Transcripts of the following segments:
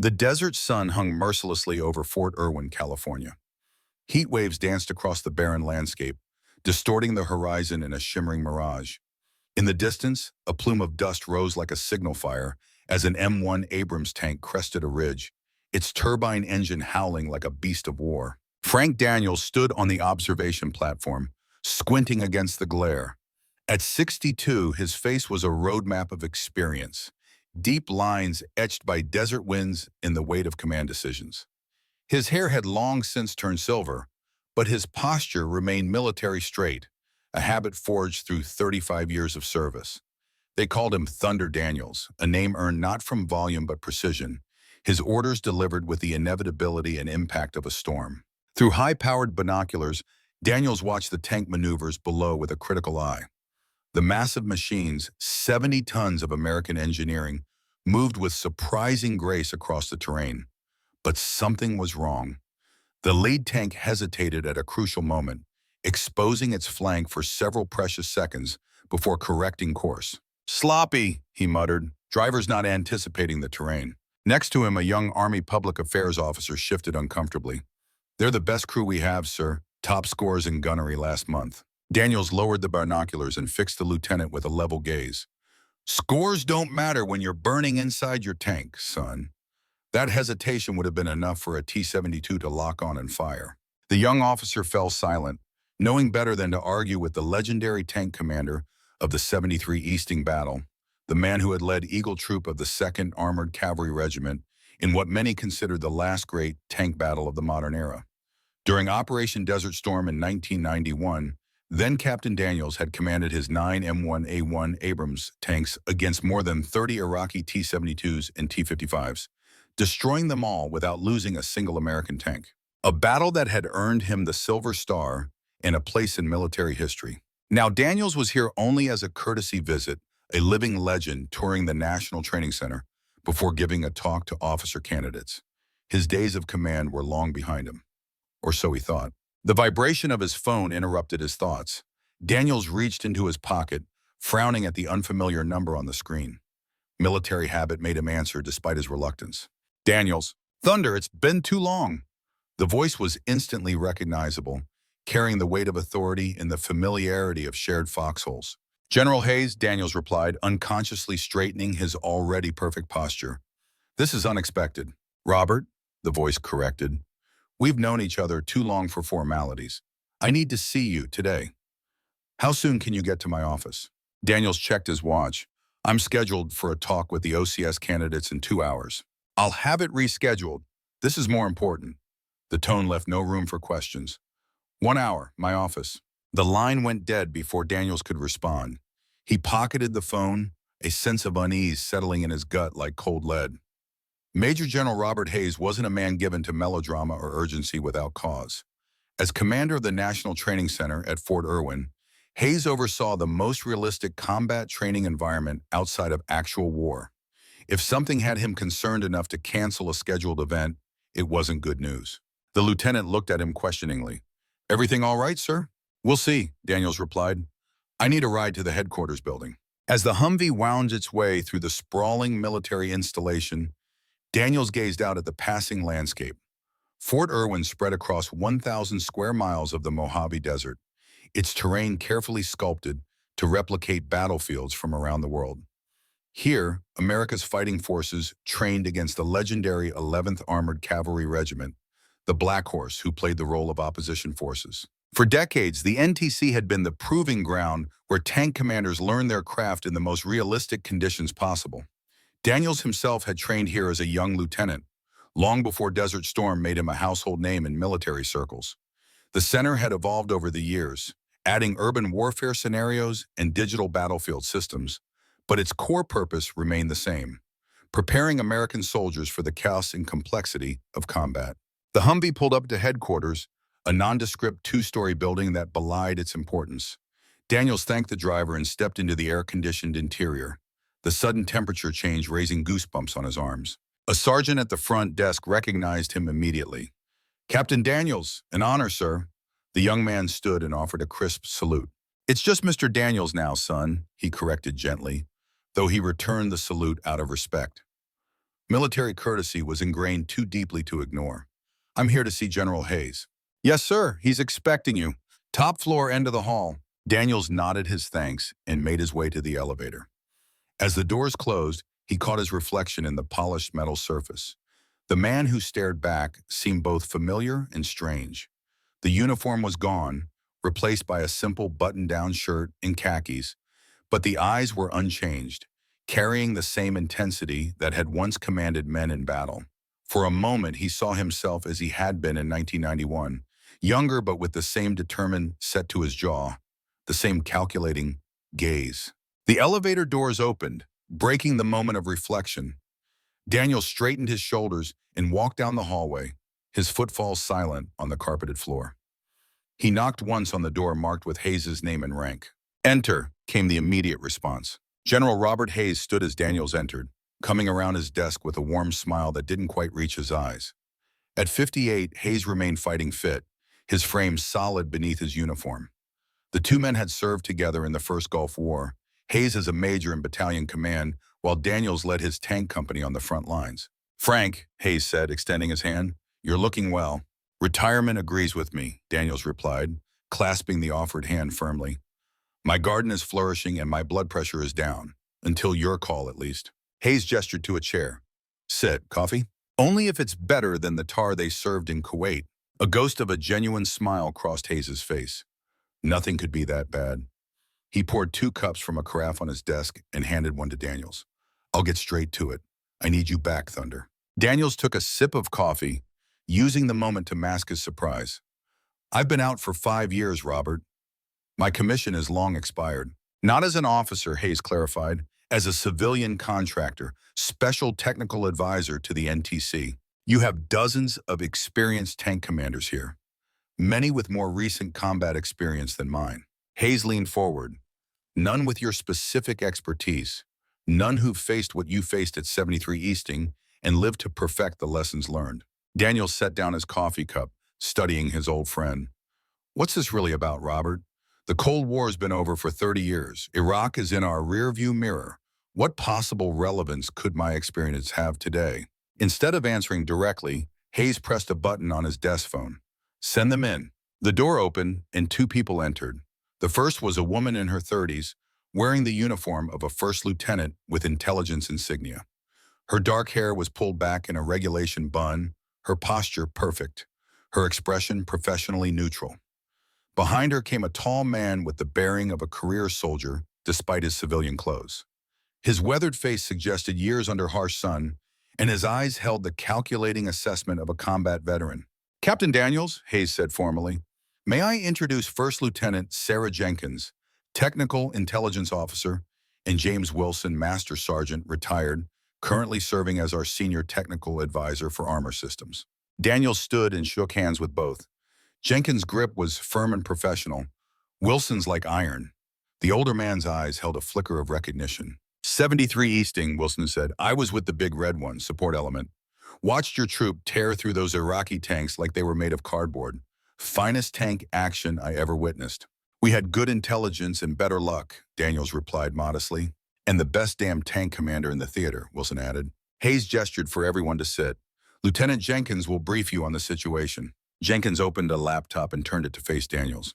The desert sun hung mercilessly over Fort Irwin, California. Heat waves danced across the barren landscape, distorting the horizon in a shimmering mirage. In the distance, a plume of dust rose like a signal fire as an M1 Abrams tank crested a ridge, its turbine engine howling like a beast of war. Frank Daniels stood on the observation platform, squinting against the glare. At 62, his face was a roadmap of experience, deep lines etched by desert winds in the weight of command decisions. His hair had long since turned silver, but his posture remained military straight, a habit forged through 35 years of service. They called him Thunder Daniels, a name earned not from volume but precision, his orders delivered with the inevitability and impact of a storm. Through high-powered binoculars, Daniels watched the tank maneuvers below with a critical eye. The massive machines, 70 tons of American engineering, moved with surprising grace across the terrain. But something was wrong. The lead tank hesitated at a crucial moment, exposing its flank for several precious seconds before correcting course. "Sloppy," he muttered, drivers not anticipating the terrain. Next to him, a young Army public affairs officer shifted uncomfortably. "They're the best crew we have, sir. Top scores in gunnery last month." Daniels lowered the binoculars and fixed the lieutenant with a level gaze. "Scores don't matter when you're burning inside your tank, son." That hesitation would have been enough for a T-72 to lock on and fire. The young officer fell silent, knowing better than to argue with the legendary tank commander of the 73 Easting Battle, the man who had led Eagle Troop of the 2nd Armored Cavalry Regiment in what many considered the last great tank battle of the modern era. During Operation Desert Storm in 1991, then Captain Daniels had commanded his 9 M1A1 Abrams tanks against more than 30 Iraqi T-72s and T-55s, destroying them all without losing a single American tank. A battle that had earned him the Silver Star and a place in military history. Now Daniels was here only as a courtesy visit, a living legend touring the National Training Center before giving a talk to officer candidates. His days of command were long behind him, or so he thought. The vibration of his phone interrupted his thoughts. Daniels reached into his pocket, frowning at the unfamiliar number on the screen. Military habit made him answer despite his reluctance. "Daniels, Thunder, it's been too long." The voice was instantly recognizable, carrying the weight of authority and the familiarity of shared foxholes. "General Hayes," Daniels replied, unconsciously straightening his already perfect posture. "This is unexpected." "Robert," the voice corrected. "We've known each other too long for formalities. I need to see you today. How soon can you get to my office?" Daniels checked his watch. "I'm scheduled for a talk with the OCS candidates in 2 hours." "I'll have it rescheduled. This is more important." The tone left no room for questions. "1 hour, my office." The line went dead before Daniels could respond. He pocketed the phone, a sense of unease settling in his gut like cold lead. Major General Robert Hayes wasn't a man given to melodrama or urgency without cause. As commander of the National Training Center at Fort Irwin, Hayes oversaw the most realistic combat training environment outside of actual war. If something had him concerned enough to cancel a scheduled event, it wasn't good news. The lieutenant looked at him questioningly. "Everything all right, sir?" "We'll see," Daniels replied. "I need a ride to the headquarters building." As the Humvee wound its way through the sprawling military installation, Daniels gazed out at the passing landscape. Fort Irwin spread across 1,000 square miles of the Mojave Desert, its terrain carefully sculpted to replicate battlefields from around the world. Here, America's fighting forces trained against the legendary 11th Armored Cavalry Regiment, the Black Horse, who played the role of opposition forces. For decades, the NTC had been the proving ground where tank commanders learned their craft in the most realistic conditions possible. Daniels himself had trained here as a young lieutenant, long before Desert Storm made him a household name in military circles. The center had evolved over the years, adding urban warfare scenarios and digital battlefield systems, but its core purpose remained the same: preparing American soldiers for the chaos and complexity of combat. The Humvee pulled up to headquarters, a nondescript 2-story building that belied its importance. Daniels thanked the driver and stepped into the air-conditioned interior, the sudden temperature change raising goosebumps on his arms. A sergeant at the front desk recognized him immediately. "Captain Daniels, an honor, sir." The young man stood and offered a crisp salute. "It's just Mr. Daniels now, son," he corrected gently, though he returned the salute out of respect. Military courtesy was ingrained too deeply to ignore. "I'm here to see General Hayes." "Yes, sir. He's expecting you. Top floor, end of the hall." Daniels nodded his thanks and made his way to the elevator. As the doors closed, he caught his reflection in the polished metal surface. The man who stared back seemed both familiar and strange. The uniform was gone, replaced by a simple button-down shirt and khakis, but the eyes were unchanged, carrying the same intensity that had once commanded men in battle. For a moment, he saw himself as he had been in 1991, younger but with the same determined set to his jaw, the same calculating gaze. The elevator doors opened, breaking the moment of reflection. Daniel straightened his shoulders and walked down the hallway, his footfalls silent on the carpeted floor. He knocked once on the door marked with Hayes's name and rank. "Enter," came the immediate response. General Robert Hayes stood as Daniels entered, coming around his desk with a warm smile that didn't quite reach his eyes. At 58, Hayes remained fighting fit, his frame solid beneath his uniform. The two men had served together in the First Gulf War, Hayes as a major in battalion command, while Daniels led his tank company on the front lines. "Frank," Hayes said, extending his hand, "you're looking well." "Retirement agrees with me," Daniels replied, clasping the offered hand firmly. "My garden is flourishing and my blood pressure is down. Until your call, at least." Hayes gestured to a chair. "Sit. Coffee?" "Only if it's better than the tar they served in Kuwait." A ghost of a genuine smile crossed Hayes's face. Nothing could be that bad. He poured 2 cups from a carafe on his desk and handed one to Daniels. "I'll get straight to it. I need you back, Thunder." Daniels took a sip of coffee, using the moment to mask his surprise. "I've been out for 5 years, Robert. My commission is long expired." "Not as an officer," Hayes clarified, "as a civilian contractor, special technical advisor to the NTC. You have dozens of experienced tank commanders here, many with more recent combat experience than mine." Hayes leaned forward. "None with your specific expertise. None who've faced what you faced at 73 Easting and lived to perfect the lessons learned." Daniel set down his coffee cup, studying his old friend. "What's this really about, Robert? The Cold War's been over for 30 years. Iraq is in our rearview mirror. What possible relevance could my experience have today?" Instead of answering directly, Hayes pressed a button on his desk phone. "Send them in." The door opened and 2 people entered. The first was a woman in her 30s, wearing the uniform of a first lieutenant with intelligence insignia. Her dark hair was pulled back in a regulation bun, her posture perfect, her expression professionally neutral. Behind her came a tall man with the bearing of a career soldier despite his civilian clothes. His weathered face suggested years under harsh sun, and his eyes held the calculating assessment of a combat veteran. "Captain Daniels," Hayes said formally, "may I introduce First Lieutenant Sarah Jenkins, Technical Intelligence Officer, and James Wilson, Master Sergeant, retired, currently serving as our Senior Technical Advisor for Armor Systems." Daniels stood and shook hands with both. Jenkins' grip was firm and professional. Wilson's like iron. The older man's eyes held a flicker of recognition. 73 Easting, Wilson said. "I was with the big red one, support element. Watched your troop tear through those Iraqi tanks like they were made of cardboard. Finest tank action I ever witnessed." "We had good intelligence and better luck," Daniels replied modestly. "And the best damn tank commander in the theater," Wilson added. Hayes gestured for everyone to sit. "Lieutenant Jenkins will brief you on the situation." Jenkins opened a laptop and turned it to face Daniels.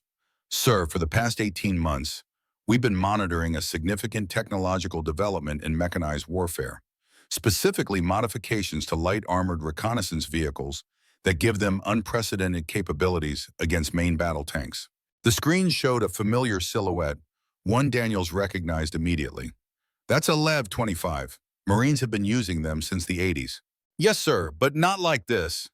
"Sir, for the past 18 months, we've been monitoring a significant technological development in mechanized warfare, specifically modifications to light armored reconnaissance vehicles that give them unprecedented capabilities against main battle tanks." The screen showed a familiar silhouette, one Daniels recognized immediately. "That's a Lev 25. Marines have been using them since the 80s. "Yes, sir, but not like this."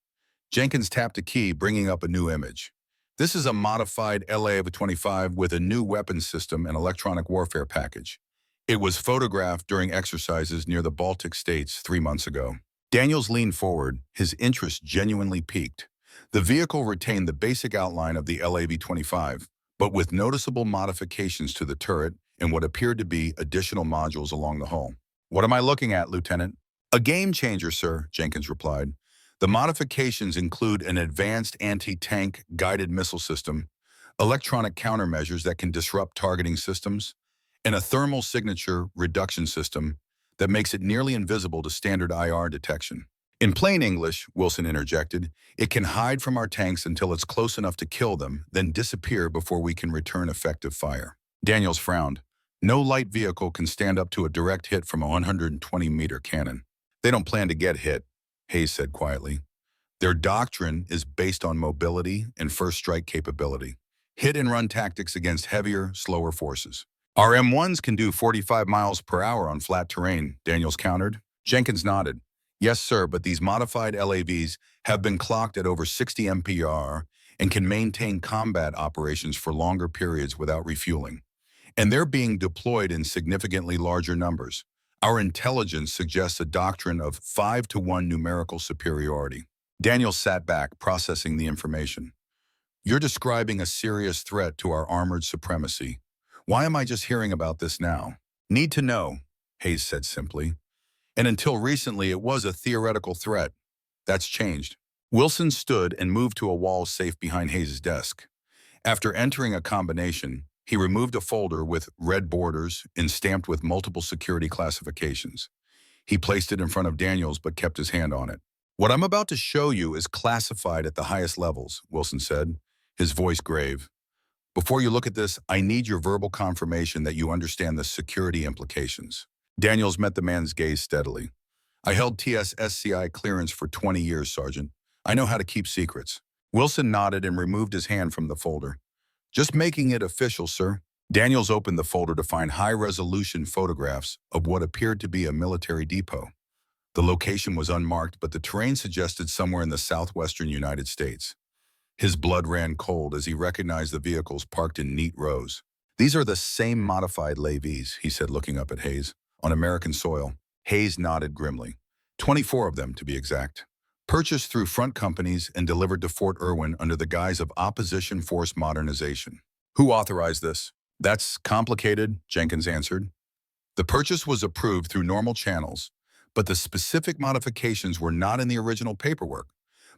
Jenkins tapped a key, bringing up a new image. "This is a modified LA-25 with a new weapons system and electronic warfare package. It was photographed during exercises near the Baltic states 3 months ago." Daniels leaned forward, his interest genuinely piqued. The vehicle retained the basic outline of the LAV-25, but with noticeable modifications to the turret and what appeared to be additional modules along the hull. "What am I looking at, Lieutenant?" "A game changer, sir," Jenkins replied. "The modifications include an advanced anti-tank guided missile system, electronic countermeasures that can disrupt targeting systems, and a thermal signature reduction system that makes it nearly invisible to standard IR detection. In plain English, Wilson interjected, it can hide from our tanks until it's close enough to kill them, then disappear before we can return effective fire. Daniels frowned. No light vehicle can stand up to a direct hit from a 120-meter cannon. They don't plan to get hit, Hayes said quietly. Their doctrine is based on mobility and first strike capability. Hit-and-run tactics against heavier, slower forces. Our M1s can do 45 miles per hour on flat terrain, Daniels countered. Jenkins nodded. Yes, sir, but these modified LAVs have been clocked at over 60 mph and can maintain combat operations for longer periods without refueling. And they're being deployed in significantly larger numbers. Our intelligence suggests a doctrine of 5-to-1 numerical superiority. Daniel sat back, processing the information. You're describing a serious threat to our armored supremacy. Why am I just hearing about this now? Need to know, Hayes said simply. And until recently, it was a theoretical threat. That's changed. Wilson stood and moved to a wall safe behind Hayes' desk. After entering a combination, he removed a folder with red borders and stamped with multiple security classifications. He placed it in front of Daniels but kept his hand on it. What I'm about to show you is classified at the highest levels, Wilson said, his voice grave. Before you look at this, I need your verbal confirmation that you understand the security implications. Daniels met the man's gaze steadily. I held TS-SCI clearance for 20 years, Sergeant. I know how to keep secrets. Wilson nodded and removed his hand from the folder. Just making it official, sir. Daniels opened the folder to find high-resolution photographs of what appeared to be a military depot. The location was unmarked, but the terrain suggested somewhere in the southwestern United States. His blood ran cold as he recognized the vehicles parked in neat rows. These are the same modified LAVs, he said, looking up at Hayes, on American soil. Hayes nodded grimly. 24 of them, to be exact. Purchased through front companies and delivered to Fort Irwin under the guise of opposition force modernization. Who authorized this? That's complicated, Jenkins answered. The purchase was approved through normal channels, but the specific modifications were not in the original paperwork.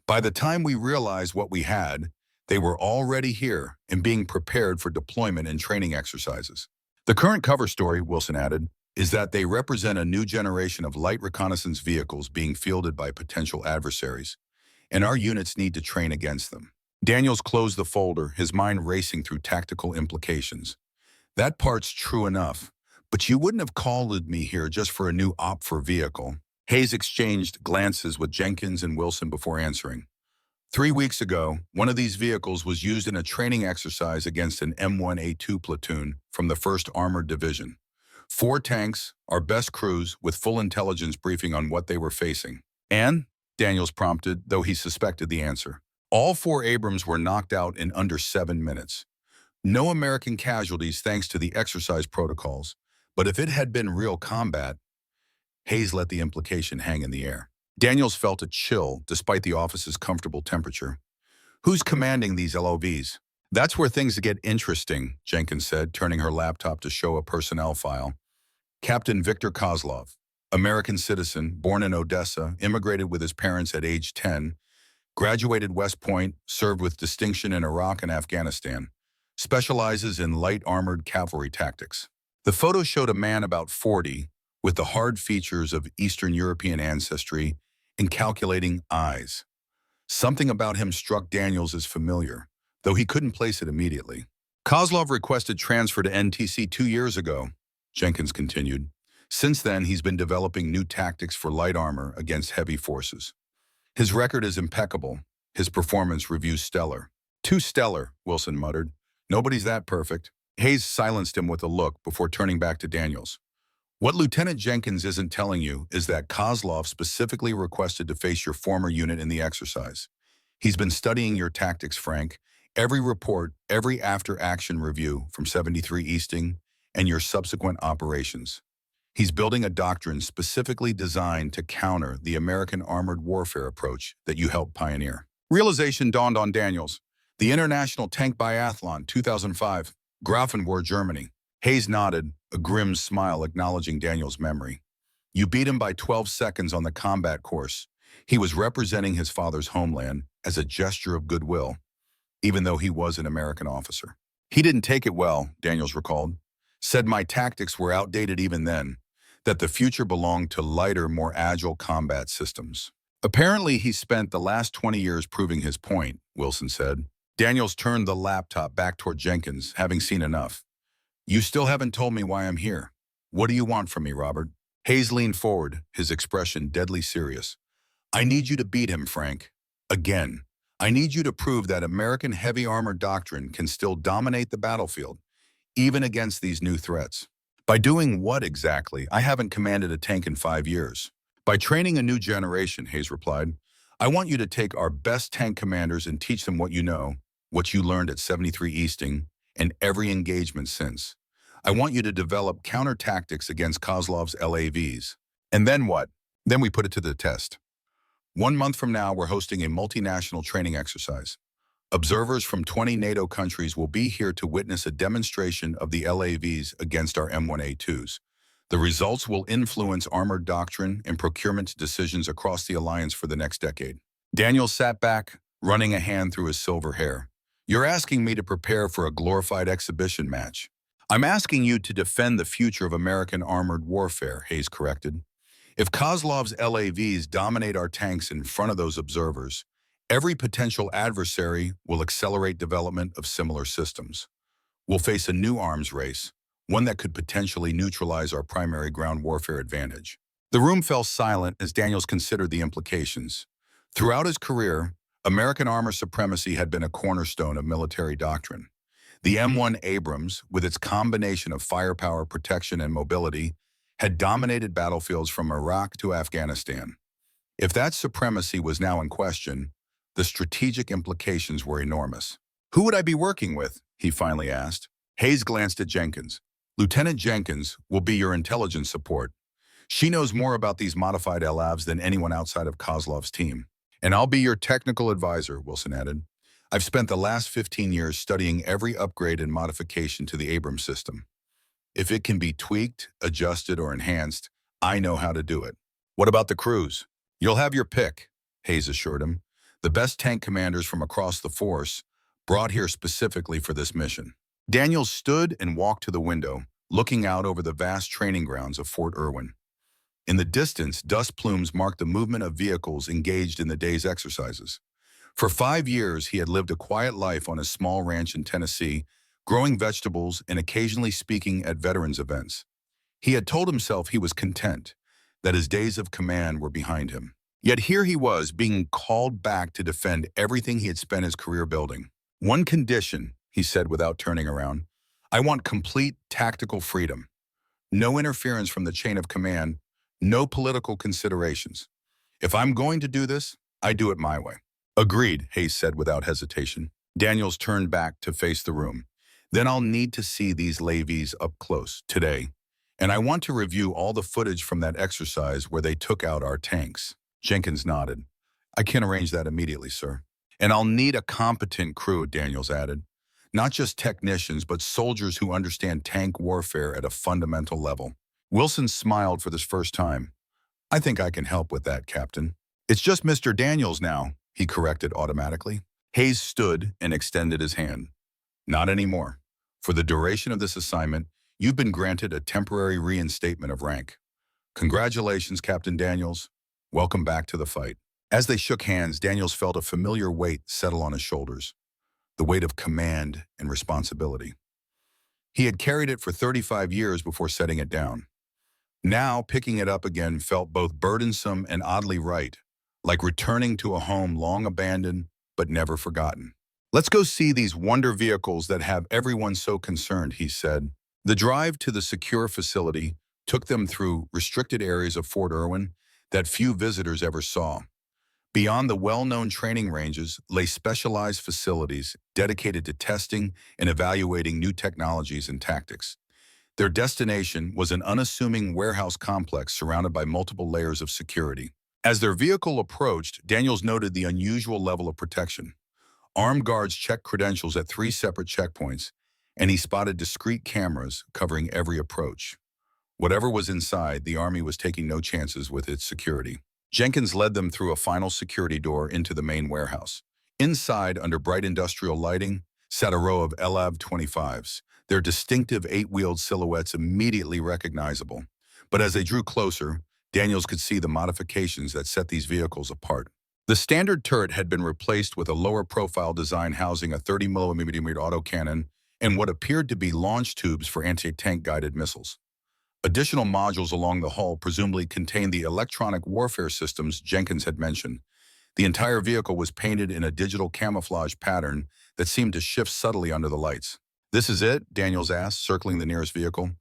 By the time we realized what we had, they were already here and being prepared for deployment and training exercises. The current cover story, Wilson added, is that they represent a new generation of light reconnaissance vehicles being fielded by potential adversaries, and our units need to train against them. Daniels closed the folder, his mind racing through tactical implications. That part's true enough, but you wouldn't have called me here just for a new OPFOR vehicle. Hayes exchanged glances with Jenkins and Wilson before answering. 3 weeks ago, one of these vehicles was used in a training exercise against an M1A2 platoon from the 1st Armored Division. 4 tanks, our best crews, with full intelligence briefing on what they were facing. And, Daniels prompted, though he suspected the answer. All 4 Abrams were knocked out in under 7 minutes. No American casualties thanks to the exercise protocols, but if it had been real combat, Hayes let the implication hang in the air. Daniels felt a chill despite the office's comfortable temperature. Who's commanding these LOVs? That's where things get interesting, Jenkins said, turning her laptop to show a personnel file. Captain Viktor Kozlov, American citizen, born in Odessa, immigrated with his parents at age 10, graduated West Point, served with distinction in Iraq and Afghanistan, specializes in light armored cavalry tactics. The photo showed a man about 40, with the hard features of Eastern European ancestry and calculating eyes. Something about him struck Daniels as familiar, though he couldn't place it immediately. Kozlov requested transfer to NTC 2 years ago, Jenkins continued. Since then, he's been developing new tactics for light armor against heavy forces. His record is impeccable. His performance reviews stellar. Too stellar, Wilson muttered. Nobody's that perfect. Hayes silenced him with a look before turning back to Daniels. What Lieutenant Jenkins isn't telling you is that Kozlov specifically requested to face your former unit in the exercise. He's been studying your tactics, Frank. Every report, every after-action review from 73 Easting, and your subsequent operations. He's building a doctrine specifically designed to counter the American armored warfare approach that you helped pioneer. Realization dawned on Daniels. The International Tank Biathlon 2005, Grafenwohr, Germany. Hayes nodded, a grim smile acknowledging Daniels' memory. You beat him by 12 seconds on the combat course. He was representing his father's homeland as a gesture of goodwill, even though he was an American officer. He didn't take it well, Daniels recalled. Said my tactics were outdated even then. that the future belonged to lighter, more agile combat systems. Apparently, he spent the last 20 years proving his point, Wilson said. Daniels turned the laptop back toward Jenkins, having seen enough. You still haven't told me why I'm here. What do you want from me, Robert? Hayes leaned forward, his expression deadly serious. I need you to beat him, Frank. Again. I need you to prove that American heavy armor doctrine can still dominate the battlefield, even against these new threats. By doing what exactly? I haven't commanded a tank in 5 years. By training a new generation, Hayes replied. I want you to take our best tank commanders and teach them what you know, what you learned at 73 Easting, and every engagement since. I want you to develop counter tactics against Kozlov's LAVs. And then what? Then we put it to the test. 1 month from now, we're hosting a multinational training exercise. Observers from 20 NATO countries will be here to witness a demonstration of the LAVs against our M1A2s. The results will influence armored doctrine and procurement decisions across the alliance for the next decade. Daniel sat back, running a hand through his silver hair. You're asking me to prepare for a glorified exhibition match. I'm asking you to defend the future of American armored warfare, Hayes corrected. If Kozlov's LAVs dominate our tanks in front of those observers, every potential adversary will accelerate development of similar systems. We'll face a new arms race, one that could potentially neutralize our primary ground warfare advantage. The room fell silent as Daniels considered the implications. Throughout his career, American armor supremacy had been a cornerstone of military doctrine. The M1 Abrams, with its combination of firepower, protection, and mobility, had dominated battlefields from Iraq to Afghanistan. If that supremacy was now in question, the strategic implications were enormous. Who would I be working with? He finally asked. Hayes glanced at Jenkins. Lieutenant Jenkins will be your intelligence support. She knows more about these modified LAVs than anyone outside of Kozlov's team. And I'll be your technical advisor, Wilson added. I've spent the last 15 years studying every upgrade and modification to the Abrams system. If it can be tweaked, adjusted, or enhanced, I know how to do it. What about the crews? You'll have your pick, Hayes assured him. The best tank commanders from across the force, brought here specifically for this mission. Daniels stood and walked to the window, looking out over the vast training grounds of Fort Irwin. In the distance, dust plumes marked the movement of vehicles engaged in the day's exercises. For 5 years, he had lived a quiet life on a small ranch in Tennessee, growing vegetables and occasionally speaking at veterans events. He had told himself he was content, that his days of command were behind him. Yet here he was, being called back to defend everything he had spent his career building. One condition, he said without turning around, I want complete tactical freedom. No interference from the chain of command, no political considerations. If I'm going to do this, I do it my way. Agreed, Hayes said without hesitation. Daniels turned back to face the room. Then I'll need to see these LAVs up close today. And I want to review all the footage from that exercise where they took out our tanks. Jenkins nodded. I can arrange that immediately, sir. And I'll need a competent crew, Daniels added. Not just technicians, but soldiers who understand tank warfare at a fundamental level. Wilson smiled for the first time. I think I can help with that, Captain. It's just Mr. Daniels now, he corrected automatically. Hayes stood and extended his hand. Not anymore. For the duration of this assignment, you've been granted a temporary reinstatement of rank. Congratulations, Captain Daniels. Welcome back to the fight. As they shook hands, Daniels felt a familiar weight settle on his shoulders, the weight of command and responsibility. He had carried it for 35 years before setting it down. Now, picking it up again felt both burdensome and oddly right, like returning to a home long abandoned but never forgotten. Let's go see these wonder vehicles that have everyone so concerned, he said. The drive to the secure facility took them through restricted areas of Fort Irwin that few visitors ever saw. Beyond the well-known training ranges lay specialized facilities dedicated to testing and evaluating new technologies and tactics. Their destination was an unassuming warehouse complex surrounded by multiple layers of security. As their vehicle approached, Daniels noted the unusual level of protection. Armed guards checked credentials at 3 separate checkpoints, and he spotted discreet cameras covering every approach. Whatever was inside, the Army was taking no chances with its security. Jenkins led them through a final security door into the main warehouse. Inside, under bright industrial lighting, sat a row of LAV-25s, their distinctive 8-wheeled silhouettes immediately recognizable. But as they drew closer, Daniels could see the modifications that set these vehicles apart. The standard turret had been replaced with a lower-profile design housing a 30mm autocannon and what appeared to be launch tubes for anti-tank guided missiles. Additional modules along the hull presumably contained the electronic warfare systems Jenkins had mentioned. The entire vehicle was painted in a digital camouflage pattern that seemed to shift subtly under the lights. "This is it?" Daniels asked, circling the nearest vehicle.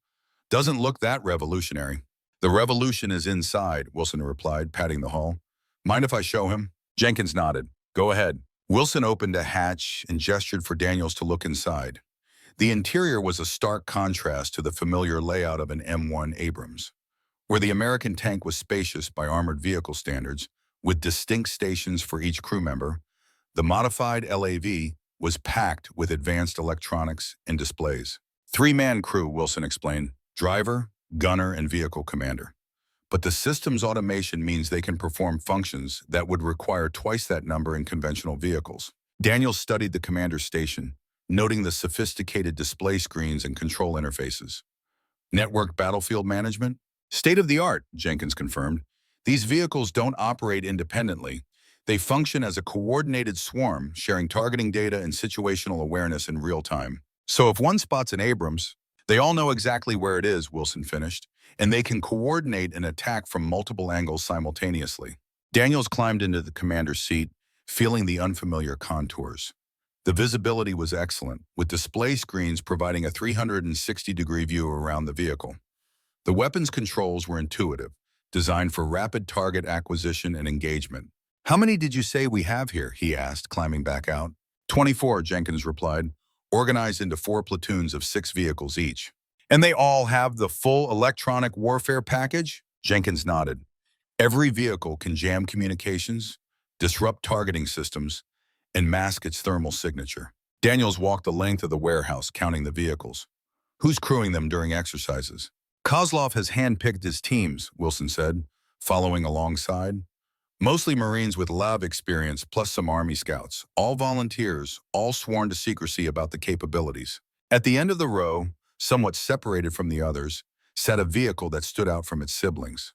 "Doesn't look that revolutionary." "The revolution is inside," Wilson replied, patting the hull. "Mind if I show him?" Jenkins nodded. "Go ahead." Wilson opened a hatch and gestured for Daniels to look inside. The interior was a stark contrast to the familiar layout of an M1 Abrams. Where the American tank was spacious by armored vehicle standards, with distinct stations for each crew member, the modified LAV was packed with advanced electronics and displays. Three-man crew, Wilson explained: driver, gunner, and vehicle commander. But the system's automation means they can perform functions that would require twice that number in conventional vehicles. Daniel studied the commander's station, noting the sophisticated display screens and control interfaces. Network battlefield management? State-of-the-art, Jenkins confirmed. These vehicles don't operate independently. They function as a coordinated swarm, sharing targeting data and situational awareness in real time. So if one spots an Abrams, they all know exactly where it is, Wilson finished, and they can coordinate an attack from multiple angles simultaneously. Daniels climbed into the commander's seat, feeling the unfamiliar contours. The visibility was excellent, with display screens providing a 360-degree view around the vehicle. The weapons controls were intuitive, designed for rapid target acquisition and engagement. "How many did you say we have here?" he asked, climbing back out. 24, Jenkins replied, organized into 4 platoons of 6 vehicles each. "And they all have the full electronic warfare package?" Jenkins nodded. "Every vehicle can jam communications, disrupt targeting systems, and mask its thermal signature." Daniels walked the length of the warehouse, counting the vehicles. "Who's crewing them during exercises?" "Kozlov has handpicked his teams," Wilson said, following alongside. "Mostly Marines with lab experience, plus some Army scouts. All volunteers, all sworn to secrecy about the capabilities." At the end of the row, somewhat separated from the others, sat a vehicle that stood out from its siblings.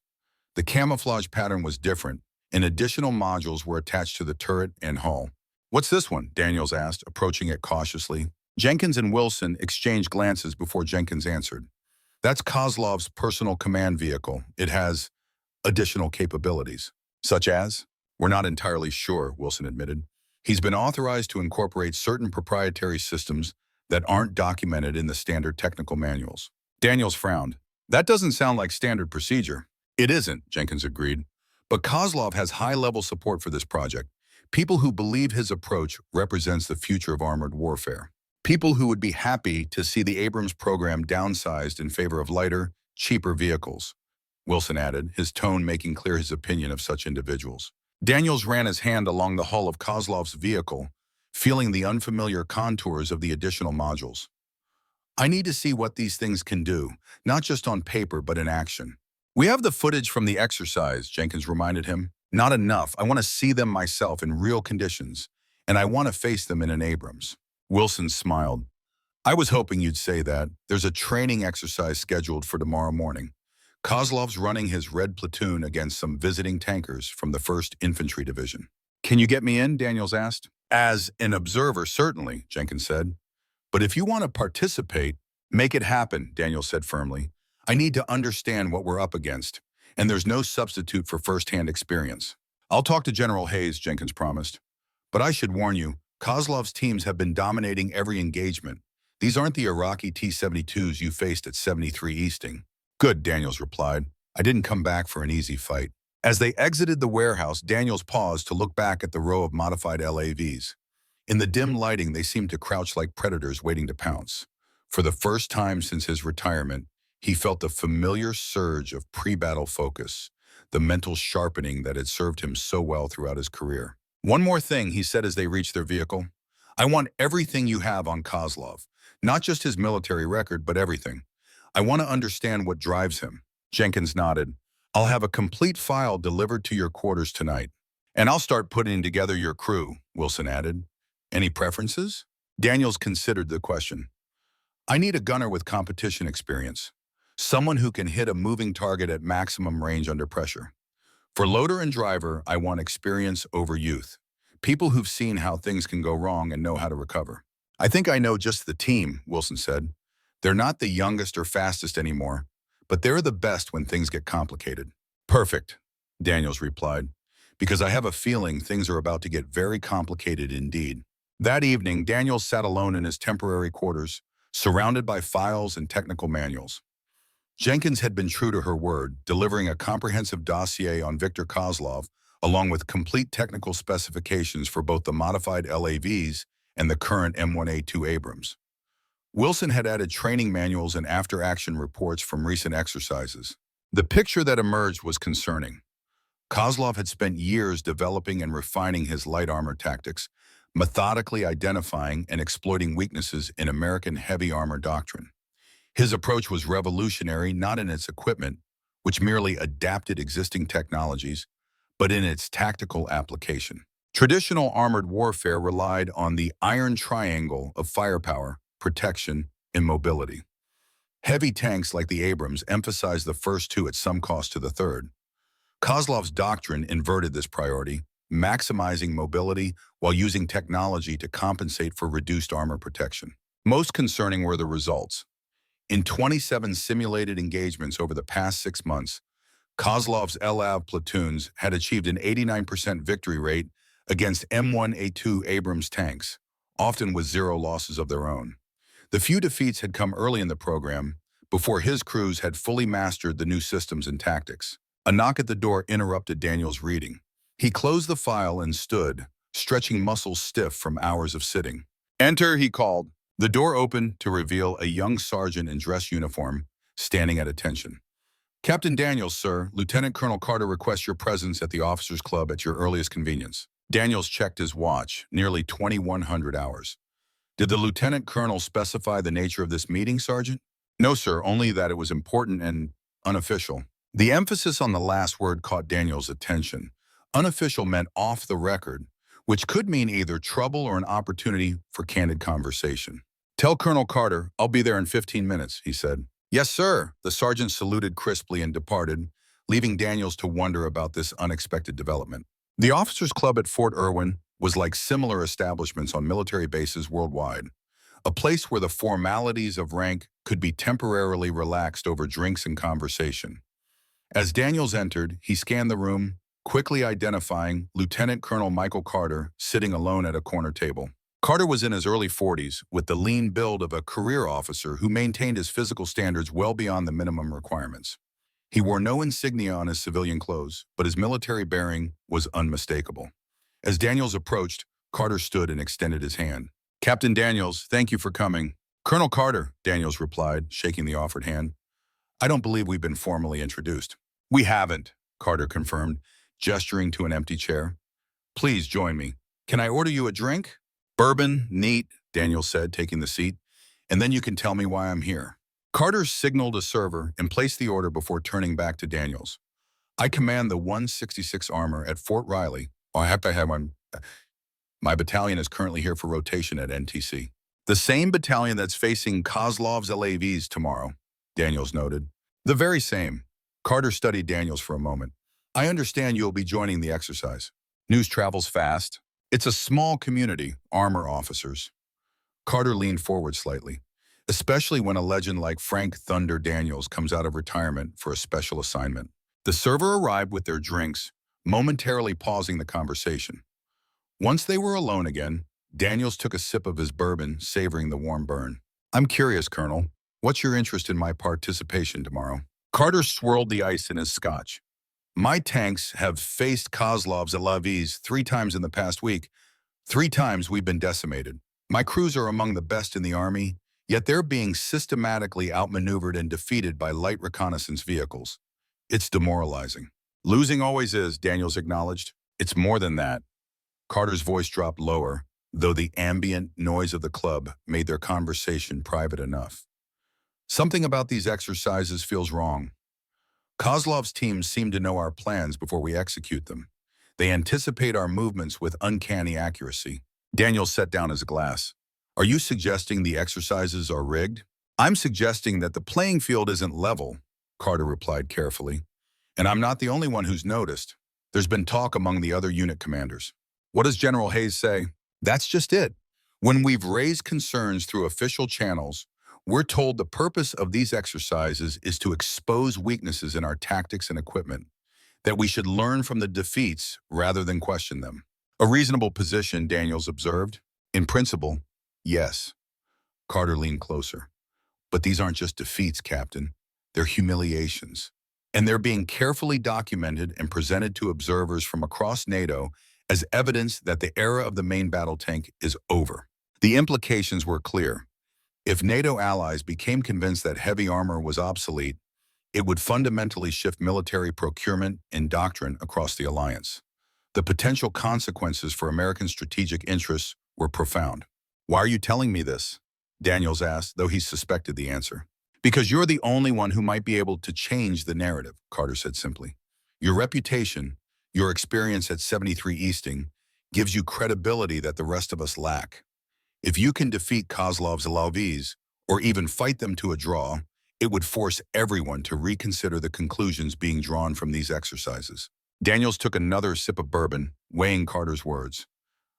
The camouflage pattern was different, and additional modules were attached to the turret and hull. "What's this one?" Daniels asked, approaching it cautiously. Jenkins and Wilson exchanged glances before Jenkins answered. "That's Kozlov's personal command vehicle. It has additional capabilities." "Such as?" "We're not entirely sure," Wilson admitted. "He's been authorized to incorporate certain proprietary systems that aren't documented in the standard technical manuals." Daniels frowned. "That doesn't sound like standard procedure." "It isn't," Jenkins agreed. "But Kozlov has high-level support for this project. People who believe his approach represents the future of armored warfare. People who would be happy to see the Abrams program downsized in favor of lighter, cheaper vehicles," Wilson added, his tone making clear his opinion of such individuals. Daniels ran his hand along the hull of Kozlov's vehicle, feeling the unfamiliar contours of the additional modules. "I need to see what these things can do, not just on paper but in action." "We have the footage from the exercise," Jenkins reminded him. "Not enough. I want to see them myself in real conditions, and I want to face them in an Abrams." Wilson smiled. "I was hoping you'd say that. There's a training exercise scheduled for tomorrow morning. Kozlov's running his red platoon against some visiting tankers from the 1st Infantry Division." "Can you get me in?" Daniels asked. "As an observer, certainly," Jenkins said. "But if you want to participate, make it happen," Daniels said firmly. "I need to understand what we're up against, and there's no substitute for first-hand experience." "I'll talk to General Hayes," Jenkins promised. "But I should warn you, Kozlov's teams have been dominating every engagement. These aren't the Iraqi T-72s you faced at 73 Easting." "Good," Daniels replied. "I didn't come back for an easy fight." As they exited the warehouse, Daniels paused to look back at the row of modified LAVs. In the dim lighting, they seemed to crouch like predators waiting to pounce. For the first time since his retirement, he felt the familiar surge of pre-battle focus, the mental sharpening that had served him so well throughout his career. "One more thing," he said as they reached their vehicle. "I want everything you have on Kozlov. Not just his military record, but everything. I want to understand what drives him." Jenkins nodded. "I'll have a complete file delivered to your quarters tonight. And I'll start putting together your crew," Wilson added. "Any preferences?" Daniels considered the question. "I need a gunner with competition experience. Someone who can hit a moving target at maximum range under pressure. For loader and driver, I want experience over youth. People who've seen how things can go wrong and know how to recover. I think I know just the team, Wilson said. They're not the youngest or fastest anymore, but they're the best when things get complicated. Perfect, Daniels replied, because I have a feeling things are about to get very complicated indeed. That evening, Daniels sat alone in his temporary quarters, surrounded by files and technical manuals. Jenkins had been true to her word, delivering a comprehensive dossier on Viktor Kozlov, along with complete technical specifications for both the modified LAVs and the current M1A2 Abrams. Wilson had added training manuals and after-action reports from recent exercises. The picture that emerged was concerning. Kozlov had spent years developing and refining his light armor tactics, methodically identifying and exploiting weaknesses in American heavy armor doctrine. His approach was revolutionary not in its equipment, which merely adapted existing technologies, but in its tactical application. Traditional armored warfare relied on the iron triangle of firepower, protection, and mobility. Heavy tanks like the Abrams emphasized the first two at some cost to the third. Kozlov's doctrine inverted this priority, maximizing mobility while using technology to compensate for reduced armor protection. Most concerning were the results. In 27 simulated engagements over the past 6 months, Kozlov's LAV platoons had achieved an 89% victory rate against M1A2 Abrams tanks, often with zero losses of their own. The few defeats had come early in the program, before his crews had fully mastered the new systems and tactics. A knock at the door interrupted Daniel's reading. He closed the file and stood, stretching muscles stiff from hours of sitting. "Enter," he called. The door opened to reveal a young sergeant in dress uniform, standing at attention. "Captain Daniels, sir, Lieutenant Colonel Carter requests your presence at the officers' club at your earliest convenience." Daniels checked his watch, nearly 2,100 hours. "Did the lieutenant colonel specify the nature of this meeting, Sergeant?" "No, sir, only that it was important and unofficial." The emphasis on the last word caught Daniels' attention. Unofficial meant off the record, which could mean either trouble or an opportunity for candid conversation. "Tell Colonel Carter I'll be there in 15 minutes, he said. "Yes, sir." The sergeant saluted crisply and departed, leaving Daniels to wonder about this unexpected development. The officers' club at Fort Irwin was like similar establishments on military bases worldwide, a place where the formalities of rank could be temporarily relaxed over drinks and conversation. As Daniels entered, he scanned the room, quickly identifying Lieutenant Colonel Michael Carter sitting alone at a corner table. Carter was in his early 40s, with the lean build of a career officer who maintained his physical standards well beyond the minimum requirements. He wore no insignia on his civilian clothes, but his military bearing was unmistakable. As Daniels approached, Carter stood and extended his hand. "Captain Daniels, thank you for coming." "Colonel Carter," Daniels replied, shaking the offered hand. "I don't believe we've been formally introduced." "We haven't," Carter confirmed, gesturing to an empty chair. "Please join me. Can I order you a drink?" "Bourbon, neat," Daniels said, taking the seat. "And then you can tell me why I'm here." Carter signaled a server and placed the order before turning back to Daniels. "I command the 166 Armor at Fort Riley. I have to have one. My battalion is currently here for rotation at NTC. The same battalion that's facing Kozlov's LAVs tomorrow," Daniels noted. "The very same." Carter studied Daniels for a moment. "I understand you'll be joining the exercise. News travels fast. It's a small community, armor officers." Carter leaned forward slightly, especially when a legend like Frank Thunder Daniels comes out of retirement for a special assignment. The server arrived with their drinks, momentarily pausing the conversation. Once they were alone again, Daniels took a sip of his bourbon, savoring the warm burn. "I'm curious, Colonel. What's your interest in my participation tomorrow?" Carter swirled the ice in his scotch. "My tanks have faced Kozlov's LAVs 3 times in the past week. 3 times we've been decimated. My crews are among the best in the Army, yet they're being systematically outmaneuvered and defeated by light reconnaissance vehicles. It's demoralizing." "Losing always is," Daniels acknowledged. "It's more than that." Carter's voice dropped lower, though the ambient noise of the club made their conversation private enough. "Something about these exercises feels wrong. Kozlov's teams seem to know our plans before we execute them. They anticipate our movements with uncanny accuracy." Daniel set down his glass. "Are you suggesting the exercises are rigged?" I'm suggesting that the playing field isn't level, Carter replied carefully. And I'm not the only one who's noticed. There's been talk among the other unit commanders. What does General Hayes say? That's just it. When we've raised concerns through official channels, we're told the purpose of these exercises is to expose weaknesses in our tactics and equipment, that we should learn from the defeats rather than question them. A reasonable position, Daniels observed. In principle, yes. Carter leaned closer. But these aren't just defeats, Captain. They're humiliations. And they're being carefully documented and presented to observers from across NATO as evidence that the era of the main battle tank is over. The implications were clear. If NATO allies became convinced that heavy armor was obsolete, it would fundamentally shift military procurement and doctrine across the alliance. The potential consequences for American strategic interests were profound. Why are you telling me this? Daniels asked, though he suspected the answer. Because you're the only one who might be able to change the narrative, Carter said simply. Your reputation, your experience at 73 Easting, gives you credibility that the rest of us lack. If you can defeat Kozlov's Alavis, or even fight them to a draw, it would force everyone to reconsider the conclusions being drawn from these exercises. Daniels took another sip of bourbon, weighing Carter's words.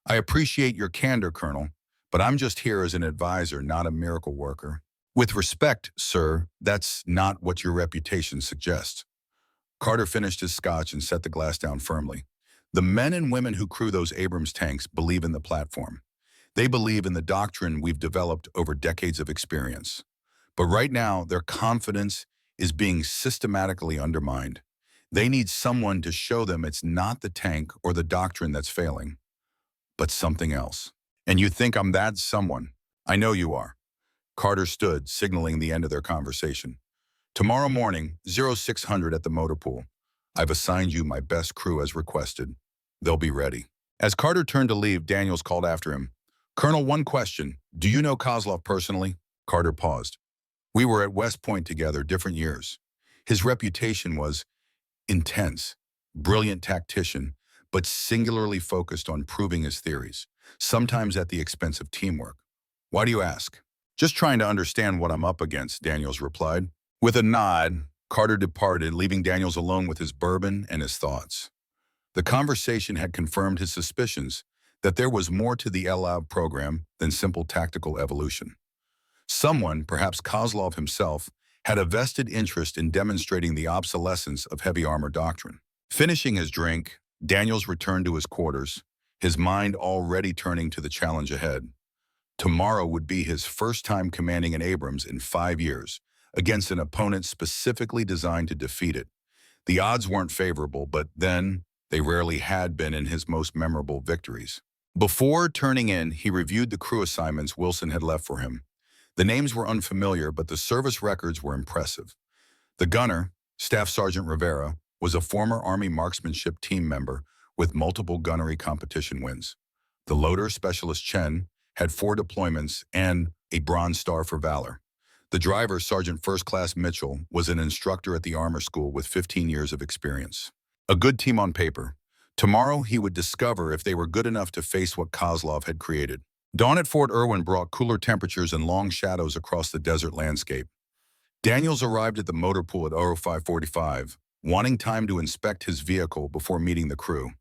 I appreciate your candor, Colonel, but I'm just here as an advisor, not a miracle worker. With respect, sir, that's not what your reputation suggests. Carter finished his scotch and set the glass down firmly. The men and women who crew those Abrams tanks believe in the platform. They believe in the doctrine we've developed over decades of experience. But right now, their confidence is being systematically undermined. They need someone to show them it's not the tank or the doctrine that's failing, but something else. And you think I'm that someone? I know you are. Carter stood, signaling the end of their conversation. Tomorrow morning, 0600 at the motor pool. I've assigned you my best crew as requested. They'll be ready. As Carter turned to leave, Daniels called after him. Colonel, one question. Do you know Kozlov personally? Carter paused. We were at West Point together, different years. His reputation was intense, brilliant tactician, but singularly focused on proving his theories, sometimes at the expense of teamwork. Why do you ask? Just trying to understand what I'm up against, Daniels replied. With a nod, Carter departed, leaving Daniels alone with his bourbon and his thoughts. The conversation had confirmed his suspicions that there was more to the LAB program than simple tactical evolution. Someone, perhaps Kozlov himself, had a vested interest in demonstrating the obsolescence of heavy armor doctrine. Finishing his drink, Daniels returned to his quarters, his mind already turning to the challenge ahead. Tomorrow would be his first time commanding an Abrams in 5 years, against an opponent specifically designed to defeat it. The odds weren't favorable, but then they rarely had been in his most memorable victories. Before turning in, he reviewed the crew assignments Wilson had left for him. The names were unfamiliar, but the service records were impressive. The gunner, Staff Sergeant Rivera, was a former Army marksmanship team member with multiple gunnery competition wins. The loader, Specialist Chen, had 4 deployments and a Bronze Star for Valor. The driver, Sergeant First Class Mitchell, was an instructor at the Armor School with 15 years of experience. A good team on paper. Tomorrow, he would discover if they were good enough to face what Kozlov had created. Dawn at Fort Irwin brought cooler temperatures and long shadows across the desert landscape. Daniels arrived at the motor pool at 0545, wanting time to inspect his vehicle before meeting the crew.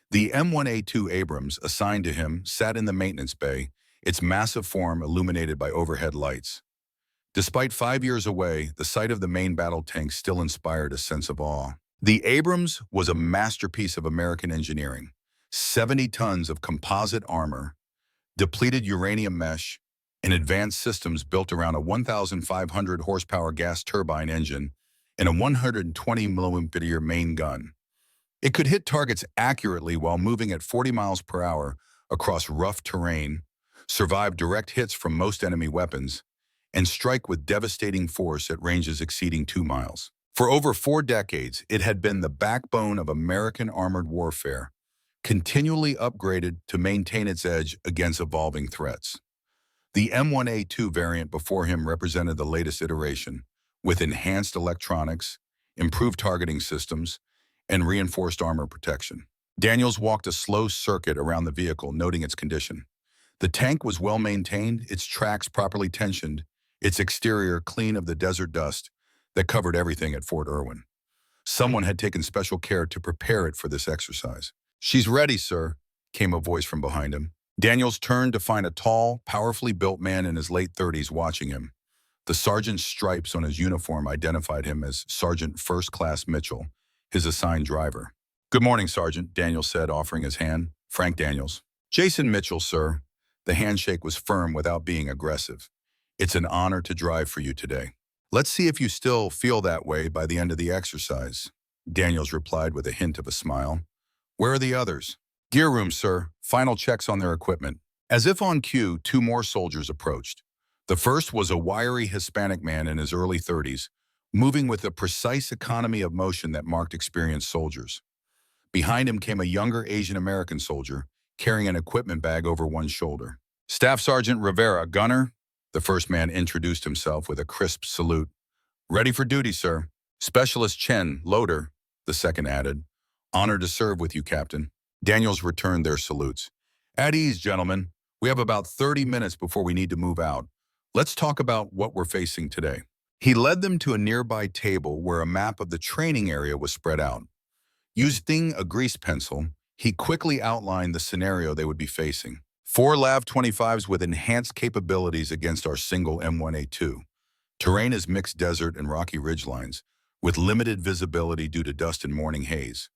The M1A2 Abrams, assigned to him, sat in the maintenance bay, its massive form illuminated by overhead lights. Despite 5 years away, the sight of the main battle tank still inspired a sense of awe. The Abrams was a masterpiece of American engineering. 70 tons of composite armor, depleted uranium mesh, and advanced systems built around a 1,500 horsepower gas turbine engine and a 120 millimeter main gun. It could hit targets accurately while moving at 40 miles per hour across rough terrain, survive direct hits from most enemy weapons, and strike with devastating force at ranges exceeding 2 miles. For over 4 decades, it had been the backbone of American armored warfare, continually upgraded to maintain its edge against evolving threats. The M1A2 variant before him represented the latest iteration, with enhanced electronics, improved targeting systems, and reinforced armor protection. Daniels walked a slow circuit around the vehicle, noting its condition. The tank was well maintained, its tracks properly tensioned, its exterior clean of the desert dust that covered everything at Fort Irwin. Someone had taken special care to prepare it for this exercise. "She's ready, sir," came a voice from behind him. Daniels turned to find a tall, powerfully built man in his late 30s watching him. The sergeant's stripes on his uniform identified him as Sergeant First Class Mitchell, his assigned driver. "Good morning, Sergeant," Daniels said, offering his hand. "Frank Daniels." "Jason Mitchell, sir." The handshake was firm without being aggressive. "It's an honor to drive for you today. Let's see if you still feel that way by the end of the exercise," Daniels replied with a hint of a smile. "Where are the others?" "Gear room, sir. Final checks on their equipment." As if on cue, two more soldiers approached. The first was a wiry Hispanic man in his early 30s, moving with the precise economy of motion that marked experienced soldiers. Behind him came a younger Asian American soldier, carrying an equipment bag over one shoulder. "Staff Sergeant Rivera, gunner." The first man introduced himself with a crisp salute. "Ready for duty, sir." "Specialist Chen, loader," the second added. "Honored to serve with you, Captain." Daniels returned their salutes. "At ease, gentlemen. We have about 30 minutes before we need to move out. Let's talk about what we're facing today." He led them to a nearby table where a map of the training area was spread out. Using a grease pencil, he quickly outlined the scenario they would be facing. 4 LAV-25s with enhanced capabilities against our single M1A2. Terrain is mixed desert and rocky ridgelines, with limited visibility due to dust and morning haze.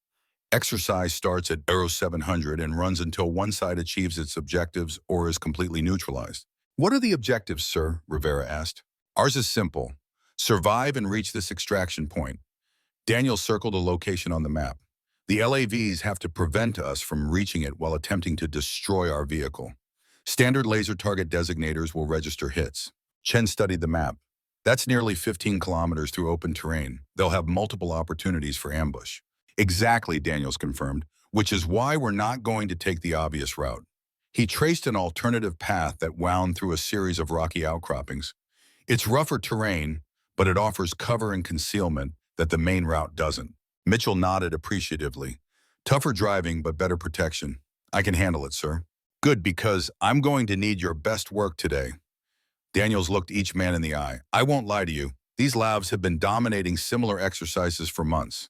Exercise starts at Aero 700 and runs until one side achieves its objectives or is completely neutralized. "What are the objectives, sir?" Rivera asked. "Ours is simple. Survive and reach this extraction point." Daniel circled a location on the map. "The LAVs have to prevent us from reaching it while attempting to destroy our vehicle. Standard laser target designators will register hits." Chen studied the map. "That's nearly 15 kilometers through open terrain. They'll have multiple opportunities for ambush." "Exactly," Daniels confirmed, "which is why we're not going to take the obvious route." He traced an alternative path that wound through a series of rocky outcroppings. "It's rougher terrain, but it offers cover and concealment that the main route doesn't." Mitchell nodded appreciatively. "Tougher driving, but better protection. I can handle it, sir." "Good, because I'm going to need your best work today." Daniels looked each man in the eye. "I won't lie to you. These labs have been dominating similar exercises for months.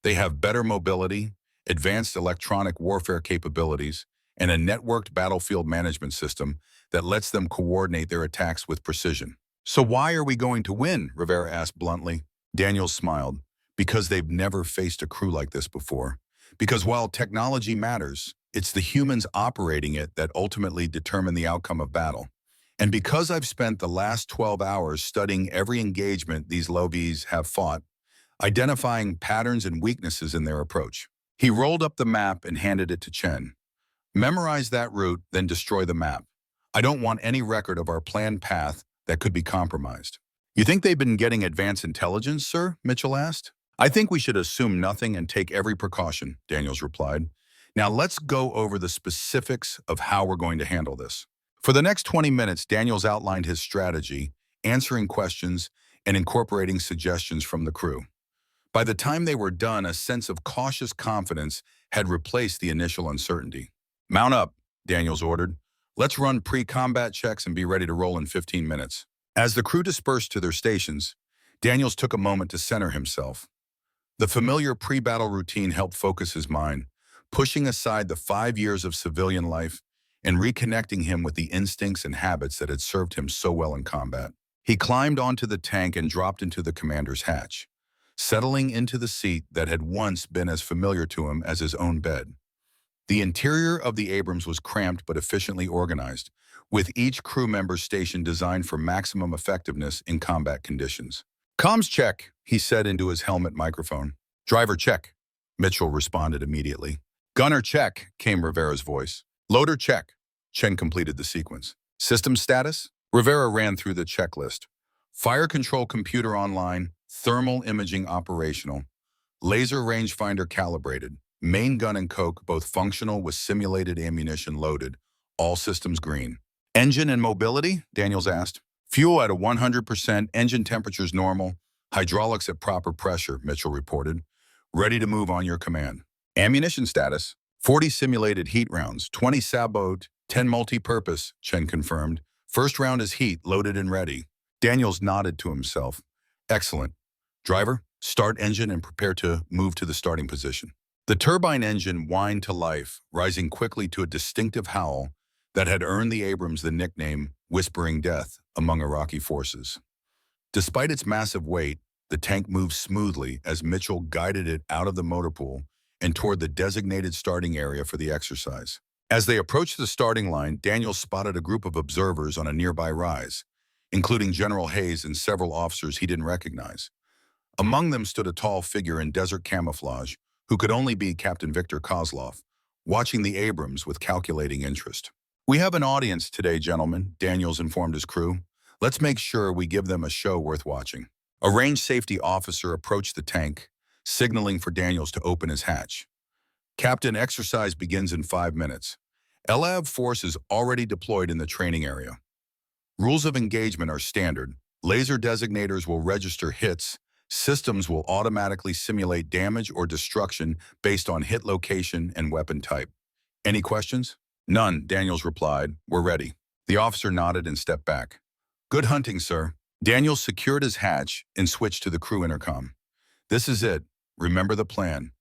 They have better mobility, advanced electronic warfare capabilities, and a networked battlefield management system that lets them coordinate their attacks with precision." "So why are we going to win?" Rivera asked bluntly. Daniels smiled. "Because they've never faced a crew like this before. Because while technology matters, it's the humans operating it that ultimately determine the outcome of battle. And because I've spent the last 12 hours studying every engagement these LOVs have fought, identifying patterns and weaknesses in their approach." He rolled up the map and handed it to Chen. "Memorize that route, then destroy the map. I don't want any record of our planned path that could be compromised." "You think they've been getting advanced intelligence, sir?" Mitchell asked. "I think we should assume nothing and take every precaution," Daniels replied. "Now let's go over the specifics of how we're going to handle this." For the next 20 minutes, Daniels outlined his strategy, answering questions and incorporating suggestions from the crew. By the time they were done, a sense of cautious confidence had replaced the initial uncertainty. "Mount up," Daniels ordered. "Let's run pre-combat checks and be ready to roll in 15 minutes." As the crew dispersed to their stations, Daniels took a moment to center himself. The familiar pre-battle routine helped focus his mind, pushing aside the 5 years of civilian life and reconnecting him with the instincts and habits that had served him so well in combat. He climbed onto the tank and dropped into the commander's hatch, settling into the seat that had once been as familiar to him as his own bed. The interior of the Abrams was cramped but efficiently organized, with each crew member station designed for maximum effectiveness in combat conditions. "Comms check," he said into his helmet microphone. "Driver check," Mitchell responded immediately. "Gunner check," came Rivera's voice. "Loader check." Chen completed the sequence. "System status?" Rivera ran through the checklist. "Fire control computer online, thermal imaging operational, laser rangefinder calibrated, main gun and coke both functional with simulated ammunition loaded, all systems green." "Engine and mobility?" Daniels asked. "Fuel at a 100%, engine temperatures normal, hydraulics at proper pressure," Mitchell reported. "Ready to move on your command." "Ammunition status?" 40 simulated heat rounds, 20 sabot, 10 multi-purpose," Chen confirmed. "First round is heat, loaded and ready." Daniels nodded to himself. Excellent. Driver, start engine and prepare to move to the starting position. The turbine engine whined to life, rising quickly to a distinctive howl that had earned the Abrams the nickname Whispering Death among Iraqi forces. Despite its massive weight, the tank moved smoothly as Mitchell guided it out of the motor pool and toward the designated starting area for the exercise. As they approached the starting line, Daniel spotted a group of observers on a nearby rise, including General Hayes and several officers he didn't recognize. Among them stood a tall figure in desert camouflage, who could only be Captain Victor Kozlov, watching the Abrams with calculating interest. "We have an audience today, gentlemen," Daniels informed his crew. "Let's make sure we give them a show worth watching." A range safety officer approached the tank, signaling for Daniels to open his hatch. "Captain, exercise begins in 5 minutes. LAV force is already deployed in the training area. Rules of engagement are standard. Laser designators will register hits. Systems will automatically simulate damage or destruction based on hit location and weapon type. Any questions?" "None," Daniels replied. "We're ready." The officer nodded and stepped back. "Good hunting, sir." Daniels secured his hatch and switched to the crew intercom. "This is it. Remember the plan.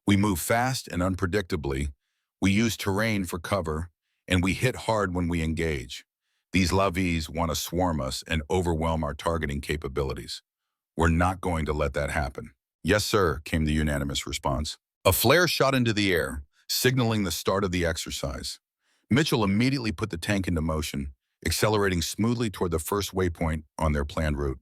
We move fast and unpredictably. We use terrain for cover, and we hit hard when we engage. These LAVs want to swarm us and overwhelm our targeting capabilities. We're not going to let that happen." "Yes, sir," came the unanimous response. A flare shot into the air, signaling the start of the exercise. Mitchell immediately put the tank into motion, accelerating smoothly toward the first waypoint on their planned route.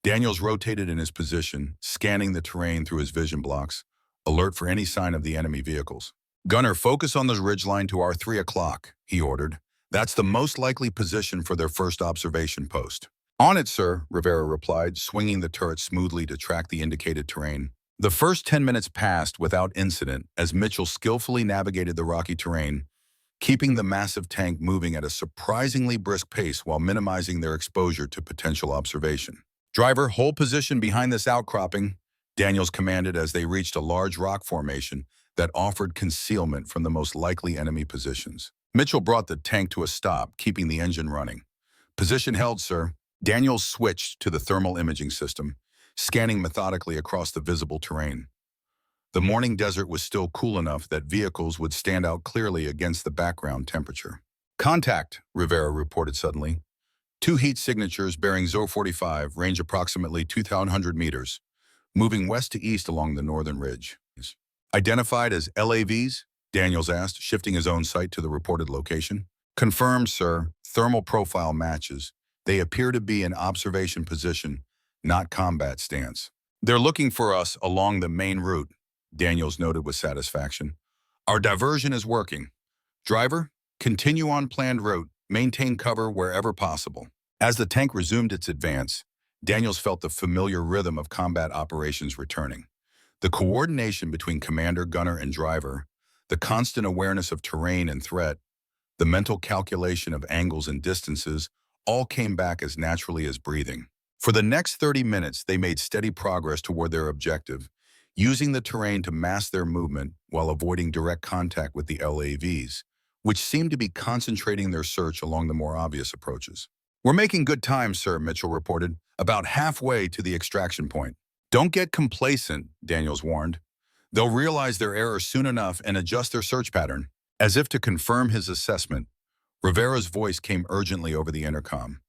Daniels rotated in his position, scanning the terrain through his vision blocks, alert for any sign of the enemy vehicles. "Gunner, focus on the ridgeline to our 3 o'clock, he ordered. "That's the most likely position for their first observation post." "On it, sir," Rivera replied, swinging the turret smoothly to track the indicated terrain. The first 10 minutes passed without incident as Mitchell skillfully navigated the rocky terrain, keeping the massive tank moving at a surprisingly brisk pace while minimizing their exposure to potential observation. "Driver, hold position behind this outcropping," Daniels commanded as they reached a large rock formation that offered concealment from the most likely enemy positions. Mitchell brought the tank to a stop, keeping the engine running. "Position held, sir." Daniels switched to the thermal imaging system, scanning methodically across the visible terrain. The morning desert was still cool enough that vehicles would stand out clearly against the background temperature. "Contact," Rivera reported suddenly. "Two heat signatures bearing 045 range approximately 2,100 meters, moving west to east along the northern ridge." "Identified as LAVs?" Daniels asked, shifting his own sight to the reported location. "Confirmed, sir. Thermal profile matches. They appear to be in observation position, not combat stance. They're looking for us along the main route," Daniels noted with satisfaction. "Our diversion is working. Driver, continue on planned route. Maintain cover wherever possible." As the tank resumed its advance, Daniels felt the familiar rhythm of combat operations returning. The coordination between commander, gunner, and driver, the constant awareness of terrain and threat, the mental calculation of angles and distances, all came back as naturally as breathing. For the next 30 minutes, they made steady progress toward their objective, using the terrain to mask their movement while avoiding direct contact with the LAVs, which seemed to be concentrating their search along the more obvious approaches. "We're making good time, sir," Mitchell reported, "about halfway to the extraction point." "Don't get complacent," Daniels warned. "They'll realize their error soon enough and adjust their search pattern." As if to confirm his assessment, Rivera's voice came urgently over the intercom.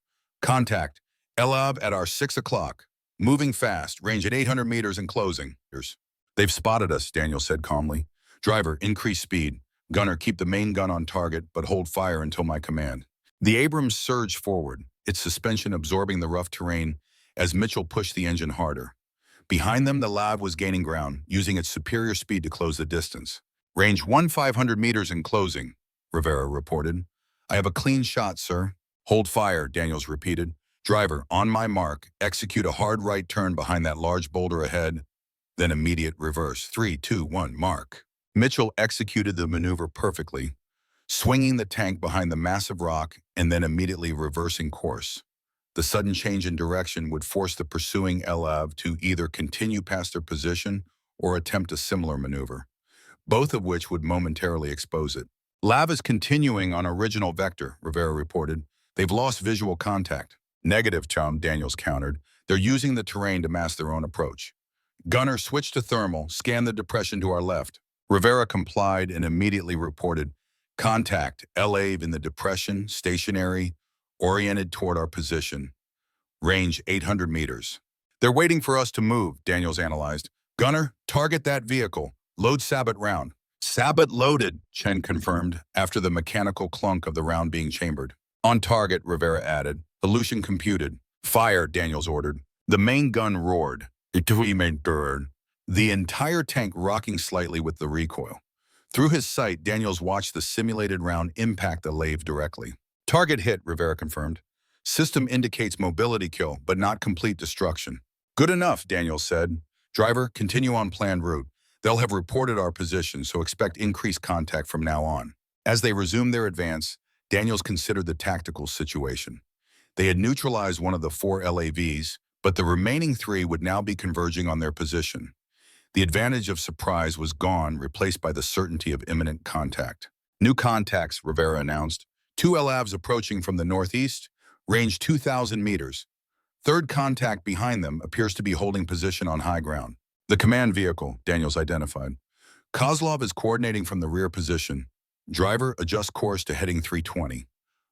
"Contact. LAV at our 6 o'clock. Moving fast, range at 800 meters and closing." "They've spotted us," Daniels said calmly. "Driver, increase speed. Gunner, keep the main gun on target, but hold fire until my command." The Abrams surged forward, its suspension absorbing the rough terrain as Mitchell pushed the engine harder. Behind them, the LAV was gaining ground, using its superior speed to close the distance. "Range 1,500 meters and closing," Rivera reported. "I have a clean shot, sir." "Hold fire," Daniels repeated. "Driver, on my mark, execute a hard right turn behind that large boulder ahead, then immediate reverse. 3, 2, 1, mark." Mitchell executed the maneuver perfectly, swinging the tank behind the massive rock and then immediately reversing course. The sudden change in direction would force the pursuing LAV to either continue past their position or attempt a similar maneuver, both of which would momentarily expose it. "LAV is continuing on original vector," Rivera reported. "They've lost visual contact." Negative, chum, Daniels countered. They're using the terrain to mask their own approach. Gunner, switch to thermal, scan the depression to our left. Rivera complied and immediately reported, contact, LAV in the depression, stationary, oriented toward our position. Range 800 meters. They're waiting for us to move, Daniels analyzed. Gunner, target that vehicle. Load Sabot round. Sabot loaded, Chen confirmed, after the mechanical clunk of the round being chambered. On target, Rivera added. Illusion computed. Fire, Daniels ordered. The main gun roared. The entire tank rocking slightly with the recoil. Through his sight, Daniels watched the simulated round impact the lave directly. Target hit, Rivera confirmed. System indicates mobility kill, but not complete destruction. Good enough, Daniels said. Driver, continue on planned route. They'll have reported our position, so expect increased contact from now on. As they resumed their advance, Daniels considered the tactical situation. They had neutralized one of the 4 LAVs, but the remaining 3 would now be converging on their position. The advantage of surprise was gone, replaced by the certainty of imminent contact. New contacts, Rivera announced. 2 LAVs approaching from the northeast, range 2,000 meters. Third contact behind them appears to be holding position on high ground. The command vehicle, Daniels identified. Kozlov is coordinating from the rear position. Driver, adjust course to heading 320.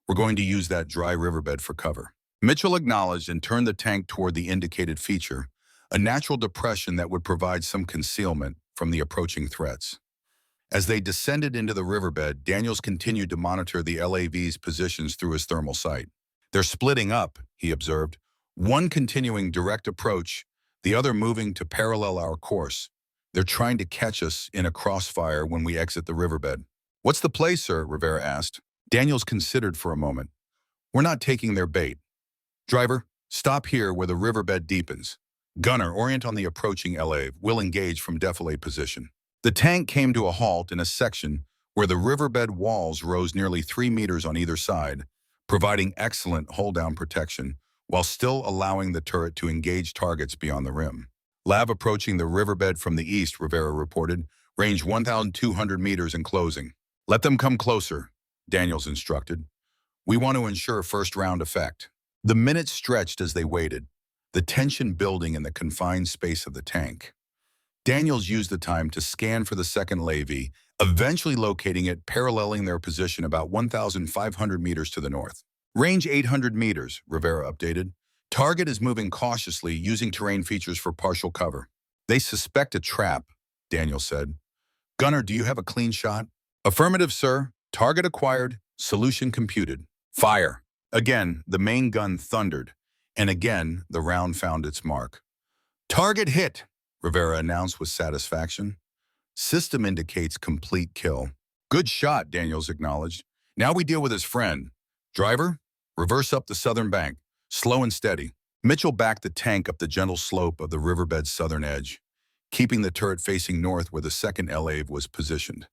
We're going to use that dry riverbed for cover. Mitchell acknowledged and turned the tank toward the indicated feature, a natural depression that would provide some concealment from the approaching threats. As they descended into the riverbed, Daniels continued to monitor the LAV's positions through his thermal sight. They're splitting up, he observed. One continuing direct approach, the other moving to parallel our course. They're trying to catch us in a crossfire when we exit the riverbed. What's the play, sir? Rivera asked. Daniels considered for a moment. We're not taking their bait. Driver, stop here where the riverbed deepens. Gunner, orient on the approaching LAV. We'll engage from defilade position. The tank came to a halt in a section where the riverbed walls rose nearly 3 meters on either side, providing excellent hold-down protection while still allowing the turret to engage targets beyond the rim. LAV approaching the riverbed from the east, Rivera reported, range 1,200 meters and closing. Let them come closer, Daniels instructed. We want to ensure first-round effect. The minutes stretched as they waited, the tension building in the confined space of the tank. Daniels used the time to scan for the second LAV, eventually locating it paralleling their position about 1,500 meters to the north. Range 800 meters, Rivera updated. Target is moving cautiously, using terrain features for partial cover. They suspect a trap, Daniels said. Gunner, do you have a clean shot? Affirmative, sir. Target acquired, solution computed. Fire. Again, the main gun thundered, and again, the round found its mark. Target hit, Rivera announced with satisfaction. System indicates complete kill. Good shot, Daniels acknowledged. Now we deal with his friend. Driver, reverse up the southern bank, slow and steady. Mitchell backed the tank up the gentle slope of the riverbed's southern edge, keeping the turret facing north where the second LAV was positioned.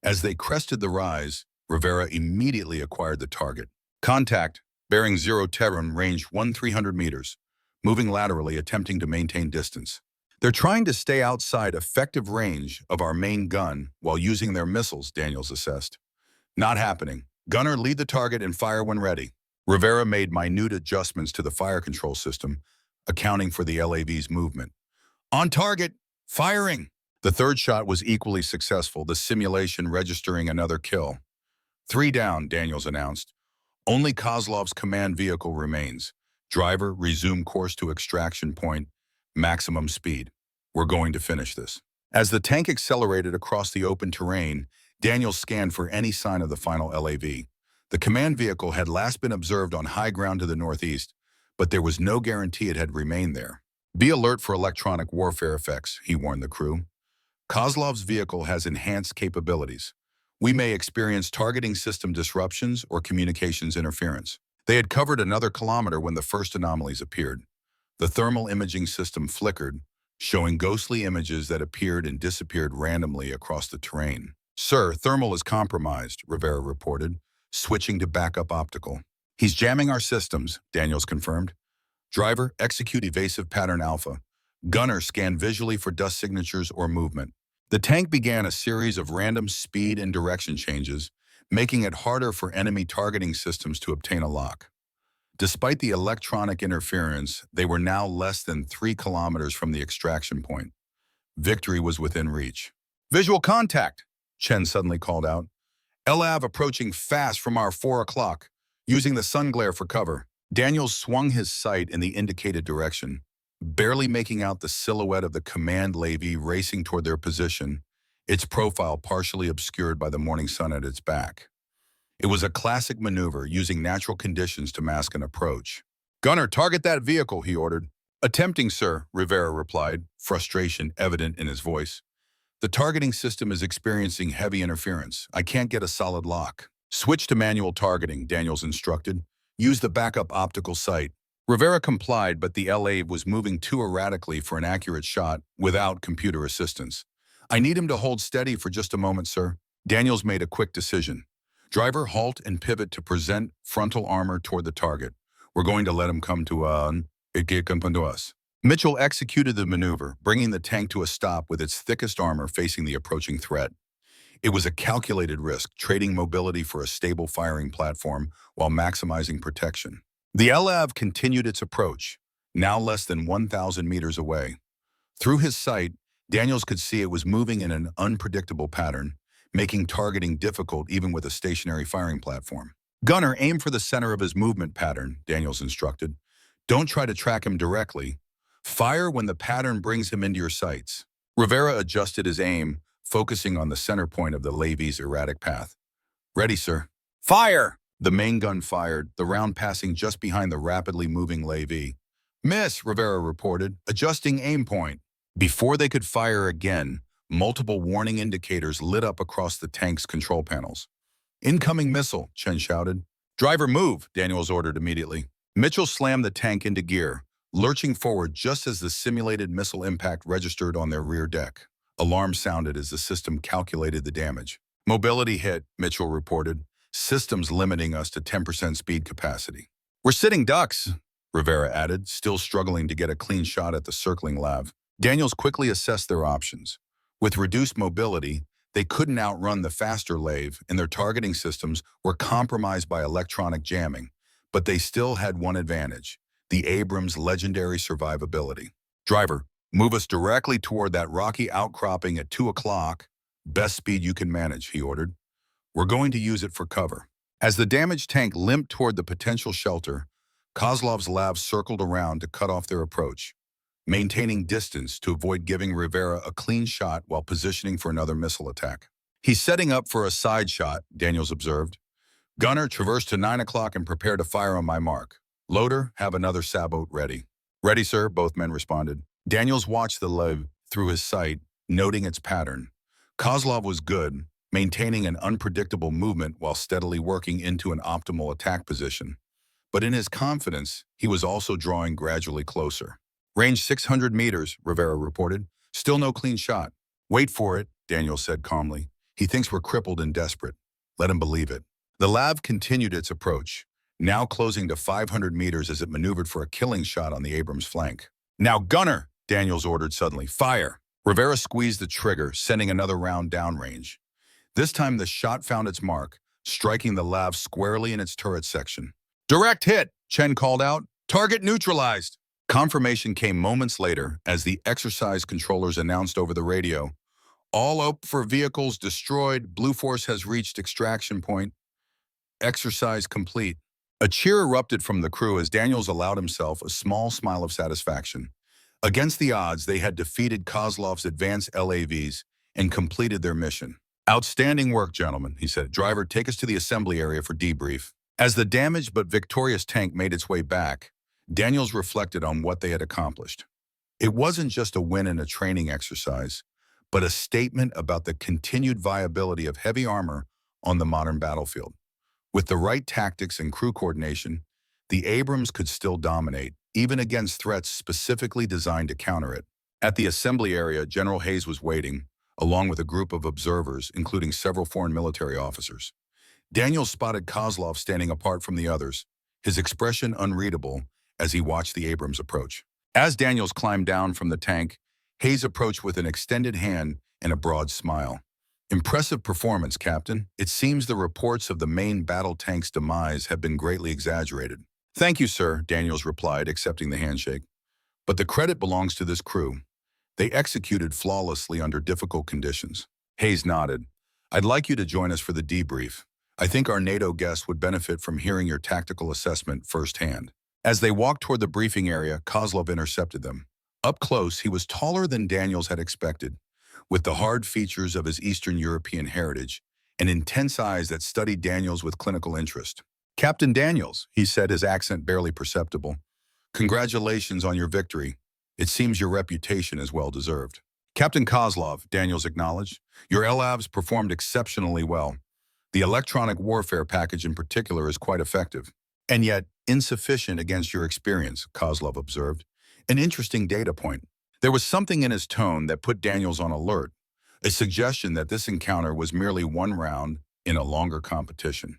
As they crested the rise, Rivera immediately acquired the target. Contact, bearing 0 Terran, range 1,300 meters, moving laterally, attempting to maintain distance. They're trying to stay outside effective range of our main gun while using their missiles, Daniels assessed. Not happening. Gunner, lead the target and fire when ready. Rivera made minute adjustments to the fire control system, accounting for the LAV's movement. On target, firing! The third shot was equally successful, the simulation registering another kill. 3 down, Daniels announced. Only Kozlov's command vehicle remains. Driver, resume course to extraction point, maximum speed. We're going to finish this. As the tank accelerated across the open terrain, Daniels scanned for any sign of the final LAV. The command vehicle had last been observed on high ground to the northeast, but there was no guarantee it had remained there. Be alert for electronic warfare effects, he warned the crew. Kozlov's vehicle has enhanced capabilities. We may experience targeting system disruptions or communications interference. They had covered another kilometer when the first anomalies appeared. The thermal imaging system flickered, showing ghostly images that appeared and disappeared randomly across the terrain. Sir, thermal is compromised, Rivera reported, switching to backup optical. He's jamming our systems, Daniels confirmed. Driver, execute evasive pattern alpha. Gunner, scan visually for dust signatures or movement. The tank began a series of random speed and direction changes, making it harder for enemy targeting systems to obtain a lock. Despite the electronic interference, they were now less than 3 kilometers from the extraction point. Victory was within reach. Visual contact, Chen suddenly called out. LAV approaching fast from our 4 o'clock, using the sun glare for cover. Daniels swung his sight in the indicated direction, barely making out the silhouette of the command levy racing toward their position, its profile partially obscured by the morning sun at its back. It was a classic maneuver using natural conditions to mask an approach. "Gunner, target that vehicle," he ordered. "Attempting, sir," Rivera replied, frustration evident in his voice. "The targeting system is experiencing heavy interference. I can't get a solid lock." "Switch to manual targeting," Daniels instructed. "Use the backup optical sight." Rivera complied, but the LA was moving too erratically for an accurate shot without computer assistance. "I need him to hold steady for just a moment, sir." Daniels made a quick decision. "Driver, halt and pivot to present frontal armor toward the target. We're going to let him come to us." Mitchell executed the maneuver, bringing the tank to a stop with its thickest armor facing the approaching threat. It was a calculated risk, trading mobility for a stable firing platform while maximizing protection. The LAV continued its approach, now less than 1,000 meters away. Through his sight, Daniels could see it was moving in an unpredictable pattern, making targeting difficult even with a stationary firing platform. "Gunner, aim for the center of his movement pattern," Daniels instructed. "Don't try to track him directly. Fire when the pattern brings him into your sights." Rivera adjusted his aim, focusing on the center point of the levy's erratic path. "Ready, sir." "Fire!" The main gun fired, the round passing just behind the rapidly moving levy. "Miss," Rivera reported, adjusting aim point. Before they could fire again, multiple warning indicators lit up across the tank's control panels. "Incoming missile," Chen shouted. "Driver, move," Daniels ordered immediately. Mitchell slammed the tank into gear, lurching forward just as the simulated missile impact registered on their rear deck. Alarm sounded as the system calculated the damage. "Mobility hit," Mitchell reported. "Systems limiting us to 10% speed capacity." "We're sitting ducks," Rivera added, still struggling to get a clean shot at the circling LAV. Daniels quickly assessed their options. With reduced mobility, they couldn't outrun the faster LAV, and their targeting systems were compromised by electronic jamming. But they still had one advantage: the Abrams' legendary survivability. "Driver, move us directly toward that rocky outcropping at 2 o'clock. Best speed you can manage," he ordered. "We're going to use it for cover." As the damaged tank limped toward the potential shelter, Kozlov's LAV circled around to cut off their approach, maintaining distance to avoid giving Rivera a clean shot while positioning for another missile attack. "He's setting up for a side shot," Daniels observed. "Gunner, traverse to 9 o'clock and prepare to fire on my mark. Loader, have another sabot ready." "Ready, sir," both men responded. Daniels watched the LAV through his sight, noting its pattern. Kozlov was good, maintaining an unpredictable movement while steadily working into an optimal attack position. But in his confidence, he was also drawing gradually closer. "Range 600 meters, Rivera reported. "Still no clean shot." "Wait for it," Daniels said calmly. "He thinks we're crippled and desperate. Let him believe it." The LAV continued its approach, now closing to 500 meters as it maneuvered for a killing shot on the Abrams flank. "Now, gunner," Daniels ordered suddenly. "Fire." Rivera squeezed the trigger, sending another round downrange. This time the shot found its mark, striking the LAV squarely in its turret section. "Direct hit," Chen called out. "Target neutralized." Confirmation came moments later as the exercise controllers announced over the radio. "All up for vehicles destroyed. Blue Force has reached extraction point. Exercise complete." A cheer erupted from the crew as Daniels allowed himself a small smile of satisfaction. Against the odds, they had defeated Kozlov's advanced LAVs and completed their mission. "Outstanding work, gentlemen," he said. "Driver, take us to the assembly area for debrief." As the damaged but victorious tank made its way back, Daniels reflected on what they had accomplished. It wasn't just a win in a training exercise, but a statement about the continued viability of heavy armor on the modern battlefield. With the right tactics and crew coordination, the Abrams could still dominate, even against threats specifically designed to counter it. At the assembly area, General Hayes was waiting, along with a group of observers, including several foreign military officers. Daniels spotted Kozlov standing apart from the others, his expression unreadable as he watched the Abrams approach. As Daniels climbed down from the tank, Hayes approached with an extended hand and a broad smile. "Impressive performance, Captain. It seems the reports of the main battle tank's demise have been greatly exaggerated." "Thank you, sir," Daniels replied, accepting the handshake. "But the credit belongs to this crew. They executed flawlessly under difficult conditions." Hayes nodded. "I'd like you to join us for the debrief. I think our NATO guests would benefit from hearing your tactical assessment firsthand." As they walked toward the briefing area, Kozlov intercepted them. Up close, he was taller than Daniels had expected, with the hard features of his Eastern European heritage and intense eyes that studied Daniels with clinical interest. "Captain Daniels," he said, his accent barely perceptible, "congratulations on your victory. It seems your reputation is well deserved." "Captain Kozlov," Daniels acknowledged, "your LAVs performed exceptionally well. The electronic warfare package in particular is quite effective. And yet, insufficient against your experience," Kozlov observed. An interesting data point. There was something in his tone that put Daniels on alert, a suggestion that this encounter was merely one round in a longer competition.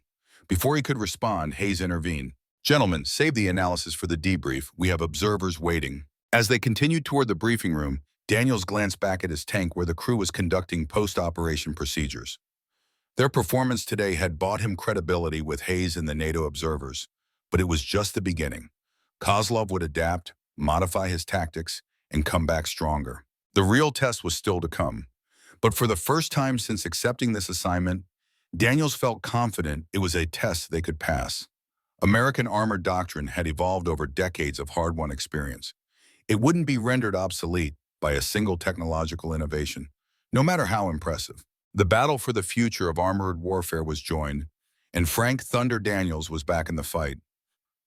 Before he could respond, Hayes intervened. "Gentlemen, save the analysis for the debrief. We have observers waiting." As they continued toward the briefing room, Daniels glanced back at his tank where the crew was conducting post-operation procedures. Their performance today had bought him credibility with Hayes and the NATO observers, but it was just the beginning. Kozlov would adapt, modify his tactics, and come back stronger. The real test was still to come. But for the first time since accepting this assignment, Daniels felt confident it was a test they could pass. American armored doctrine had evolved over decades of hard-won experience. It wouldn't be rendered obsolete by a single technological innovation, no matter how impressive. The battle for the future of armored warfare was joined, and Frank "Thunder" Daniels was back in the fight.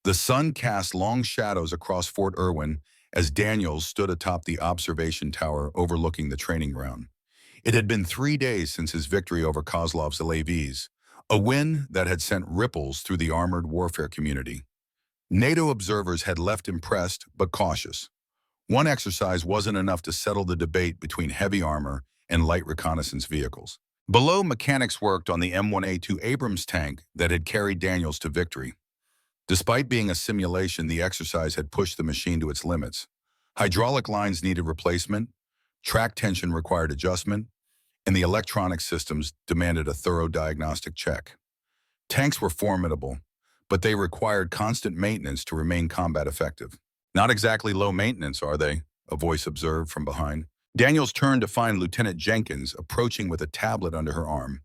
The sun cast long shadows across Fort Irwin as Daniels stood atop the observation tower overlooking the training ground. It had been 3 days since his victory over Kozlov's LAVs, a win that had sent ripples through the armored warfare community. NATO observers had left impressed but cautious. One exercise wasn't enough to settle the debate between heavy armor and light reconnaissance vehicles. Below, mechanics worked on the M1A2 Abrams tank that had carried Daniels to victory. Despite being a simulation, the exercise had pushed the machine to its limits. Hydraulic lines needed replacement, track tension required adjustment, and the electronic systems demanded a thorough diagnostic check. Tanks were formidable, but they required constant maintenance to remain combat effective. "Not exactly low maintenance, are they?" a voice observed from behind. Daniels turned to find Lieutenant Jenkins approaching with a tablet under her arm.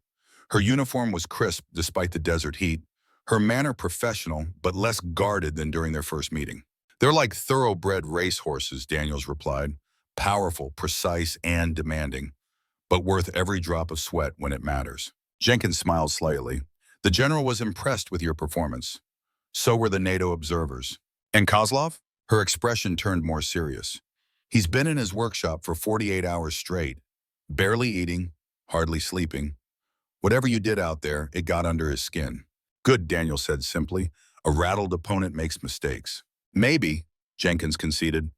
Her uniform was crisp despite the desert heat, her manner professional but less guarded than during their first meeting. "They're like thoroughbred racehorses," Daniels replied, "powerful, precise, and demanding, but worth every drop of sweat when it matters." Jenkins smiled slightly. "The general was impressed with your performance. So were the NATO observers." "And Kozlov?" Her expression turned more serious. "He's been in his workshop for 48 hours straight, barely eating, hardly sleeping. Whatever you did out there, it got under his skin." "Good," Daniel said simply. "A rattled opponent makes mistakes." "Maybe," Jenkins conceded,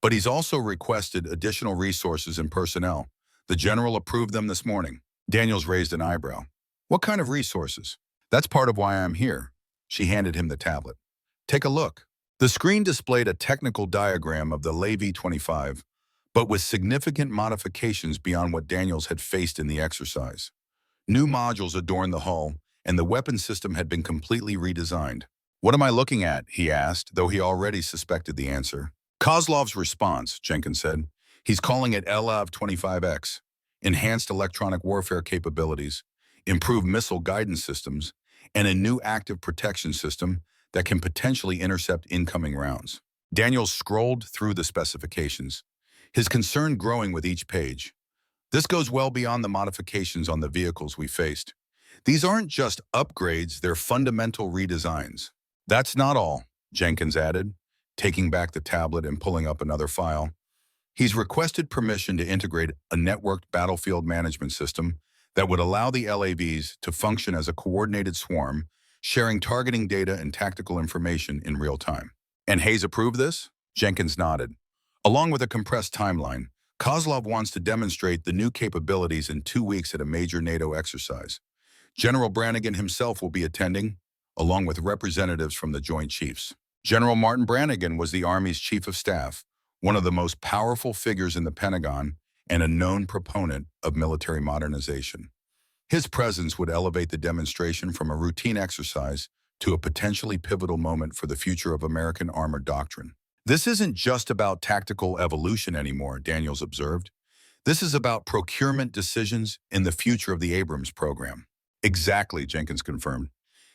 "but he's also requested additional resources and personnel. The general approved them this morning." Daniels raised an eyebrow. "What kind of resources?" "That's part of why I'm here." She handed him the tablet. "Take a look." The screen displayed a technical diagram of the LAV-25, but with significant modifications beyond what Daniels had faced in the exercise. New modules adorned the hull, and the weapon system had been completely redesigned. "What am I looking at?" he asked, though he already suspected the answer. "Kozlov's response," Jenkins said. "He's calling it LAV-25X. Enhanced electronic warfare capabilities, improved missile guidance systems, and a new active protection system that can potentially intercept incoming rounds." Daniels scrolled through the specifications, his concern growing with each page. "This goes well beyond the modifications on the vehicles we faced. These aren't just upgrades, they're fundamental redesigns." "That's not all," Jenkins added, taking back the tablet and pulling up another file. "He's requested permission to integrate a networked battlefield management system that would allow the LAVs to function as a coordinated swarm, sharing targeting data and tactical information in real time." "And Hayes approved this?" Jenkins nodded. "Along with a compressed timeline, Kozlov wants to demonstrate the new capabilities in 2 weeks at a major NATO exercise. General Brannigan himself will be attending, along with representatives from the Joint Chiefs." General Martin Brannigan was the Army's Chief of Staff, one of the most powerful figures in the Pentagon and a known proponent of military modernization. His presence would elevate the demonstration from a routine exercise to a potentially pivotal moment for the future of American armored doctrine. This isn't just about tactical evolution anymore, Daniels observed. This is about procurement decisions in the future of the Abrams program. Exactly, Jenkins confirmed.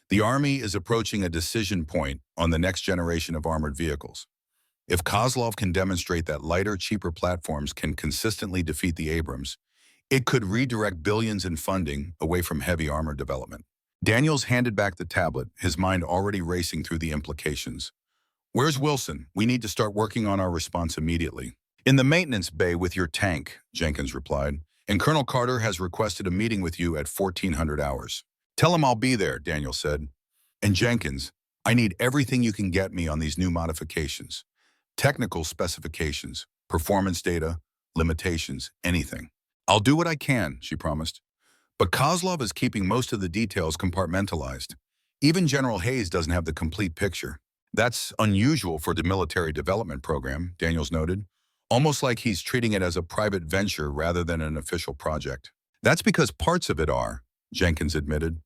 The Army is approaching a decision point on the next generation of armored vehicles. If Kozlov can demonstrate that lighter, cheaper platforms can consistently defeat the Abrams, it could redirect billions in funding away from heavy armor development. Daniels handed back the tablet, his mind already racing through the implications. "Where's Wilson? We need to start working on our response immediately." "In the maintenance bay with your tank," Jenkins replied, "and Colonel Carter has requested a meeting with you at 1400 hours. "Tell him I'll be there," Daniels said. "And Jenkins, I need everything you can get me on these new modifications. Technical specifications, performance data, limitations, anything." "I'll do what I can," she promised. But Kozlov is keeping most of the details compartmentalized. Even General Hayes doesn't have the complete picture. "That's unusual for the military development program," Daniels noted, almost like he's treating it as a private venture rather than an official project. "That's because parts of it are," Jenkins admitted.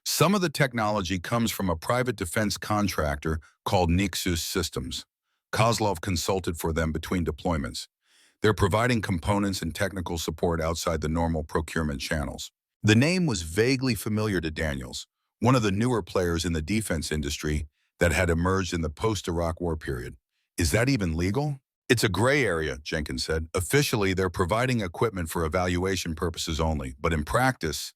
"Some of the technology comes from a private defense contractor called Nexus Systems. Kozlov consulted for them between deployments. They're providing components and technical support outside the normal procurement channels." The name was vaguely familiar to Daniels, one of the newer players in the defense industry that had emerged in the post-Iraq War period. "Is that even legal?" "It's a gray area," Jenkins said. "Officially, they're providing equipment for evaluation purposes only, but in practice,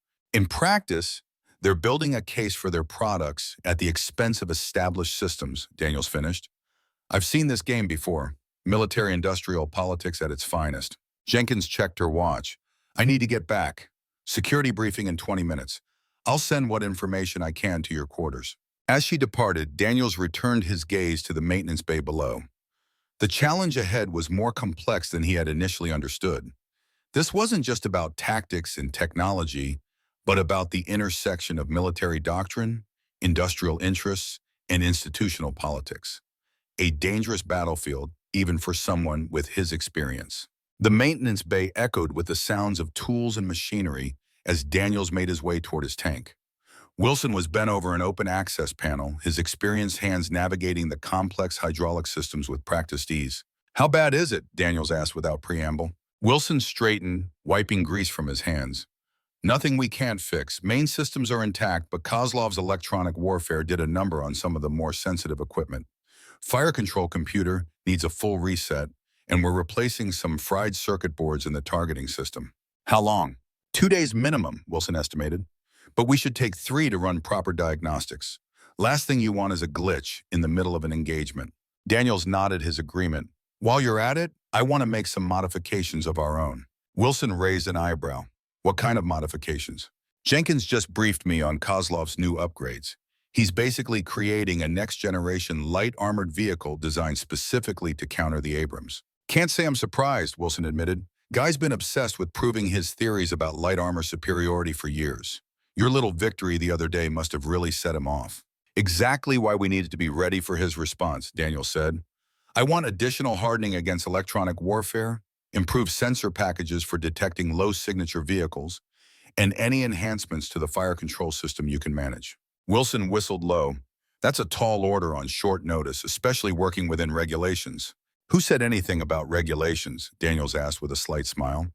they're building a case for their products at the expense of established systems," Daniels finished. "I've seen this game before, military-industrial politics at its finest." Jenkins checked her watch. "I need to get back. Security briefing in 20 minutes. I'll send what information I can to your quarters." As she departed, Daniels returned his gaze to the maintenance bay below. The challenge ahead was more complex than he had initially understood. This wasn't just about tactics and technology, but about the intersection of military doctrine, industrial interests, and institutional politics. A dangerous battlefield, even for someone with his experience. The maintenance bay echoed with the sounds of tools and machinery as Daniels made his way toward his tank. Wilson was bent over an open access panel, his experienced hands navigating the complex hydraulic systems with practiced ease. "How bad is it?" Daniels asked without preamble. Wilson straightened, wiping grease from his hands. "Nothing we can't fix. Main systems are intact, but Kozlov's electronic warfare did a number on some of the more sensitive equipment. Fire control computer needs a full reset, and we're replacing some fried circuit boards in the targeting system." "How long?" 2 days minimum, Wilson estimated. "But we should take 3 to run proper diagnostics. Last thing you want is a glitch in the middle of an engagement." Daniels nodded his agreement. "While you're at it, I want to make some modifications of our own." Wilson raised an eyebrow. "What kind of modifications?" "Jenkins just briefed me on Kozlov's new upgrades. He's basically creating a next-generation light armored vehicle designed specifically to counter the Abrams." "Can't say I'm surprised," Wilson admitted. "Guy's been obsessed with proving his theories about light armor superiority for years. Your little victory the other day must have really set him off." "Exactly why we needed to be ready for his response," Daniel said. "I want additional hardening against electronic warfare, improved sensor packages for detecting low-signature vehicles, and any enhancements to the fire control system you can manage." Wilson whistled low. "That's a tall order on short notice, especially working within regulations." "Who said anything about regulations?" Daniels asked with a slight smile.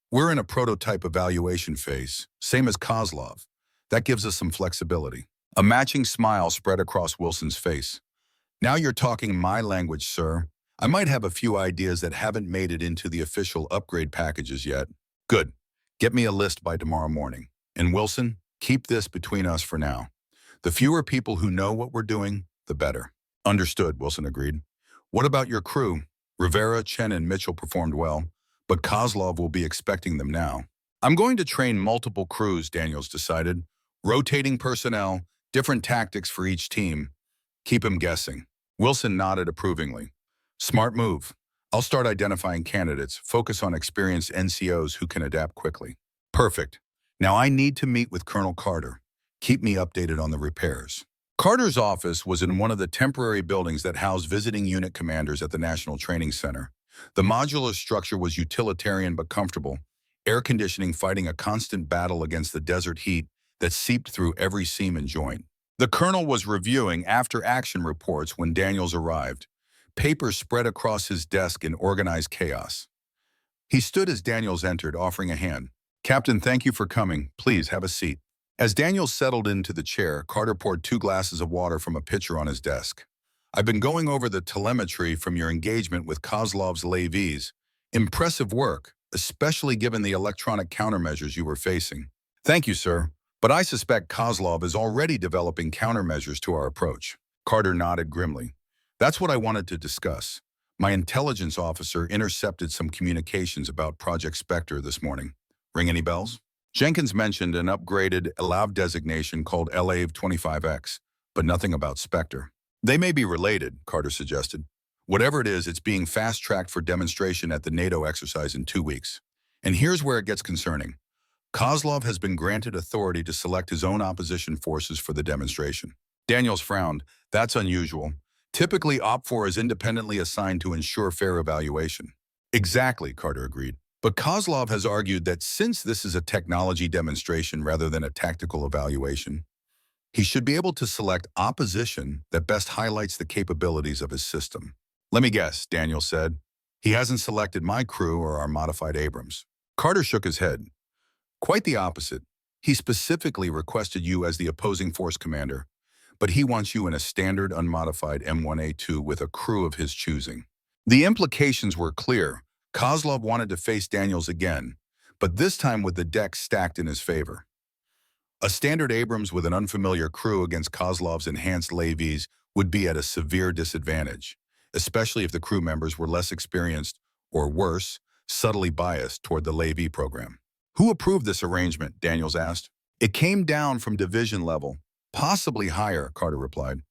"We're in a prototype evaluation phase, same as Kozlov. That gives us some flexibility." A matching smile spread across Wilson's face. "Now you're talking my language, sir. I might have a few ideas that haven't made it into the official upgrade packages yet." "Good. Get me a list by tomorrow morning. And Wilson, keep this between us for now. The fewer people who know what we're doing, the better." "Understood," Wilson agreed. "What about your crew? Rivera, Chen, and Mitchell performed well, but Kozlov will be expecting them now." "I'm going to train multiple crews," Daniels decided. "Rotating personnel, different tactics for each team. Keep him guessing." Wilson nodded approvingly. "Smart move. I'll start identifying candidates, focus on experienced NCOs who can adapt quickly." "Perfect. Now I need to meet with Colonel Carter. Keep me updated on the repairs." Carter's office was in one of the temporary buildings that housed visiting unit commanders at the National Training Center. The modular structure was utilitarian but comfortable, air conditioning fighting a constant battle against the desert heat that seeped through every seam and joint. The colonel was reviewing after-action reports when Daniels arrived. Papers spread across his desk in organized chaos. He stood as Daniels entered, offering a hand. "Captain, thank you for coming. Please have a seat." As Daniels settled into the chair, Carter poured 2 glasses of water from a pitcher on his desk. "I've been going over the telemetry from your engagement with Kozlov's levies. Impressive work, especially given the electronic countermeasures you were facing." "Thank you, sir. But I suspect Kozlov is already developing countermeasures to our approach." Carter nodded grimly. "That's what I wanted to discuss. My intelligence officer intercepted some communications about Project Spectre this morning. Ring any bells?" Jenkins mentioned an upgraded ELAV designation called LAV-25X, but nothing about Spectre. "They may be related," Carter suggested. "Whatever it is, it's being fast-tracked for demonstration at the NATO exercise in 2 weeks. And here's where it gets concerning. Kozlov has been granted authority to select his own opposition forces for the demonstration." Daniels frowned. "That's unusual. Typically, OPFOR is independently assigned to ensure fair evaluation." "Exactly," Carter agreed. "But Kozlov has argued that since this is a technology demonstration rather than a tactical evaluation, he should be able to select opposition that best highlights the capabilities of his system." "Let me guess," Daniels said. "He hasn't selected my crew or our modified Abrams." Carter shook his head. "Quite the opposite. He specifically requested you as the opposing force commander, but he wants you in a standard unmodified M1A2 with a crew of his choosing." The implications were clear. Kozlov wanted to face Daniels again, but this time with the deck stacked in his favor. A standard Abrams with an unfamiliar crew against Kozlov's enhanced levies would be at a severe disadvantage, especially if the crew members were less experienced or worse, subtly biased toward the levy program. "Who approved this arrangement?" Daniels asked. "It came down from division level, possibly higher," Carter replied.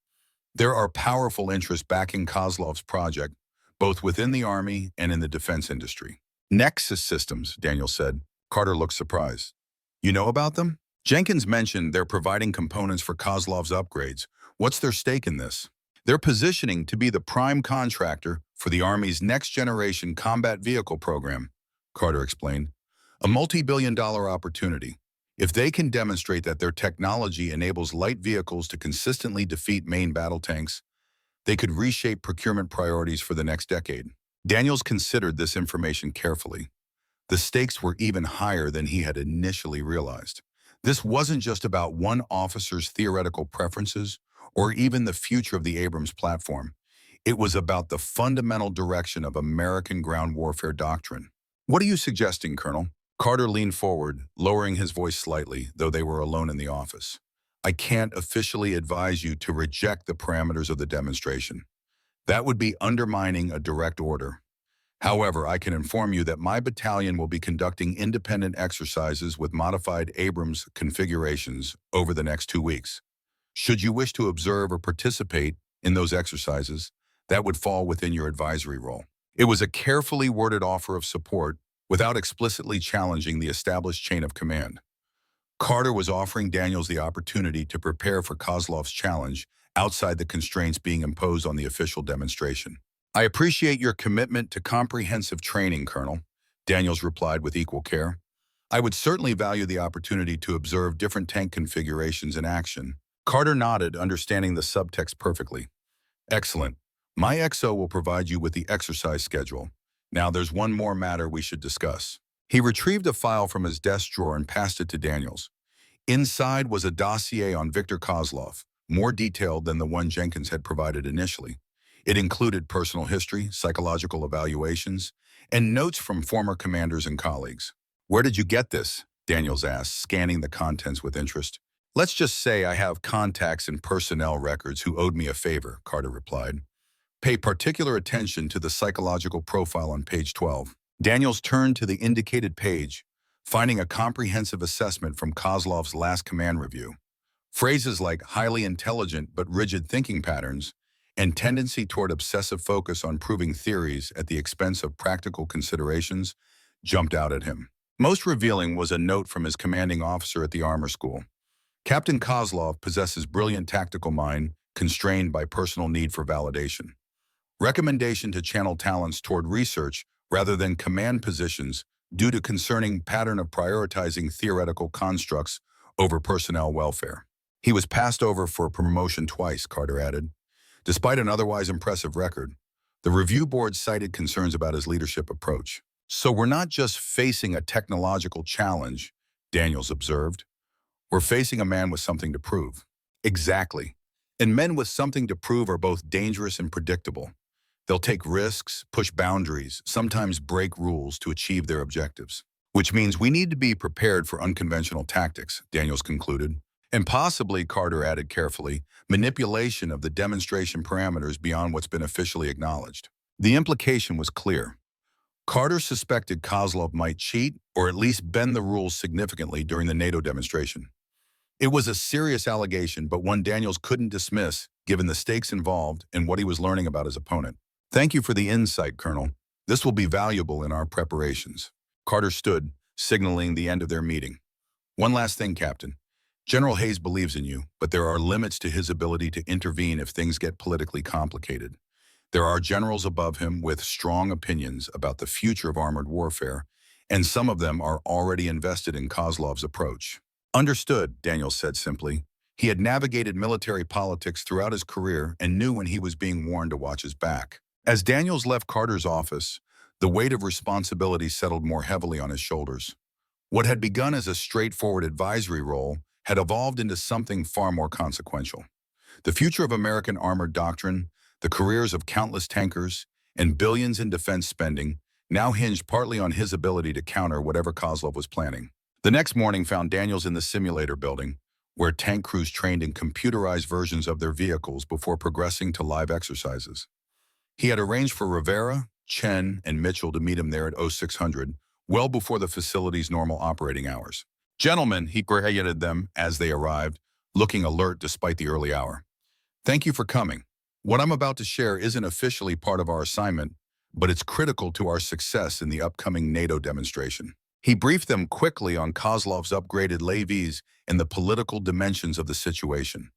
"There are powerful interests backing Kozlov's project, both within the Army and in the defense industry." "Nexus Systems," Daniels said. Carter looked surprised. "You know about them?" Jenkins mentioned they're providing components for Kozlov's upgrades. "What's their stake in this?" "They're positioning to be the prime contractor for the Army's next-generation combat vehicle program," Carter explained. "A multi-billion-dollar opportunity. If they can demonstrate that their technology enables light vehicles to consistently defeat main battle tanks, they could reshape procurement priorities for the next decade." Daniels considered this information carefully. The stakes were even higher than he had initially realized. This wasn't just about one officer's theoretical preferences or even the future of the Abrams platform. It was about the fundamental direction of American ground warfare doctrine. "What are you suggesting, Colonel?" Carter leaned forward, lowering his voice slightly, though they were alone in the office. "I can't officially advise you to reject the parameters of the demonstration. That would be undermining a direct order. However, I can inform you that my battalion will be conducting independent exercises with modified Abrams configurations over the next 2 weeks. Should you wish to observe or participate in those exercises, that would fall within your advisory role." It was a carefully worded offer of support without explicitly challenging the established chain of command. Carter was offering Daniels the opportunity to prepare for Kozlov's challenge outside the constraints being imposed on the official demonstration. "I appreciate your commitment to comprehensive training, Colonel," Daniels replied with equal care. "I would certainly value the opportunity to observe different tank configurations in action." Carter nodded, understanding the subtext perfectly. "Excellent. My XO will provide you with the exercise schedule. Now there's one more matter we should discuss." He retrieved a file from his desk drawer and passed it to Daniels. Inside was a dossier on Viktor Kozlov, more detailed than the one Jenkins had provided initially. It included personal history, psychological evaluations, and notes from former commanders and colleagues. "Where did you get this?" Daniels asked, scanning the contents with interest. "Let's just say I have contacts in personnel records who owed me a favor," Carter replied. "Pay particular attention to the psychological profile on page 12. Daniels turned to the indicated page, finding a comprehensive assessment from Kozlov's last command review. Phrases like highly intelligent but rigid thinking patterns and tendency toward obsessive focus on proving theories at the expense of practical considerations jumped out at him. Most revealing was a note from his commanding officer at the armor school. "Captain Kozlov possesses brilliant tactical mind, constrained by personal need for validation. Recommendation to channel talents toward research rather than command positions due to concerning pattern of prioritizing theoretical constructs over personnel welfare." He was passed over for promotion twice, Carter added. Despite an otherwise impressive record, the review board cited concerns about his leadership approach. So we're not just facing a technological challenge, Daniels observed. We're facing a man with something to prove. Exactly. And men with something to prove are both dangerous and predictable. They'll take risks, push boundaries, sometimes break rules to achieve their objectives. Which means we need to be prepared for unconventional tactics, Daniels concluded. And possibly, Carter added carefully, manipulation of the demonstration parameters beyond what's been officially acknowledged. The implication was clear. Carter suspected Kozlov might cheat or at least bend the rules significantly during the NATO demonstration. It was a serious allegation, but one Daniels couldn't dismiss, given the stakes involved and what he was learning about his opponent. Thank you for the insight, Colonel. This will be valuable in our preparations. Carter stood, signaling the end of their meeting. One last thing, Captain. General Hayes believes in you, but there are limits to his ability to intervene if things get politically complicated. There are generals above him with strong opinions about the future of armored warfare, and some of them are already invested in Kozlov's approach. Understood, Daniels said simply. He had navigated military politics throughout his career and knew when he was being warned to watch his back. As Daniels left Carter's office, the weight of responsibility settled more heavily on his shoulders. What had begun as a straightforward advisory role had evolved into something far more consequential. The future of American armored doctrine, the careers of countless tankers, and billions in defense spending now hinged partly on his ability to counter whatever Kozlov was planning. The next morning found Daniels in the simulator building, where tank crews trained in computerized versions of their vehicles before progressing to live exercises. He had arranged for Rivera, Chen, and Mitchell to meet him there at 0600, well before the facility's normal operating hours. Gentlemen, he greeted them as they arrived, looking alert despite the early hour. Thank you for coming. What I'm about to share isn't officially part of our assignment, but it's critical to our success in the upcoming NATO demonstration. He briefed them quickly on Kozlov's upgraded levies and the political dimensions of the situation.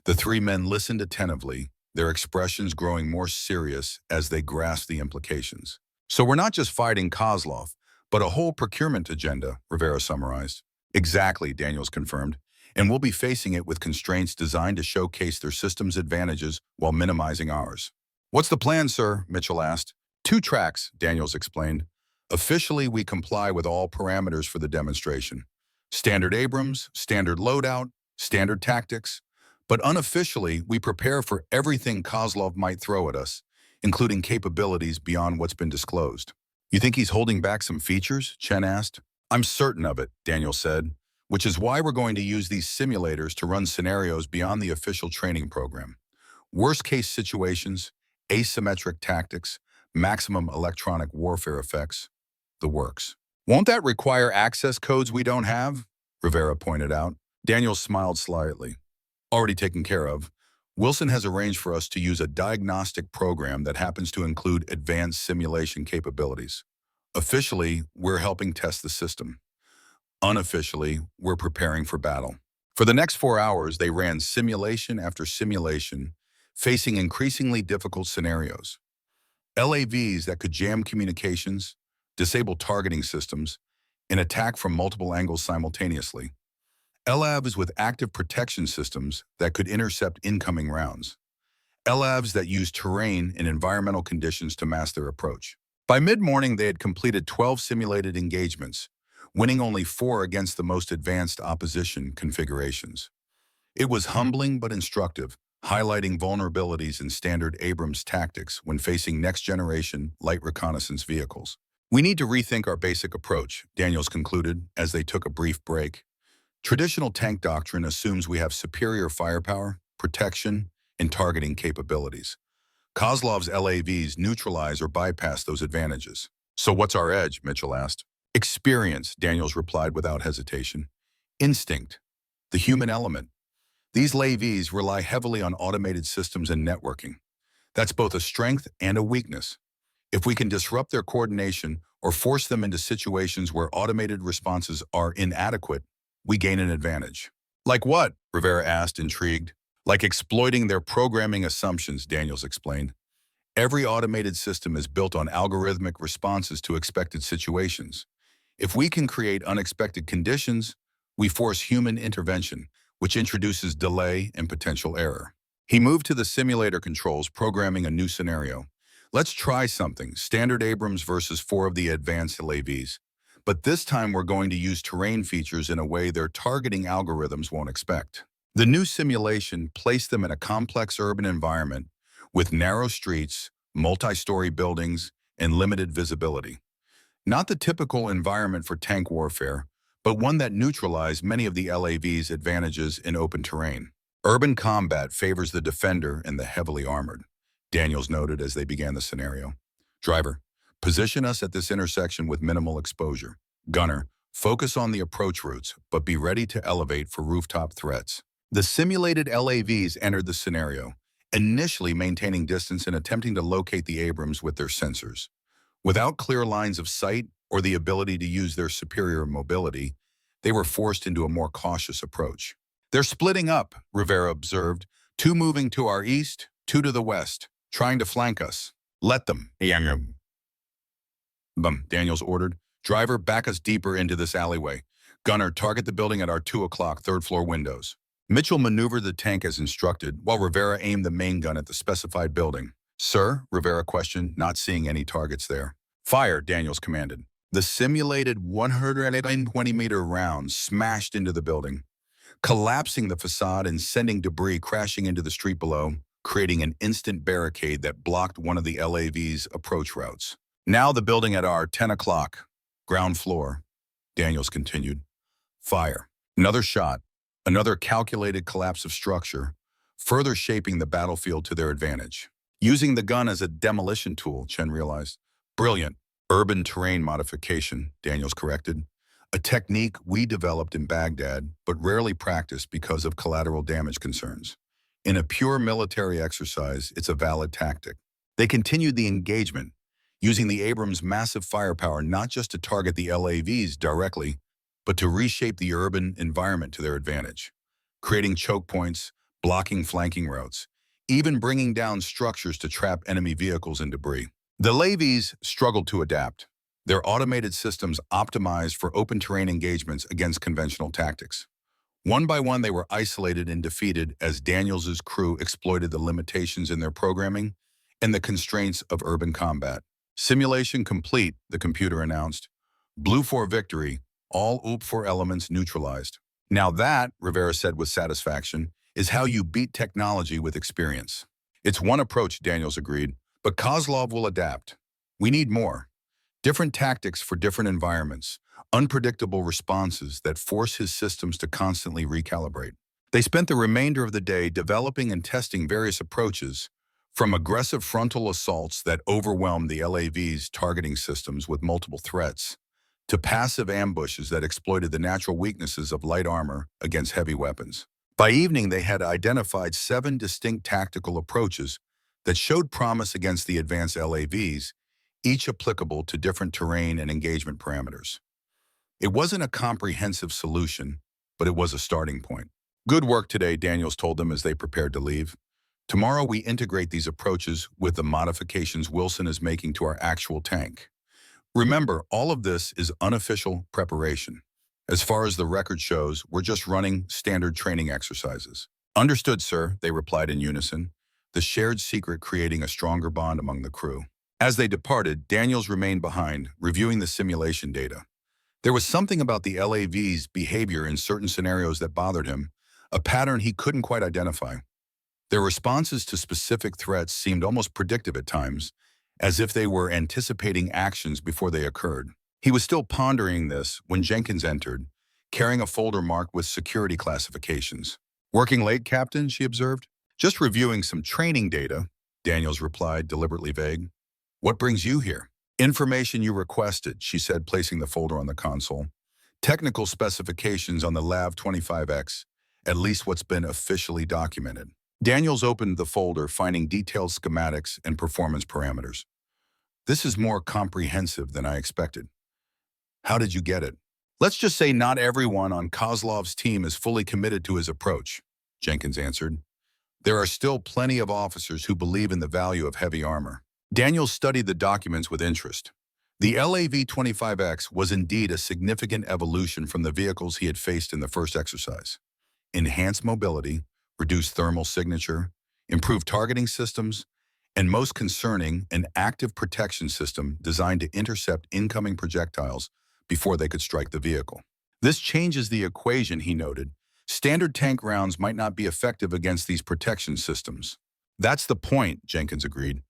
The three men listened attentively, their expressions growing more serious as they grasped the implications. So we're not just fighting Kozlov, but a whole procurement agenda, Rivera summarized. Exactly, Daniels confirmed, and we'll be facing it with constraints designed to showcase their system's advantages while minimizing ours. What's the plan, sir? Mitchell asked. 2 tracks, Daniels explained. Officially, we comply with all parameters for the demonstration. Standard Abrams, standard loadout, standard tactics. But unofficially, we prepare for everything Kozlov might throw at us, including capabilities beyond what's been disclosed. You think he's holding back some features? Chen asked. I'm certain of it, Daniel said, which is why we're going to use these simulators to run scenarios beyond the official training program. Worst-case situations, asymmetric tactics, maximum electronic warfare effects, the works. Won't that require access codes we don't have? Rivera pointed out. Daniel smiled slightly. Already taken care of. Wilson has arranged for us to use a diagnostic program that happens to include advanced simulation capabilities. Officially, we're helping test the system. Unofficially, we're preparing for battle. For the next 4 hours, they ran simulation after simulation, facing increasingly difficult scenarios. LAVs that could jam communications, disable targeting systems, and attack from multiple angles simultaneously. LAVs with active protection systems that could intercept incoming rounds. LAVs that use terrain and environmental conditions to mask their approach. By mid-morning, they had completed 12 simulated engagements, winning only 4 against the most advanced opposition configurations. It was humbling but instructive, highlighting vulnerabilities in standard Abrams tactics when facing next-generation light reconnaissance vehicles. We need to rethink our basic approach, Daniels concluded as they took a brief break. Traditional tank doctrine assumes we have superior firepower, protection, and targeting capabilities. Kozlov's LAVs neutralize or bypass those advantages. So what's our edge? Mitchell asked. Experience, Daniels replied without hesitation. Instinct, the human element. These LAVs rely heavily on automated systems and networking. That's both a strength and a weakness. If we can disrupt their coordination or force them into situations where automated responses are inadequate, we gain an advantage. Like what? Rivera asked, intrigued. Like exploiting their programming assumptions, Daniels explained. Every automated system is built on algorithmic responses to expected situations. If we can create unexpected conditions, we force human intervention, which introduces delay and potential error. He moved to the simulator controls, programming a new scenario. Let's try something, standard Abrams versus 4 of the advanced LAVs. But this time we're going to use terrain features in a way their targeting algorithms won't expect. The new simulation placed them in a complex urban environment with narrow streets, multi-story buildings, and limited visibility. Not the typical environment for tank warfare, but one that neutralized many of the LAV's advantages in open terrain. Urban combat favors the defender and the heavily armored, Daniels noted as they began the scenario. Driver, position us at this intersection with minimal exposure. Gunner, focus on the approach routes, but be ready to elevate for rooftop threats. The simulated LAVs entered the scenario, initially maintaining distance and attempting to locate the Abrams with their sensors. Without clear lines of sight or the ability to use their superior mobility, they were forced into a more cautious approach. They're splitting up, Rivera observed, 2 moving to our east, 2 to the west, trying to flank us. Let them. Daniels ordered. Driver, back us deeper into this alleyway. Gunner, target the building at our 2 o'clock third-floor windows. Mitchell maneuvered the tank as instructed, while Rivera aimed the main gun at the specified building. Sir, Rivera questioned, not seeing any targets there. Fire, Daniels commanded. The simulated 120-meter round smashed into the building, collapsing the facade and sending debris crashing into the street below, creating an instant barricade that blocked one of the LAV's approach routes. Now the building at our 10 o'clock, ground floor, Daniels continued. Fire. Another shot, another calculated collapse of structure, further shaping the battlefield to their advantage. Using the gun as a demolition tool, Chen realized. Brilliant. Urban terrain modification, Daniels corrected. A technique we developed in Baghdad, but rarely practiced because of collateral damage concerns. In a pure military exercise, it's a valid tactic. They continued the engagement, using the Abrams' massive firepower not just to target the LAVs directly, but to reshape the urban environment to their advantage, creating choke points, blocking flanking routes, even bringing down structures to trap enemy vehicles and debris. The LAVs struggled to adapt, their automated systems optimized for open terrain engagements against conventional tactics. One by one, they were isolated and defeated as Daniels' crew exploited the limitations in their programming and the constraints of urban combat. Simulation complete, the computer announced. Blue for victory, all OP4 elements neutralized. Now that, Rivera said with satisfaction, is how you beat technology with experience. It's one approach, Daniels agreed, but Kozlov will adapt. We need more. Different tactics for different environments, unpredictable responses that force his systems to constantly recalibrate. They spent the remainder of the day developing and testing various approaches, from aggressive frontal assaults that overwhelmed the LAV's targeting systems with multiple threats, to passive ambushes that exploited the natural weaknesses of light armor against heavy weapons. By evening, they had identified 7 distinct tactical approaches that showed promise against the advanced LAVs, each applicable to different terrain and engagement parameters. It wasn't a comprehensive solution, but it was a starting point. Good work today, Daniels told them as they prepared to leave. Tomorrow we integrate these approaches with the modifications Wilson is making to our actual tank. Remember, all of this is unofficial preparation. As far as the record shows, we're just running standard training exercises. Understood, sir, they replied in unison, the shared secret creating a stronger bond among the crew. As they departed, Daniels remained behind, reviewing the simulation data. There was something about the LAV's behavior in certain scenarios that bothered him, a pattern he couldn't quite identify. Their responses to specific threats seemed almost predictive at times, as if they were anticipating actions before they occurred. He was still pondering this when Jenkins entered, carrying a folder marked with security classifications. Working late, Captain, she observed. Just reviewing some training data, Daniels replied, deliberately vague. What brings you here? Information you requested, she said, placing the folder on the console. Technical specifications on the LAV 25X, at least what's been officially documented. Daniels opened the folder, finding detailed schematics and performance parameters. This is more comprehensive than I expected. How did you get it? Let's just say not everyone on Kozlov's team is fully committed to his approach, Jenkins answered. There are still plenty of officers who believe in the value of heavy armor. Daniels studied the documents with interest. The LAV-25X was indeed a significant evolution from the vehicles he had faced in the first exercise. enhance mobility, reduce thermal signature, improve targeting systems, and most concerning, an active protection system designed to intercept incoming projectiles before they could strike the vehicle. This changes the equation, he noted. Standard tank rounds might not be effective against these protection systems. That's the point, Jenkins agreed.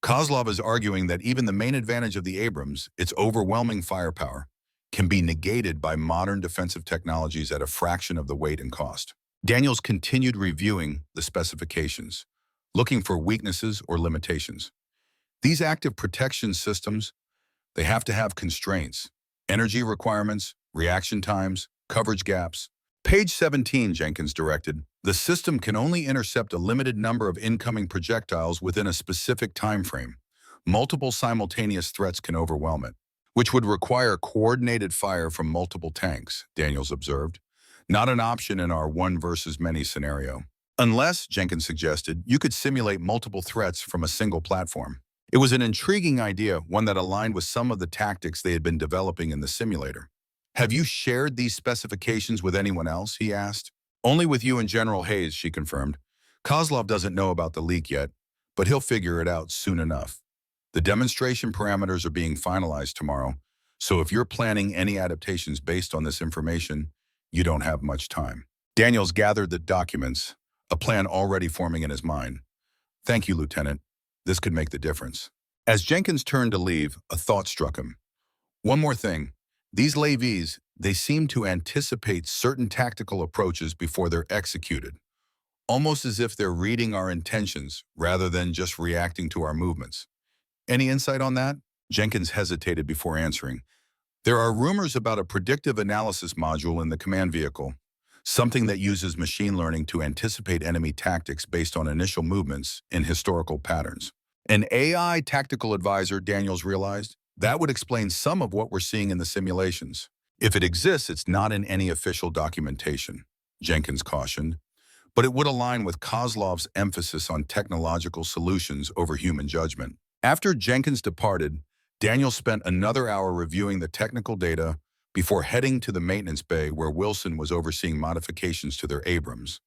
Kozlov is arguing that even the main advantage of the Abrams, its overwhelming firepower, can be negated by modern defensive technologies at a fraction of the weight and cost. Daniels continued reviewing the specifications, looking for weaknesses or limitations. These active protection systems, they have to have constraints, energy requirements, reaction times, coverage gaps. Page 17, Jenkins directed, the system can only intercept a limited number of incoming projectiles within a specific time frame. Multiple simultaneous threats can overwhelm it, which would require coordinated fire from multiple tanks, Daniels observed. Not an option in our one versus many scenario. Unless, Jenkins suggested, you could simulate multiple threats from a single platform. It was an intriguing idea, one that aligned with some of the tactics they had been developing in the simulator. Have you shared these specifications with anyone else, he asked. Only with you and General Hayes, she confirmed. Kozlov doesn't know about the leak yet, but he'll figure it out soon enough. The demonstration parameters are being finalized tomorrow, so if you're planning any adaptations based on this information, you don't have much time. Daniels gathered the documents, a plan already forming in his mind. Thank you, Lieutenant. This could make the difference. As Jenkins turned to leave, a thought struck him. One more thing. These levies, they seem to anticipate certain tactical approaches before they're executed, almost as if they're reading our intentions rather than just reacting to our movements. Any insight on that? Jenkins hesitated before answering. There are rumors about a predictive analysis module in the command vehicle, something that uses machine learning to anticipate enemy tactics based on initial movements in historical patterns. An AI tactical advisor, Daniels realized, that would explain some of what we're seeing in the simulations. If it exists, it's not in any official documentation, Jenkins cautioned, but it would align with Kozlov's emphasis on technological solutions over human judgment. After Jenkins departed, Daniels spent another hour reviewing the technical data before heading to the maintenance bay where Wilson was overseeing modifications to their Abrams.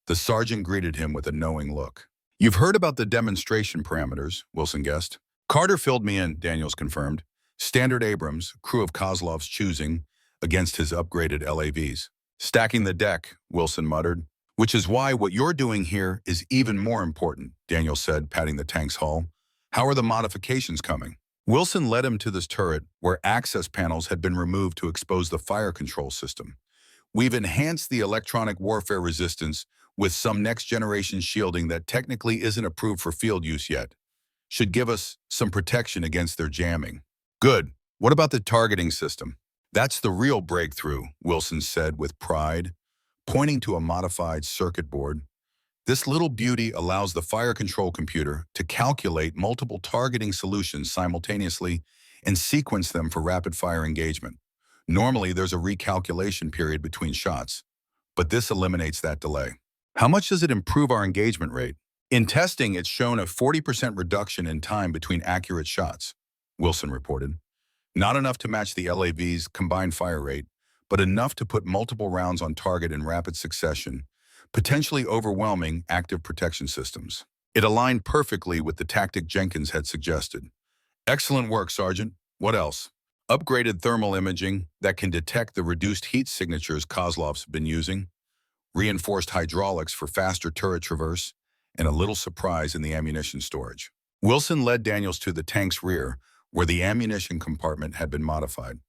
The sergeant greeted him with a knowing look. You've heard about the demonstration parameters, Wilson guessed. Carter filled me in, Daniels confirmed. Standard Abrams, crew of Kozlov's choosing, against his upgraded LAVs. Stacking the deck, Wilson muttered. Which is why what you're doing here is even more important, Daniels said, patting the tank's hull. How are the modifications coming? Wilson led him to this turret, where access panels had been removed to expose the fire control system. We've enhanced the electronic warfare resistance with some next-generation shielding that technically isn't approved for field use yet. Should give us some protection against their jamming. Good. What about the targeting system? That's the real breakthrough, Wilson said with pride, pointing to a modified circuit board. This little beauty allows the fire control computer to calculate multiple targeting solutions simultaneously and sequence them for rapid-fire engagement. Normally, there's a recalculation period between shots, but this eliminates that delay. How much does it improve our engagement rate? In testing, it's shown a 40% reduction in time between accurate shots, Wilson reported. Not enough to match the LAV's combined fire rate, but enough to put multiple rounds on target in rapid succession, potentially overwhelming active protection systems. It aligned perfectly with the tactic Jenkins had suggested. Excellent work, Sergeant. What else? Upgraded thermal imaging that can detect the reduced heat signatures Kozlov's been using, reinforced hydraulics for faster turret traverse, and a little surprise in the ammunition storage. Wilson led Daniels to the tank's rear, where the ammunition compartment had been modified.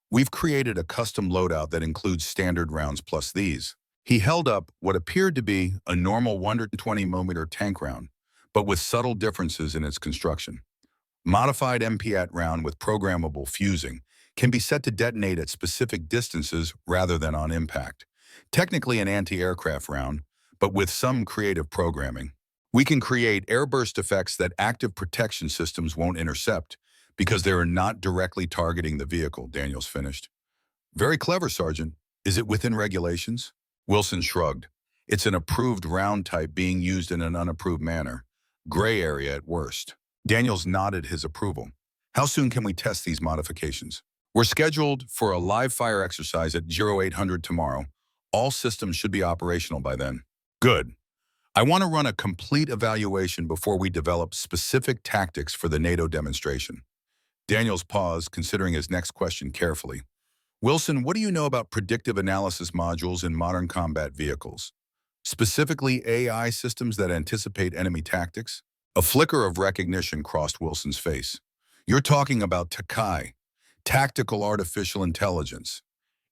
We've created a custom loadout that includes standard rounds plus these. He held up what appeared to be a normal 120mm tank round, but with subtle differences in its construction. Modified MPAT round with programmable fusing can be set to detonate at specific distances rather than on impact. Technically an anti-aircraft round, but with some creative programming. We can create airburst effects that active protection systems won't intercept because they are not directly targeting the vehicle, Daniels finished. Very clever, Sergeant. Is it within regulations? Wilson shrugged. It's an approved round type being used in an unapproved manner. Gray area at worst. Daniels nodded his approval. How soon can we test these modifications? We're scheduled for a live fire exercise at 0800 tomorrow. All systems should be operational by then. Good. I want to run a complete evaluation before we develop specific tactics for the NATO demonstration. Daniels paused, considering his next question carefully. Wilson, what do you know about predictive analysis modules in modern combat vehicles? Specifically AI systems that anticipate enemy tactics? A flicker of recognition crossed Wilson's face. You're talking about TACAI, Tactical Artificial Intelligence.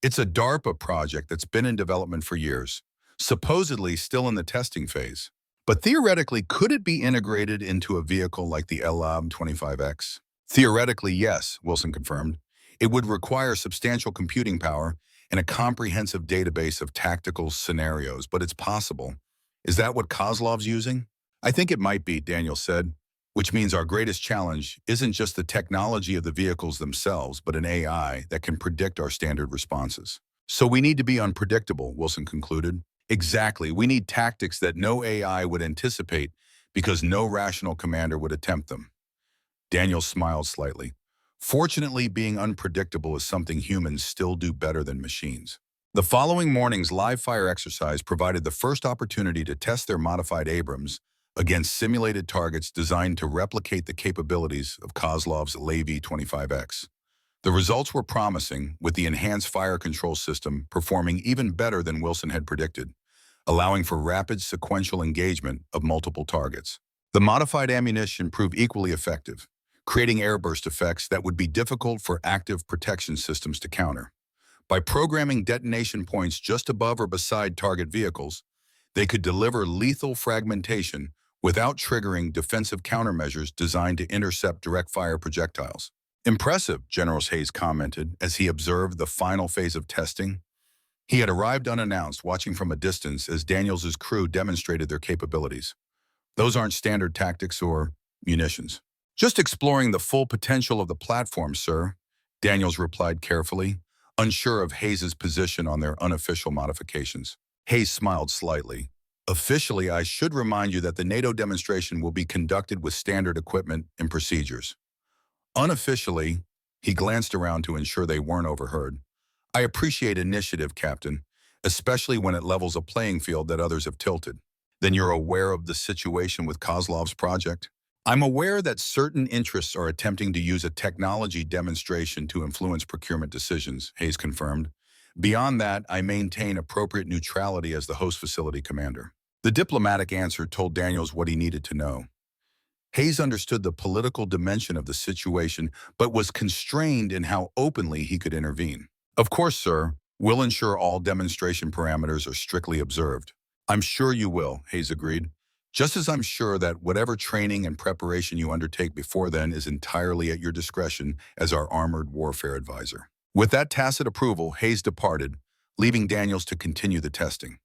It's a DARPA project that's been in development for years, supposedly still in the testing phase. But theoretically, could it be integrated into a vehicle like the LAB-25X? Theoretically, yes, Wilson confirmed. It would require substantial computing power and a comprehensive database of tactical scenarios, but it's possible. Is that what Kozlov's using? I think it might be, Daniel said, which means our greatest challenge isn't just the technology of the vehicles themselves, but an AI that can predict our standard responses. So we need to be unpredictable, Wilson concluded. Exactly. We need tactics that no AI would anticipate because no rational commander would attempt them. Daniel smiled slightly. Fortunately, being unpredictable is something humans still do better than machines. The following morning's live-fire exercise provided the first opportunity to test their modified Abrams against simulated targets designed to replicate the capabilities of Kozlov's LAV-25X. The results were promising, with the enhanced fire control system performing even better than Wilson had predicted, allowing for rapid sequential engagement of multiple targets. The modified ammunition proved equally effective, creating airburst effects that would be difficult for active protection systems to counter. By programming detonation points just above or beside target vehicles, they could deliver lethal fragmentation without triggering defensive countermeasures designed to intercept direct fire projectiles. Impressive, General Hayes commented as he observed the final phase of testing. He had arrived unannounced, watching from a distance as Daniels' crew demonstrated their capabilities. Those aren't standard tactics or munitions. Just exploring the full potential of the platform, sir, Daniels replied carefully, unsure of Hayes' position on their unofficial modifications. Hayes smiled slightly. Officially, I should remind you that the NATO demonstration will be conducted with standard equipment and procedures. Unofficially, he glanced around to ensure they weren't overheard. I appreciate initiative, Captain, especially when it levels a playing field that others have tilted. Then you're aware of the situation with Kozlov's project? I'm aware that certain interests are attempting to use a technology demonstration to influence procurement decisions, Hayes confirmed. Beyond that, I maintain appropriate neutrality as the host facility commander. The diplomatic answer told Daniels what he needed to know. Hayes understood the political dimension of the situation, but was constrained in how openly he could intervene. Of course, sir, we'll ensure all demonstration parameters are strictly observed. I'm sure you will, Hayes agreed. Just as I'm sure that whatever training and preparation you undertake before then is entirely at your discretion as our armored warfare advisor. With that tacit approval, Hayes departed, leaving Daniels to continue the testing.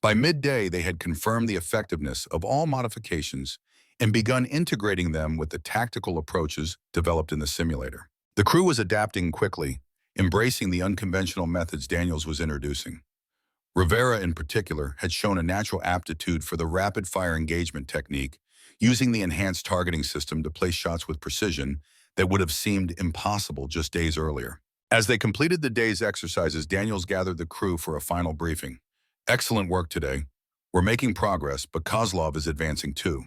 By midday, they had confirmed the effectiveness of all modifications and begun integrating them with the tactical approaches developed in the simulator. The crew was adapting quickly, embracing the unconventional methods Daniels was introducing. Rivera, in particular, had shown a natural aptitude for the rapid-fire engagement technique, using the enhanced targeting system to place shots with precision that would have seemed impossible just days earlier. As they completed the day's exercises, Daniels gathered the crew for a final briefing. Excellent work today. We're making progress, but Kozlov is advancing too.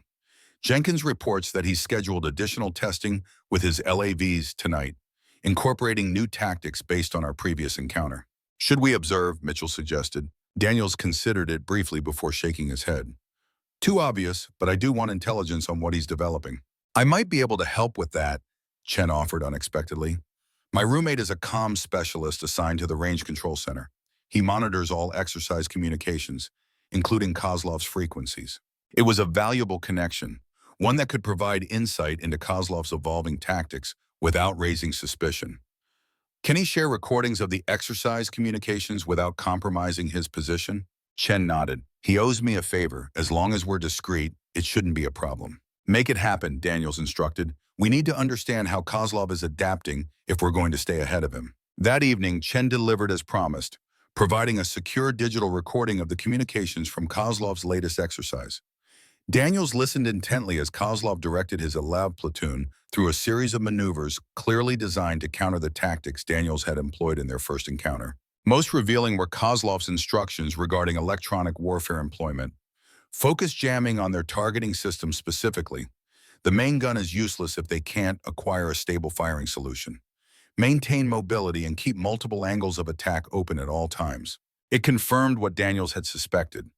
Jenkins reports that he's scheduled additional testing with his LAVs tonight, incorporating new tactics based on our previous encounter. Should we observe, Mitchell suggested. Daniels considered it briefly before shaking his head. Too obvious, but I do want intelligence on what he's developing. I might be able to help with that, Chen offered unexpectedly. My roommate is a comms specialist assigned to the Range Control Center. He monitors all exercise communications, including Kozlov's frequencies. It was a valuable connection, one that could provide insight into Kozlov's evolving tactics without raising suspicion. Can he share recordings of the exercise communications without compromising his position? Chen nodded. He owes me a favor. As long as we're discreet, it shouldn't be a problem. Make it happen, Daniels instructed. We need to understand how Kozlov is adapting if we're going to stay ahead of him. That evening, Chen delivered as promised, providing a secure digital recording of the communications from Kozlov's latest exercise. Daniels listened intently as Kozlov directed his Alav platoon through a series of maneuvers clearly designed to counter the tactics Daniels had employed in their first encounter. Most revealing were Kozlov's instructions regarding electronic warfare employment. Focus jamming on their targeting system specifically. The main gun is useless if they can't acquire a stable firing solution. Maintain mobility and keep multiple angles of attack open at all times. It confirmed what Daniels had suspected.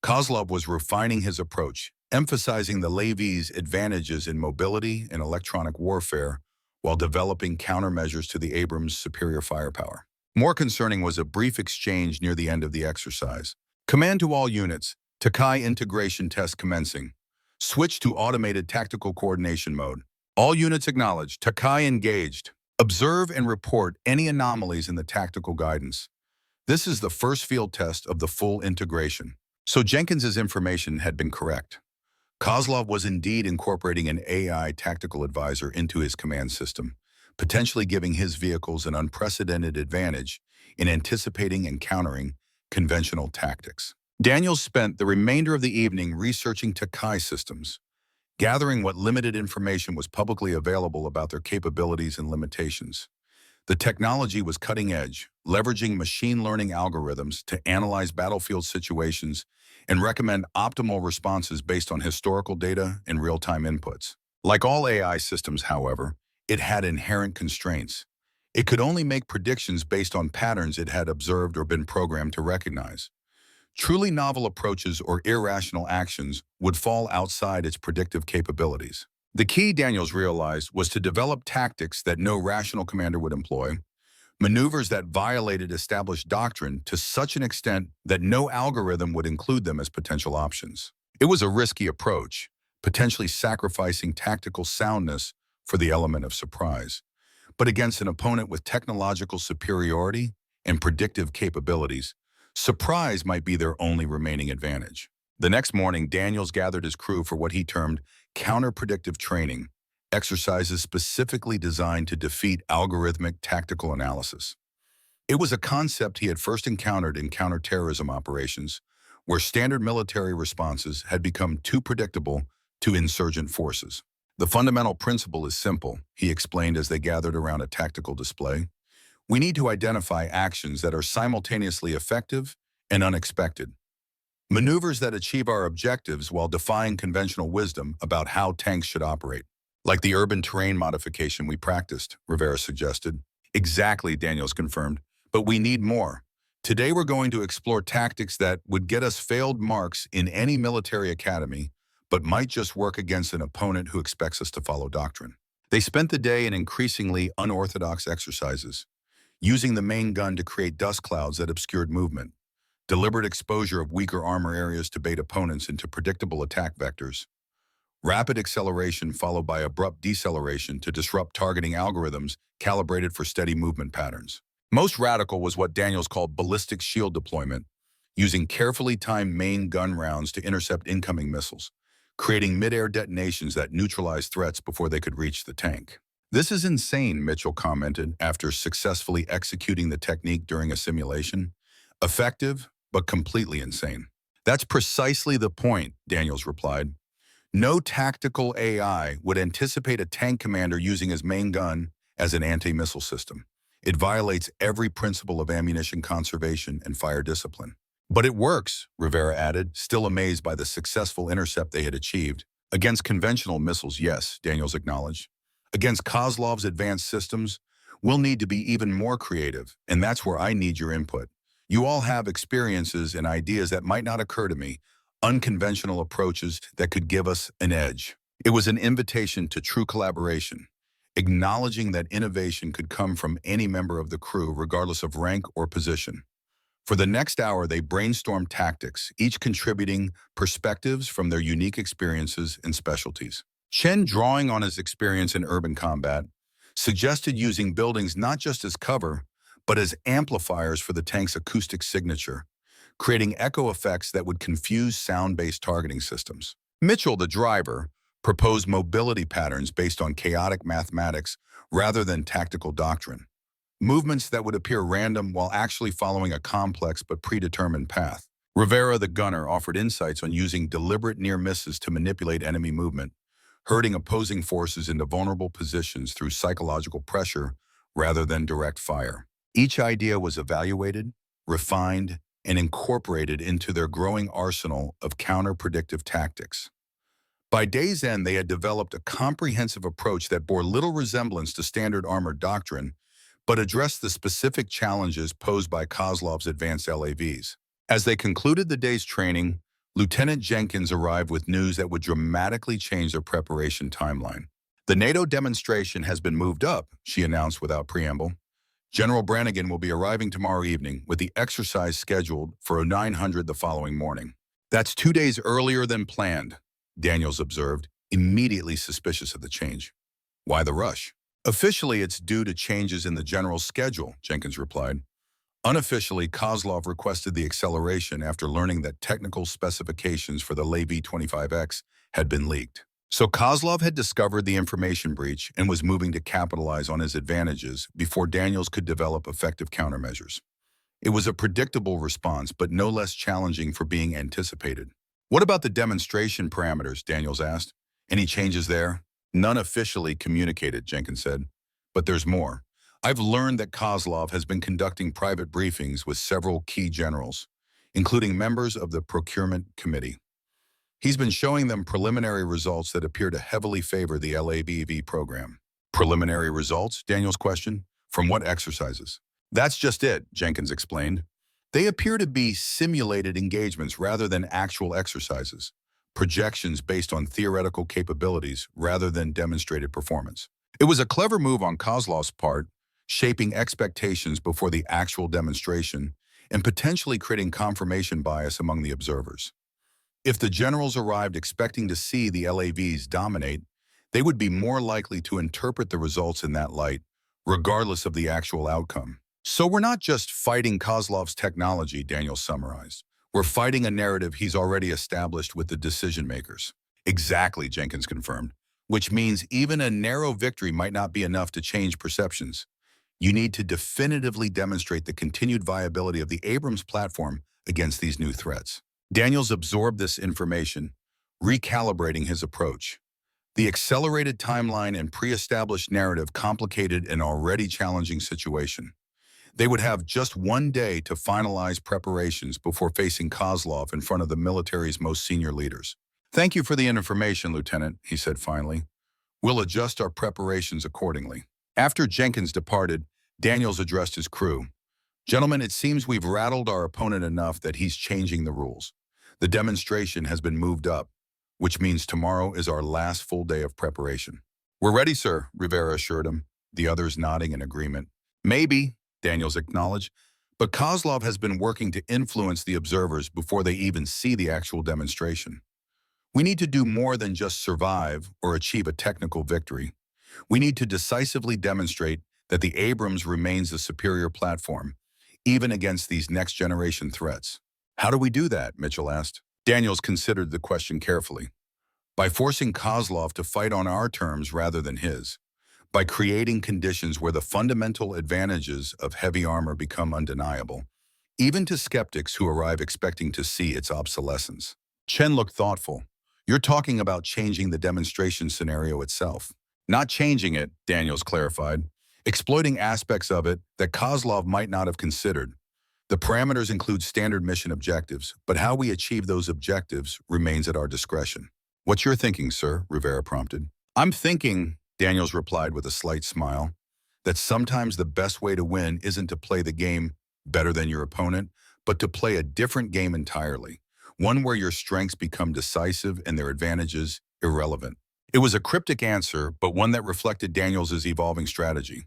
Kozlov was refining his approach, emphasizing the Levy's advantages in mobility and electronic warfare while developing countermeasures to the Abrams' superior firepower. More concerning was a brief exchange near the end of the exercise. Command to all units, Takai integration test commencing. Switch to automated tactical coordination mode. All units acknowledged, Takai engaged. Observe and report any anomalies in the tactical guidance. This is the first field test of the full integration. So Jenkins's information had been correct. Kozlov was indeed incorporating an AI tactical advisor into his command system, potentially giving his vehicles an unprecedented advantage in anticipating and countering conventional tactics. Daniels spent the remainder of the evening researching Takai systems, gathering what limited information was publicly available about their capabilities and limitations. The technology was cutting edge, leveraging machine learning algorithms to analyze battlefield situations and recommend optimal responses based on historical data and real-time inputs. Like all AI systems, however, it had inherent constraints. It could only make predictions based on patterns it had observed or been programmed to recognize. Truly novel approaches or irrational actions would fall outside its predictive capabilities. The key, Daniels realized, was to develop tactics that no rational commander would employ, maneuvers that violated established doctrine to such an extent that no algorithm would include them as potential options. It was a risky approach, potentially sacrificing tactical soundness for the element of surprise. But against an opponent with technological superiority and predictive capabilities, surprise might be their only remaining advantage. The next morning, Daniels gathered his crew for what he termed counter-predictive training, exercises specifically designed to defeat algorithmic tactical analysis. It was a concept he had first encountered in counterterrorism operations, where standard military responses had become too predictable to insurgent forces. The fundamental principle is simple, he explained as they gathered around a tactical display. We need to identify actions that are simultaneously effective and unexpected. Maneuvers that achieve our objectives while defying conventional wisdom about how tanks should operate. Like the urban terrain modification we practiced, Rivera suggested. Exactly, Daniels confirmed. But we need more. Today we're going to explore tactics that would get us failed marks in any military academy, but might just work against an opponent who expects us to follow doctrine. They spent the day in increasingly unorthodox exercises, using the main gun to create dust clouds that obscured movement, deliberate exposure of weaker armor areas to bait opponents into predictable attack vectors, rapid acceleration followed by abrupt deceleration to disrupt targeting algorithms calibrated for steady movement patterns. Most radical was what Daniels called ballistic shield deployment, using carefully timed main gun rounds to intercept incoming missiles, creating mid-air detonations that neutralized threats before they could reach the tank. This is insane, Mitchell commented after successfully executing the technique during a simulation. Effective, but completely insane. That's precisely the point, Daniels replied. No tactical AI would anticipate a tank commander using his main gun as an anti-missile system. It violates every principle of ammunition conservation and fire discipline. But it works, Rivera added, still amazed by the successful intercept they had achieved. Against conventional missiles, yes, Daniels acknowledged. Against Kozlov's advanced systems, we'll need to be even more creative, and that's where I need your input. You all have experiences and ideas that might not occur to me, unconventional approaches that could give us an edge. It was an invitation to true collaboration, acknowledging that innovation could come from any member of the crew, regardless of rank or position. For the next hour, they brainstormed tactics, each contributing perspectives from their unique experiences and specialties. Chen, drawing on his experience in urban combat, suggested using buildings not just as cover, but as amplifiers for the tank's acoustic signature, creating echo effects that would confuse sound-based targeting systems. Mitchell, the driver, proposed mobility patterns based on chaotic mathematics rather than tactical doctrine. Movements that would appear random while actually following a complex but predetermined path. Rivera, the gunner, offered insights on using deliberate near misses to manipulate enemy movement, herding opposing forces into vulnerable positions through psychological pressure rather than direct fire. Each idea was evaluated, refined, and incorporated into their growing arsenal of counter-predictive tactics. By day's end, they had developed a comprehensive approach that bore little resemblance to standard armored doctrine, but addressed the specific challenges posed by Kozlov's advanced LAVs. As they concluded the day's training, Lieutenant Jenkins arrived with news that would dramatically change their preparation timeline. The NATO demonstration has been moved up, she announced without preamble. General Brannigan will be arriving tomorrow evening with the exercise scheduled for 0900 the following morning. That's 2 days earlier than planned, Daniels observed, immediately suspicious of the change. Why the rush? Officially, it's due to changes in the general's schedule, Jenkins replied. Unofficially, Kozlov requested the acceleration after learning that technical specifications for the LAV-25X had been leaked. So Kozlov had discovered the information breach and was moving to capitalize on his advantages before Daniels could develop effective countermeasures. It was a predictable response, but no less challenging for being anticipated. What about the demonstration parameters, Daniels asked. Any changes there? None officially communicated, Jenkins said. But there's more. I've learned that Kozlov has been conducting private briefings with several key generals, including members of the procurement committee. He's been showing them preliminary results that appear to heavily favor the LABV program. Preliminary results? Daniels questioned. From what exercises? That's just it, Jenkins explained. They appear to be simulated engagements rather than actual exercises, projections based on theoretical capabilities rather than demonstrated performance. It was a clever move on Kozlov's part, shaping expectations before the actual demonstration and potentially creating confirmation bias among the observers. If the generals arrived expecting to see the LAVs dominate, they would be more likely to interpret the results in that light, regardless of the actual outcome. So we're not just fighting Kozlov's technology, Daniels summarized. We're fighting a narrative he's already established with the decision makers. Exactly, Jenkins confirmed, which means even a narrow victory might not be enough to change perceptions. You need to definitively demonstrate the continued viability of the Abrams platform against these new threats. Daniels absorbed this information, recalibrating his approach. The accelerated timeline and pre-established narrative complicated an already challenging situation. They would have just 1 day to finalize preparations before facing Kozlov in front of the military's most senior leaders. Thank you for the information, Lieutenant, he said finally. We'll adjust our preparations accordingly. After Jenkins departed, Daniels addressed his crew. Gentlemen, it seems we've rattled our opponent enough that he's changing the rules. The demonstration has been moved up, which means tomorrow is our last full day of preparation. We're ready, sir, Rivera assured him, the others nodding in agreement. Maybe, Daniels acknowledged, but Kozlov has been working to influence the observers before they even see the actual demonstration. We need to do more than just survive or achieve a technical victory. We need to decisively demonstrate that the Abrams remains the superior platform, even against these next-generation threats. How do we do that? Mitchell asked. Daniels considered the question carefully. By forcing Kozlov to fight on our terms rather than his. By creating conditions where the fundamental advantages of heavy armor become undeniable, even to skeptics who arrive expecting to see its obsolescence. Chen looked thoughtful. You're talking about changing the demonstration scenario itself. Not changing it, Daniels clarified. Exploiting aspects of it that Kozlov might not have considered. The parameters include standard mission objectives, but how we achieve those objectives remains at our discretion. What's your thinking, sir? Rivera prompted. I'm thinking, Daniels replied with a slight smile, that sometimes the best way to win isn't to play the game better than your opponent, but to play a different game entirely, one where your strengths become decisive and their advantages irrelevant. It was a cryptic answer, but one that reflected Daniels' evolving strategy.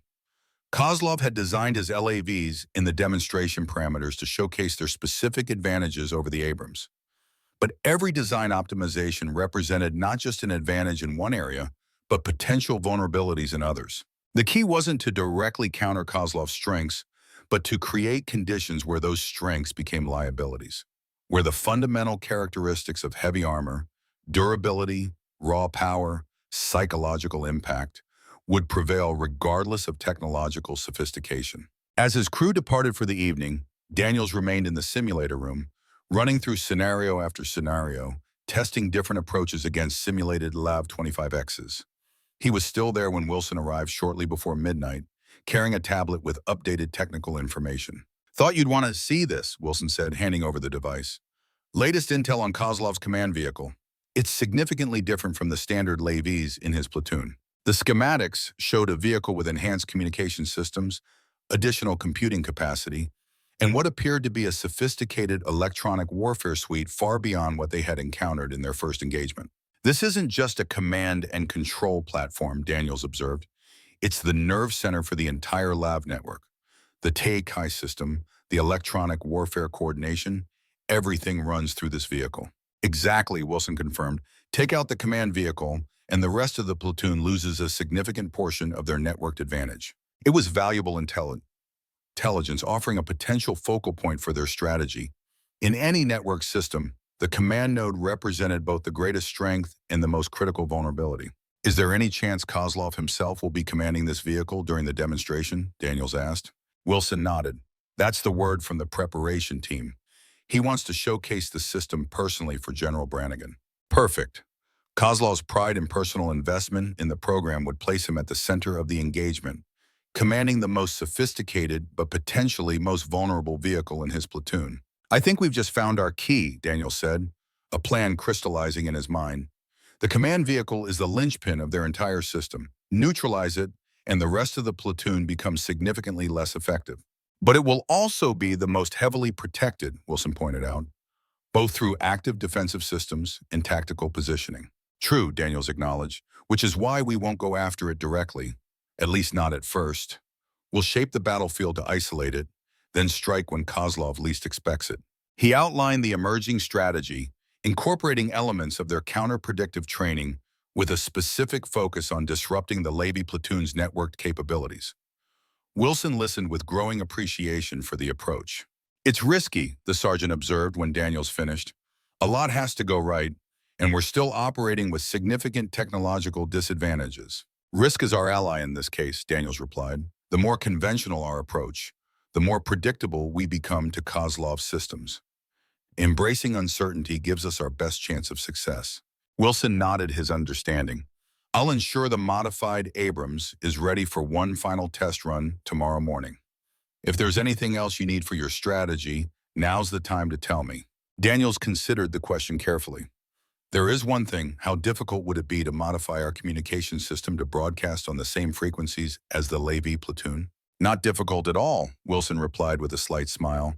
Kozlov had designed his LAVs in the demonstration parameters to showcase their specific advantages over the Abrams. But every design optimization represented not just an advantage in one area, but potential vulnerabilities in others. The key wasn't to directly counter Kozlov's strengths, but to create conditions where those strengths became liabilities, where the fundamental characteristics of heavy armor, durability, raw power, psychological impact, would prevail regardless of technological sophistication. As his crew departed for the evening, Daniels remained in the simulator room, running through scenario after scenario, testing different approaches against simulated LAV-25Xs. He was still there when Wilson arrived shortly before midnight, carrying a tablet with updated technical information. Thought you'd want to see this, Wilson said, handing over the device. Latest intel on Kozlov's command vehicle. It's significantly different from the standard Levies in his platoon. The schematics showed a vehicle with enhanced communication systems, additional computing capacity, and what appeared to be a sophisticated electronic warfare suite far beyond what they had encountered in their first engagement. This isn't just a command and control platform, Daniels observed. It's the nerve center for the entire LAV network. The Teikai system, the electronic warfare coordination, everything runs through this vehicle. Exactly, Wilson confirmed. Take out the command vehicle, and the rest of the platoon loses a significant portion of their networked advantage. It was valuable intelligence, offering a potential focal point for their strategy. In any network system, the command node represented both the greatest strength and the most critical vulnerability. Is there any chance Kozlov himself will be commanding this vehicle during the demonstration? Daniels asked. Wilson nodded. That's the word from the preparation team. He wants to showcase the system personally for General Brannigan. Perfect. Kozlov's pride and personal investment in the program would place him at the center of the engagement, commanding the most sophisticated but potentially most vulnerable vehicle in his platoon. I think we've just found our key, Daniel said, a plan crystallizing in his mind. The command vehicle is the linchpin of their entire system. Neutralize it, and the rest of the platoon becomes significantly less effective. But it will also be the most heavily protected, Wilson pointed out, both through active defensive systems and tactical positioning. True, Daniels acknowledged, which is why we won't go after it directly, at least not at first. We'll shape the battlefield to isolate it, then strike when Kozlov least expects it. He outlined the emerging strategy, incorporating elements of their counter-predictive training with a specific focus on disrupting the Levy platoon's networked capabilities. Wilson listened with growing appreciation for the approach. It's risky, the sergeant observed when Daniels finished. A lot has to go right, and we're still operating with significant technological disadvantages. Risk is our ally in this case, Daniels replied. The more conventional our approach, the more predictable we become to Kozlov's systems. Embracing uncertainty gives us our best chance of success. Wilson nodded his understanding. I'll ensure the modified Abrams is ready for one final test run tomorrow morning. If there's anything else you need for your strategy, now's the time to tell me. Daniels considered the question carefully. There is one thing. How difficult would it be to modify our communication system to broadcast on the same frequencies as the Levy platoon? Not difficult at all, Wilson replied with a slight smile,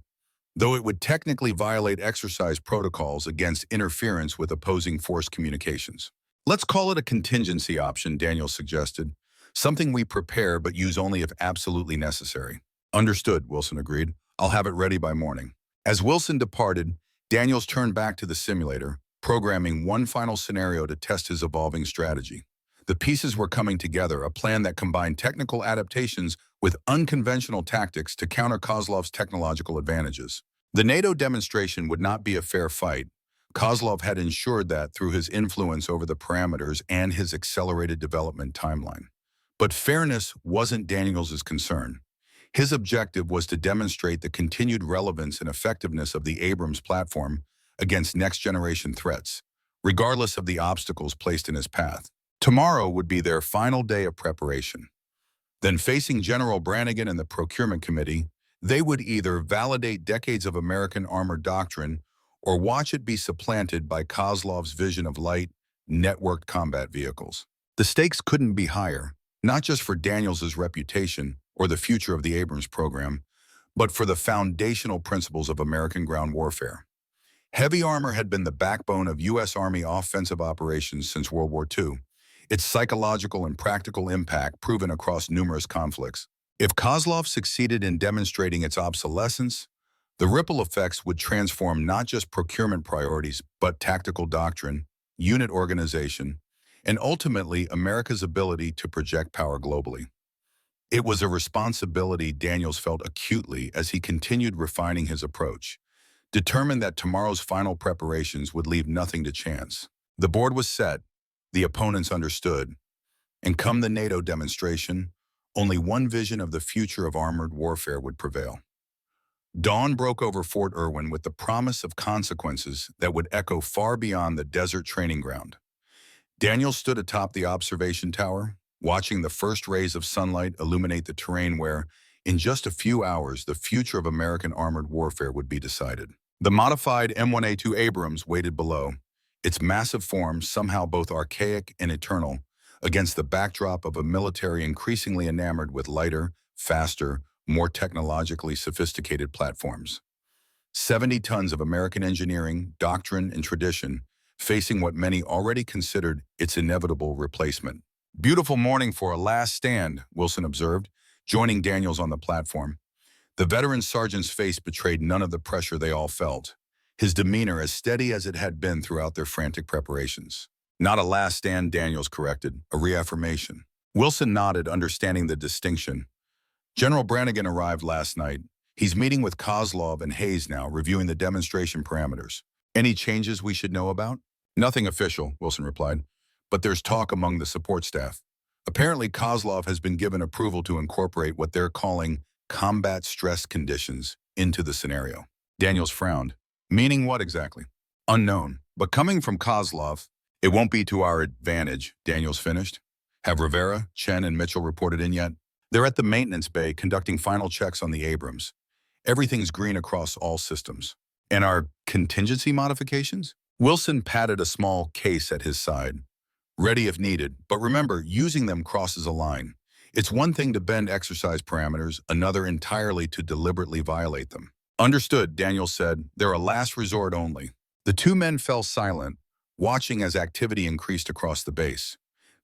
though it would technically violate exercise protocols against interference with opposing force communications. Let's call it a contingency option, Daniels suggested. Something we prepare but use only if absolutely necessary. Understood, Wilson agreed. I'll have it ready by morning. As Wilson departed, Daniels turned back to the simulator, programming one final scenario to test his evolving strategy. The pieces were coming together, a plan that combined technical adaptations with unconventional tactics to counter Kozlov's technological advantages. The NATO demonstration would not be a fair fight. Kozlov had ensured that through his influence over the parameters and his accelerated development timeline. But fairness wasn't Daniels' concern. His objective was to demonstrate the continued relevance and effectiveness of the Abrams platform against next-generation threats, regardless of the obstacles placed in his path. Tomorrow would be their final day of preparation. Then, facing General Brannigan and the Procurement Committee, they would either validate decades of American armored doctrine or watch it be supplanted by Kozlov's vision of light, networked combat vehicles. The stakes couldn't be higher, not just for Daniels' reputation or the future of the Abrams program, but for the foundational principles of American ground warfare. Heavy armor had been the backbone of U.S. Army offensive operations since World War II, its psychological and practical impact proven across numerous conflicts. If Kozlov succeeded in demonstrating its obsolescence, the ripple effects would transform not just procurement priorities, but tactical doctrine, unit organization, and ultimately America's ability to project power globally. It was a responsibility Daniels felt acutely as he continued refining his approach, determined that tomorrow's final preparations would leave nothing to chance. The board was set, the opponents understood, and come the NATO demonstration, only one vision of the future of armored warfare would prevail. Dawn broke over Fort Irwin with the promise of consequences that would echo far beyond the desert training ground. Daniel stood atop the observation tower, watching the first rays of sunlight illuminate the terrain where, in just a few hours, the future of American armored warfare would be decided. The modified M1A2 Abrams waited below, its massive form somehow both archaic and eternal, against the backdrop of a military increasingly enamored with lighter, faster, more technologically sophisticated platforms. 70 tons of American engineering, doctrine, and tradition, facing what many already considered its inevitable replacement. "Beautiful morning for a last stand," Wilson observed, joining Daniels on the platform. The veteran sergeant's face betrayed none of the pressure they all felt, his demeanor as steady as it had been throughout their frantic preparations. "Not a last stand," Daniels corrected, "a reaffirmation." Wilson nodded, understanding the distinction. "General Brannigan arrived last night. He's meeting with Kozlov and Hayes now, reviewing the demonstration parameters. Any changes we should know about?" "Nothing official," Wilson replied, "but there's talk among the support staff. Apparently, Kozlov has been given approval to incorporate what they're calling combat stress conditions into the scenario." Daniels frowned. "Meaning what exactly?" "Unknown. But coming from Kozlov, it won't be to our advantage," Daniels finished. "Have Rivera, Chen, and Mitchell reported in yet?" "They're at the maintenance bay conducting final checks on the Abrams. Everything's green across all systems." "And our contingency modifications?" Wilson patted a small case at his side. "Ready if needed, but remember, using them crosses a line. It's one thing to bend exercise parameters, another entirely to deliberately violate them." "Understood," Daniels said. "They're a last resort only." The two men fell silent, watching as activity increased across the base.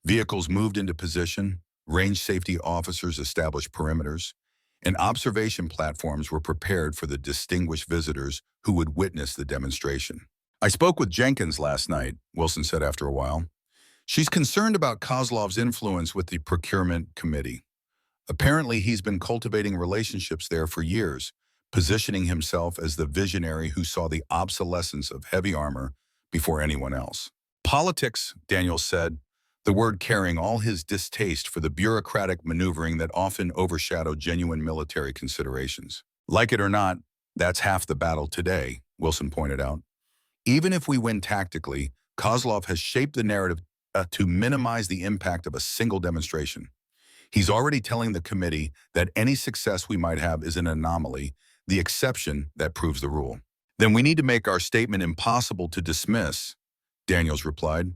Vehicles moved into position, range safety officers established perimeters, and observation platforms were prepared for the distinguished visitors who would witness the demonstration. "I spoke with Jenkins last night," Wilson said after a while. "She's concerned about Kozlov's influence with the procurement committee. Apparently, he's been cultivating relationships there for years, positioning himself as the visionary who saw the obsolescence of heavy armor before anyone else." "Politics," Daniels said, the word carrying all his distaste for the bureaucratic maneuvering that often overshadowed genuine military considerations. "Like it or not, that's half the battle today," Wilson pointed out. "Even if we win tactically, Kozlov has shaped the narrative to minimize the impact of a single demonstration. He's already telling the committee that any success we might have is an anomaly, the exception that proves the rule." "Then we need to make our statement impossible to dismiss," Daniels replied.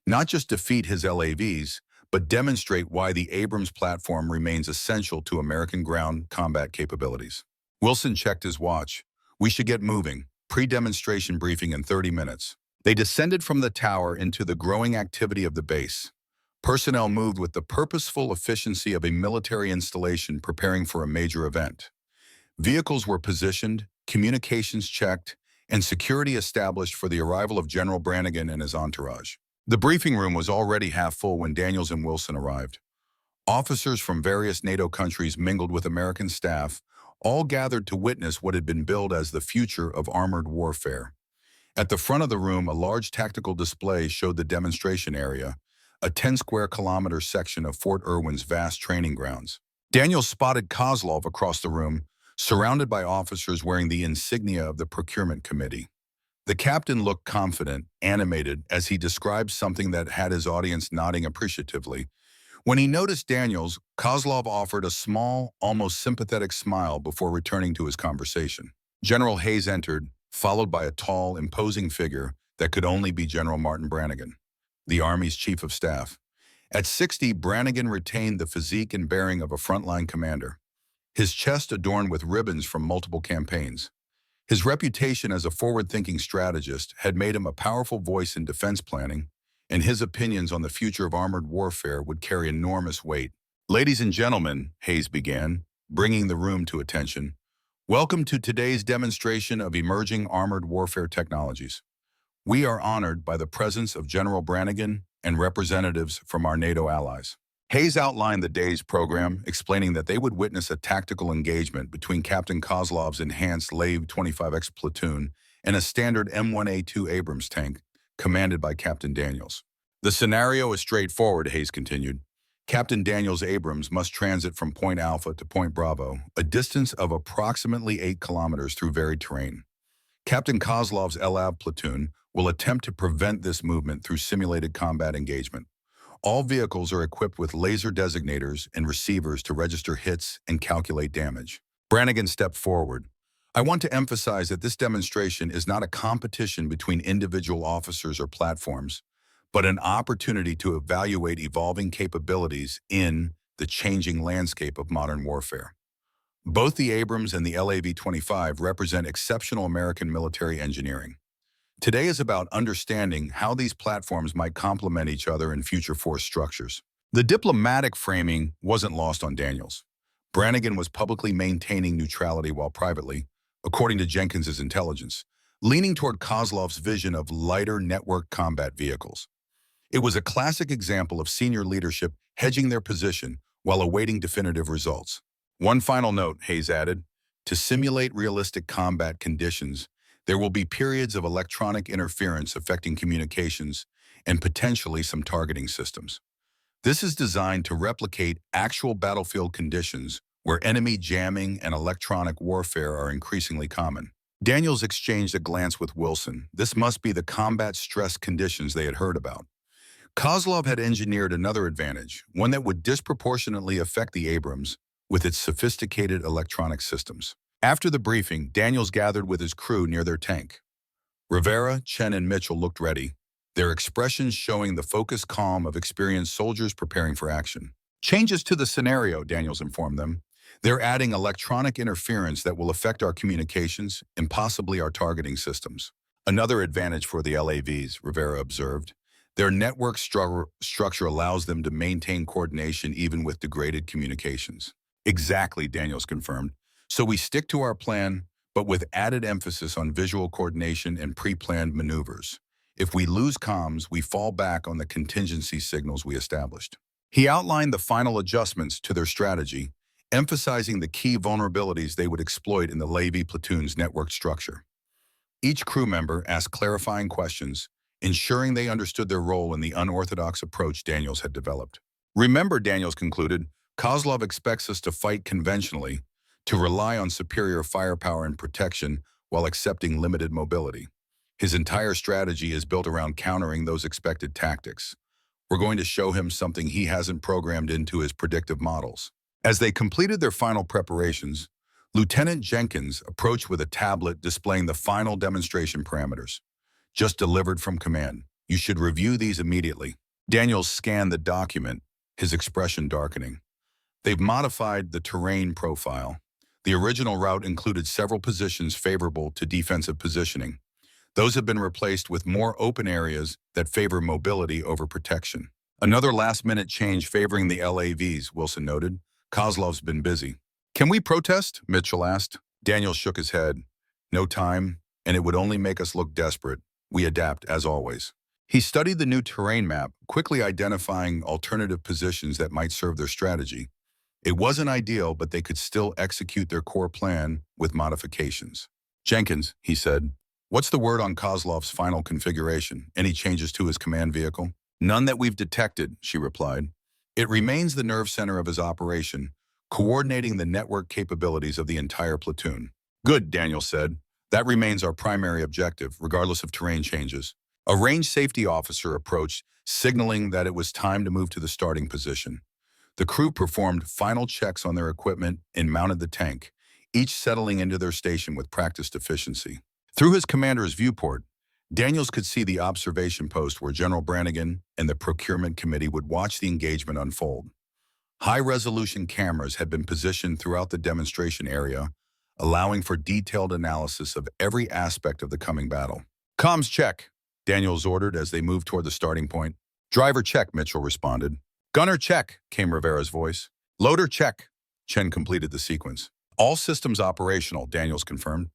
"Not just defeat his LAVs, but demonstrate why the Abrams platform remains essential to American ground combat capabilities." Wilson checked his watch. "We should get moving. Pre-demonstration briefing in 30 minutes. They descended from the tower into the growing activity of the base. Personnel moved with the purposeful efficiency of a military installation preparing for a major event. Vehicles were positioned, communications checked, and security established for the arrival of General Brannigan and his entourage. The briefing room was already half full when Daniels and Wilson arrived. Officers from various NATO countries mingled with American staff, all gathered to witness what had been billed as the future of armored warfare. At the front of the room, a large tactical display showed the demonstration area, a 10-square-kilometer section of Fort Irwin's vast training grounds. Daniels spotted Kozlov across the room, surrounded by officers wearing the insignia of the procurement committee. The captain looked confident, animated, as he described something that had his audience nodding appreciatively. When he noticed Daniels, Kozlov offered a small, almost sympathetic smile before returning to his conversation. General Hayes entered, followed by a tall, imposing figure that could only be General Martin Brannigan, the Army's chief of staff. At 60, Brannigan retained the physique and bearing of a frontline commander, his chest adorned with ribbons from multiple campaigns. His reputation as a forward-thinking strategist had made him a powerful voice in defense planning, and his opinions on the future of armored warfare would carry enormous weight. "Ladies and gentlemen," Hayes began, bringing the room to attention, "welcome to today's demonstration of emerging armored warfare technologies. We are honored by the presence of General Brannigan and representatives from our NATO allies." Hayes outlined the day's program, explaining that they would witness a tactical engagement between Captain Kozlov's enhanced LAV 25X platoon and a standard M1A2 Abrams tank, commanded by Captain Daniels. "The scenario is straightforward," Hayes continued. "Captain Daniels' Abrams must transit from Point Alpha to Point Bravo, a distance of approximately 8 kilometers through varied terrain. Captain Kozlov's LAV platoon will attempt to prevent this movement through simulated combat engagement. All vehicles are equipped with laser designators and receivers to register hits and calculate damage. Brannigan stepped forward. I want to emphasize that this demonstration is not a competition between individual officers or platforms, but an opportunity to evaluate evolving capabilities in the changing landscape of modern warfare. Both the Abrams and the LAV-25 represent exceptional American military engineering. Today is about understanding how these platforms might complement each other in future force structures. The diplomatic framing wasn't lost on Daniels. Brannigan was publicly maintaining neutrality while privately, according to Jenkins's intelligence, leaning toward Kozlov's vision of lighter network combat vehicles. It was a classic example of senior leadership hedging their position while awaiting definitive results. One final note, Hayes added, to simulate realistic combat conditions, there will be periods of electronic interference affecting communications and potentially some targeting systems. This is designed to replicate actual battlefield conditions where enemy jamming and electronic warfare are increasingly common. Daniels exchanged a glance with Wilson. This must be the combat stress conditions they had heard about. Kozlov had engineered another advantage, one that would disproportionately affect the Abrams with its sophisticated electronic systems. After the briefing, Daniels gathered with his crew near their tank. Rivera, Chen, and Mitchell looked ready, their expressions showing the focused calm of experienced soldiers preparing for action. Changes to the scenario, Daniels informed them. They're adding electronic interference that will affect our communications and possibly our targeting systems. Another advantage for the LAVs, Rivera observed. Their network structure allows them to maintain coordination even with degraded communications. Exactly, Daniels confirmed. So we stick to our plan, but with added emphasis on visual coordination and pre-planned maneuvers. If we lose comms, we fall back on the contingency signals we established. He outlined the final adjustments to their strategy, emphasizing the key vulnerabilities they would exploit in the Levy platoon's network structure. Each crew member asked clarifying questions, ensuring they understood their role in the unorthodox approach Daniels had developed. Remember, Daniels concluded, Kozlov expects us to fight conventionally, to rely on superior firepower and protection while accepting limited mobility. His entire strategy is built around countering those expected tactics. We're going to show him something he hasn't programmed into his predictive models. As they completed their final preparations, Lieutenant Jenkins approached with a tablet displaying the final demonstration parameters. Just delivered from command. You should review these immediately. Daniels scanned the document, his expression darkening. They've modified the terrain profile. The original route included several positions favorable to defensive positioning. Those have been replaced with more open areas that favor mobility over protection. Another last-minute change favoring the LAVs, Wilson noted. Kozlov's been busy. Can we protest? Mitchell asked. Daniels shook his head. No time, and it would only make us look desperate. We adapt, as always. He studied the new terrain map, quickly identifying alternative positions that might serve their strategy. It wasn't ideal, but they could still execute their core plan with modifications. Jenkins, he said, what's the word on Kozlov's final configuration? Any changes to his command vehicle? None that we've detected, she replied. It remains the nerve center of his operation, coordinating the network capabilities of the entire platoon. Good, Daniel said. That remains our primary objective, regardless of terrain changes. A range safety officer approached, signaling that it was time to move to the starting position. The crew performed final checks on their equipment and mounted the tank, each settling into their station with practiced efficiency. Through his commander's viewport, Daniels could see the observation post where General Brannigan and the procurement committee would watch the engagement unfold. High-resolution cameras had been positioned throughout the demonstration area, allowing for detailed analysis of every aspect of the coming battle. Comms check, Daniels ordered as they moved toward the starting point. Driver check, Mitchell responded. Gunner check, came Rivera's voice. Loader check, Chen completed the sequence. All systems operational, Daniels confirmed.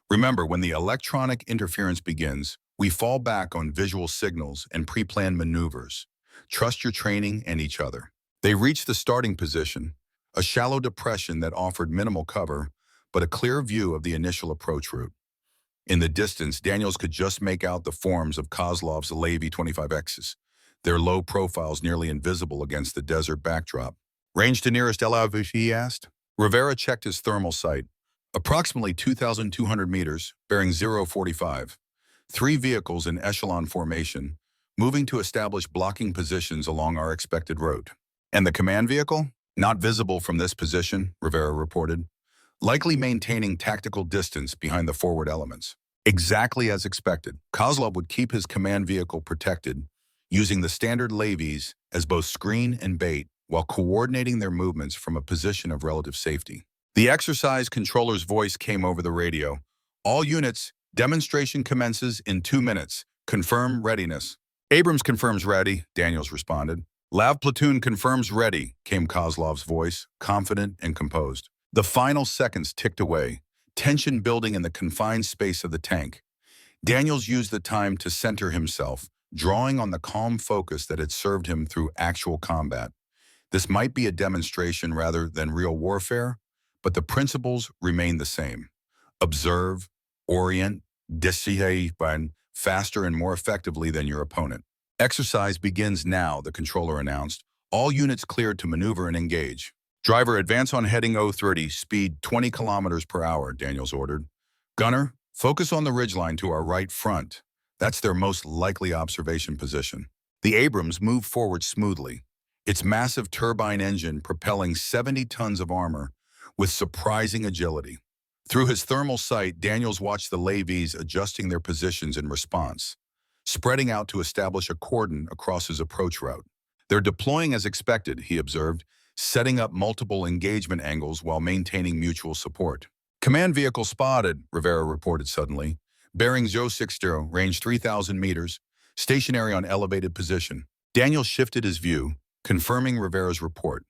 Remember, when the electronic interference begins, we fall back on visual signals and pre-planned maneuvers. Trust your training and each other. They reached the starting position, a shallow depression that offered minimal cover, but a clear view of the initial approach route. In the distance, Daniels could just make out the forms of Kozlov's LAV-25Xs, their low profiles nearly invisible against the desert backdrop. Range to nearest LAV, he asked. Rivera checked his thermal sight. Approximately 2,200 meters, bearing 045. 3 vehicles in echelon formation, moving to establish blocking positions along our expected route. And the command vehicle? Not visible from this position, Rivera reported, likely maintaining tactical distance behind the forward elements. Exactly as expected, Kozlov would keep his command vehicle protected, using the standard levies as both screen and bait while coordinating their movements from a position of relative safety. The exercise controller's voice came over the radio. All units, demonstration commences in 2 minutes. Confirm readiness. Abrams confirms ready, Daniels responded. Lav platoon confirms ready, came Kozlov's voice, confident and composed. The final seconds ticked away, tension building in the confined space of the tank. Daniels used the time to center himself, drawing on the calm focus that had served him through actual combat. This might be a demonstration rather than real warfare, but the principles remain the same. Observe, orient, decide faster and more effectively than your opponent. Exercise begins now, the controller announced. All units cleared to maneuver and engage. Driver, advance on heading 030, speed 20 kilometers per hour, Daniels ordered. Gunner, focus on the ridgeline to our right front. That's their most likely observation position. The Abrams moved forward smoothly, its massive turbine engine propelling 70 tons of armor with surprising agility. Through his thermal sight, Daniels watched the levies adjusting their positions in response, spreading out to establish a cordon across his approach route. They're deploying as expected, he observed, setting up multiple engagement angles while maintaining mutual support. Command vehicle spotted, Rivera reported suddenly. Bearing 060, range 3,000 meters, stationary on elevated position. Daniels shifted his view, confirming Rivera's report.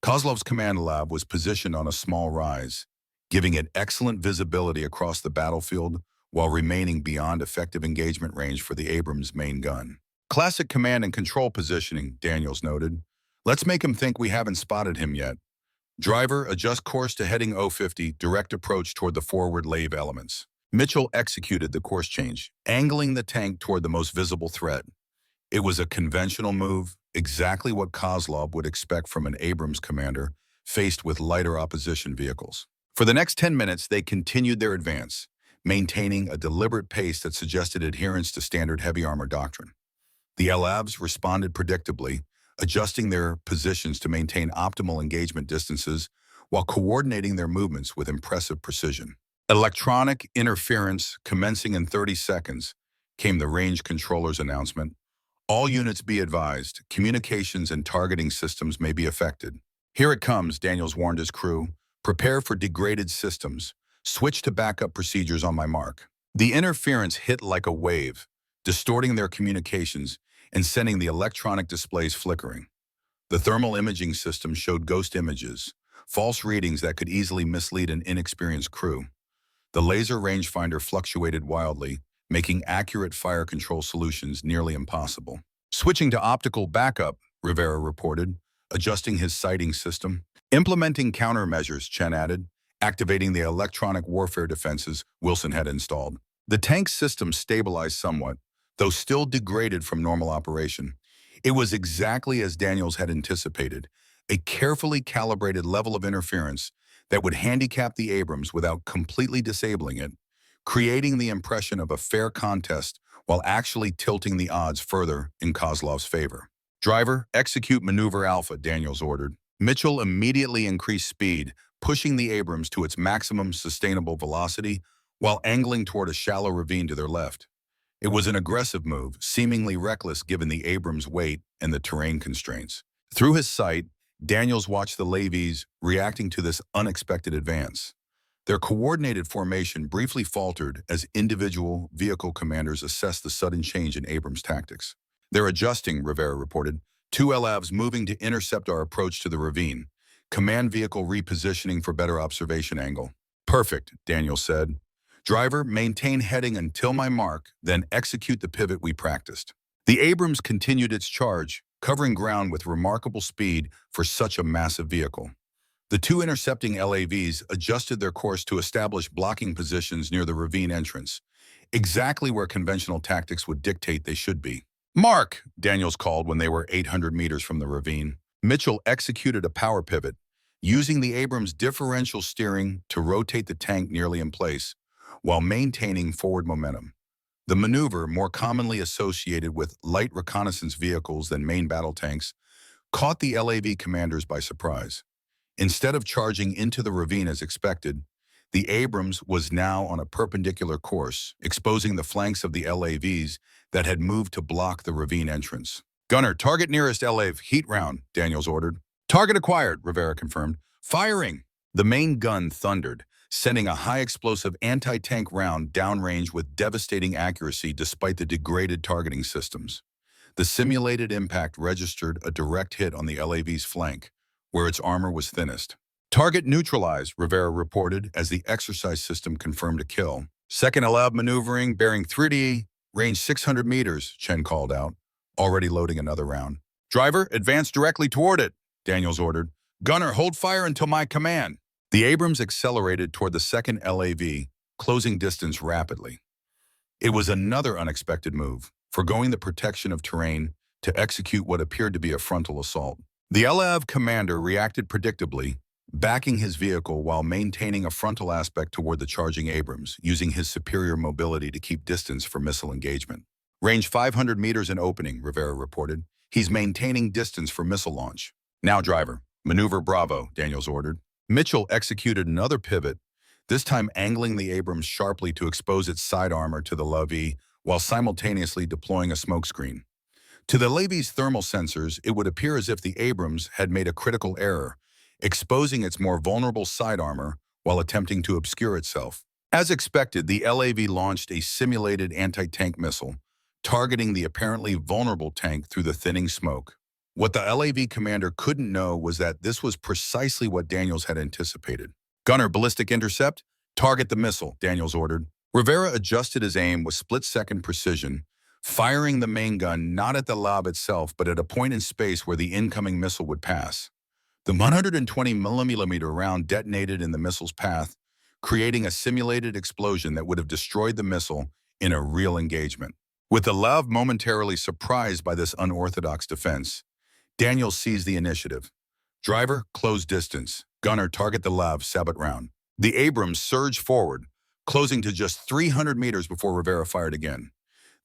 Kozlov's command lab was positioned on a small rise, giving it excellent visibility across the battlefield while remaining beyond effective engagement range for the Abrams' main gun. Classic command and control positioning, Daniels noted. Let's make him think we haven't spotted him yet. Driver, adjust course to heading 050, direct approach toward the forward lave elements. Mitchell executed the course change, angling the tank toward the most visible threat. It was a conventional move, exactly what Kozlov would expect from an Abrams commander faced with lighter opposition vehicles. For the next 10 minutes, they continued their advance, maintaining a deliberate pace that suggested adherence to standard heavy armor doctrine. The LAVs responded predictably, adjusting their positions to maintain optimal engagement distances while coordinating their movements with impressive precision. Electronic interference commencing in 30 seconds, came the range controller's announcement. All units be advised, communications and targeting systems may be affected. Here it comes, Daniels warned his crew. Prepare for degraded systems. Switch to backup procedures on my mark. The interference hit like a wave, distorting their communications and sending the electronic displays flickering. The thermal imaging system showed ghost images, false readings that could easily mislead an inexperienced crew. The laser rangefinder fluctuated wildly, making accurate fire control solutions nearly impossible. Switching to optical backup, Rivera reported, adjusting his sighting system. Implementing countermeasures, Chen added, activating the electronic warfare defenses Wilson had installed. The tank system stabilized somewhat, though still degraded from normal operation. It was exactly as Daniels had anticipated, a carefully calibrated level of interference that would handicap the Abrams without completely disabling it, creating the impression of a fair contest while actually tilting the odds further in Kozlov's favor. Driver, execute maneuver alpha, Daniels ordered. Mitchell immediately increased speed, pushing the Abrams to its maximum sustainable velocity while angling toward a shallow ravine to their left. It was an aggressive move, seemingly reckless given the Abrams' weight and the terrain constraints. Through his sight, Daniels watched the levies reacting to this unexpected advance. Their coordinated formation briefly faltered as individual vehicle commanders assessed the sudden change in Abrams' tactics. They're adjusting, Rivera reported. 2 LAVs moving to intercept our approach to the ravine. Command vehicle repositioning for better observation angle. Perfect, Daniels said. Driver, maintain heading until my mark, then execute the pivot we practiced. The Abrams continued its charge, covering ground with remarkable speed for such a massive vehicle. The 2 intercepting LAVs adjusted their course to establish blocking positions near the ravine entrance, exactly where conventional tactics would dictate they should be. Mark, Daniels called when they were 800 meters from the ravine. Mitchell executed a power pivot, using the Abrams' differential steering to rotate the tank nearly in place, while maintaining forward momentum. The maneuver, more commonly associated with light reconnaissance vehicles than main battle tanks, caught the LAV commanders by surprise. Instead of charging into the ravine as expected, the Abrams was now on a perpendicular course, exposing the flanks of the LAVs that had moved to block the ravine entrance. "Gunner, target nearest LAV, heat round," Daniels ordered. "Target acquired," Rivera confirmed. "Firing!" The main gun thundered, sending a high-explosive anti-tank round downrange with devastating accuracy despite the degraded targeting systems. The simulated impact registered a direct hit on the LAV's flank, where its armor was thinnest. "Target neutralized," Rivera reported as the exercise system confirmed a kill. "Second allowed maneuvering, bearing 3D, range 600 meters, Chen called out, already loading another round. "Driver, advance directly toward it," Daniels ordered. "Gunner, hold fire until my command." The Abrams accelerated toward the second LAV, closing distance rapidly. It was another unexpected move, forgoing the protection of terrain to execute what appeared to be a frontal assault. The LAV commander reacted predictably, backing his vehicle while maintaining a frontal aspect toward the charging Abrams, using his superior mobility to keep distance for missile engagement. "Range 500 meters in opening," Rivera reported. "He's maintaining distance for missile launch." "Now, driver, maneuver Bravo," Daniels ordered. Mitchell executed another pivot, this time angling the Abrams sharply to expose its side armor to the LAV while simultaneously deploying a smokescreen. To the LAV's thermal sensors, it would appear as if the Abrams had made a critical error, exposing its more vulnerable side armor while attempting to obscure itself. As expected, the LAV launched a simulated anti-tank missile, targeting the apparently vulnerable tank through the thinning smoke. What the LAV commander couldn't know was that this was precisely what Daniels had anticipated. "Gunner, ballistic intercept, target the missile," Daniels ordered. Rivera adjusted his aim with split-second precision, firing the main gun not at the lob itself but at a point in space where the incoming missile would pass. The 120mm round detonated in the missile's path, creating a simulated explosion that would have destroyed the missile in a real engagement. With the LAV momentarily surprised by this unorthodox defense, Daniels seized the initiative. "Driver, close distance. Gunner, target the LAV, sabot round." The Abrams surged forward, closing to just 300 meters before Rivera fired again.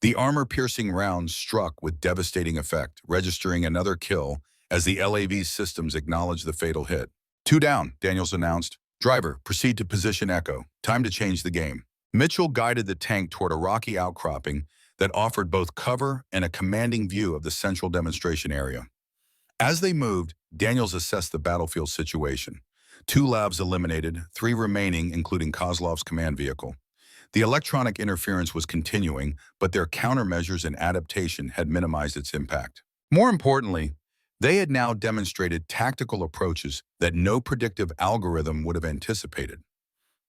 The armor-piercing round struck with devastating effect, registering another kill as the LAV's systems acknowledged the fatal hit. "Two down," Daniels announced. "Driver, proceed to position Echo. Time to change the game." Mitchell guided the tank toward a rocky outcropping that offered both cover and a commanding view of the central demonstration area. As they moved, Daniels assessed the battlefield situation. 2 LAVs eliminated, 3 remaining, including Kozlov's command vehicle. The electronic interference was continuing, but their countermeasures and adaptation had minimized its impact. More importantly, they had now demonstrated tactical approaches that no predictive algorithm would have anticipated.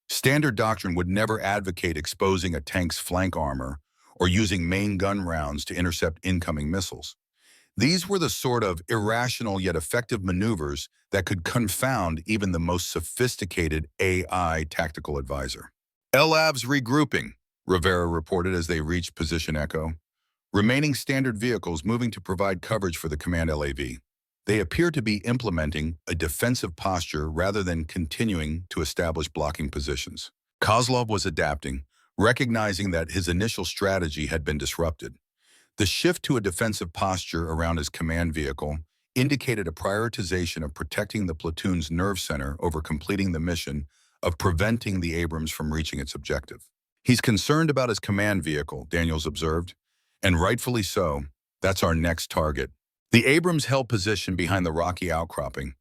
Standard doctrine would never advocate exposing a tank's flank armor or using main gun rounds to intercept incoming missiles. These were the sort of irrational yet effective maneuvers that could confound even the most sophisticated AI tactical advisor. "LAVs regrouping," Rivera reported as they reached position Echo. "Remaining standard vehicles moving to provide coverage for the command LAV. They appear to be implementing a defensive posture rather than continuing to establish blocking positions." Kozlov was adapting, recognizing that his initial strategy had been disrupted. The shift to a defensive posture around his command vehicle indicated a prioritization of protecting the platoon's nerve center over completing the mission of preventing the Abrams from reaching its objective. "He's concerned about his command vehicle," Daniels observed, "and rightfully so. That's our next target." The Abrams held position behind the rocky outcropping,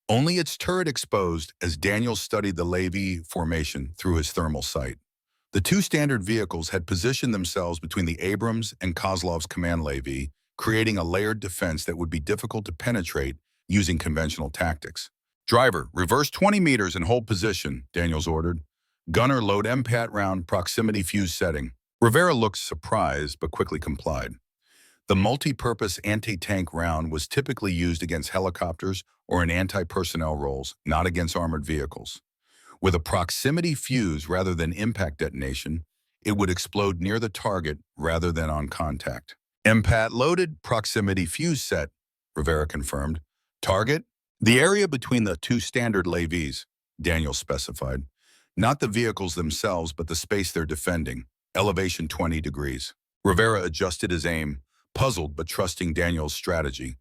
only its turret exposed as Daniels studied the LAV formation through his thermal sight. The 2 standard vehicles had positioned themselves between the Abrams and Kozlov's command LAV, creating a layered defense that would be difficult to penetrate using conventional tactics. "Driver, reverse 20 meters and hold position," Daniels ordered. "Gunner, load MPAT round, proximity fuse setting." Rivera looked surprised but quickly complied. The multi-purpose anti-tank round was typically used against helicopters or in anti-personnel roles, not against armored vehicles. With a proximity fuse rather than impact detonation, it would explode near the target rather than on contact. "MPAT loaded, proximity fuse set," Rivera confirmed. "Target? The area between the 2 standard LAVs," Daniels specified. "Not the vehicles themselves, but the space they're defending." elevation 20 degrees. Rivera adjusted his aim, puzzled but trusting Daniel's strategy.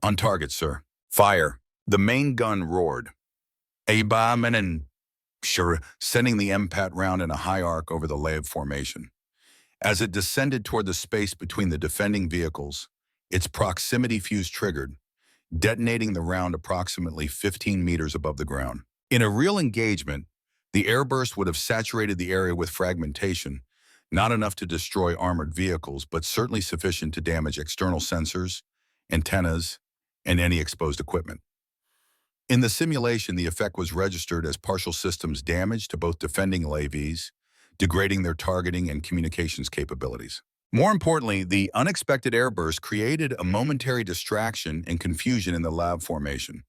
On target, sir. Fire. The main gun roared. Abamen, sure, sending the MPAT round in a high arc over the lay of formation. As it descended toward the space between the defending vehicles, its proximity fuse triggered, detonating the round approximately 15 meters above the ground. In a real engagement, the airburst would have saturated the area with fragmentation, not enough to destroy armored vehicles, but certainly sufficient to damage external sensors, antennas, and any exposed equipment. In the simulation, the effect was registered as partial systems damage to both defending LAVs, degrading their targeting and communications capabilities. More importantly, the unexpected airburst created a momentary distraction and confusion in the lab formation.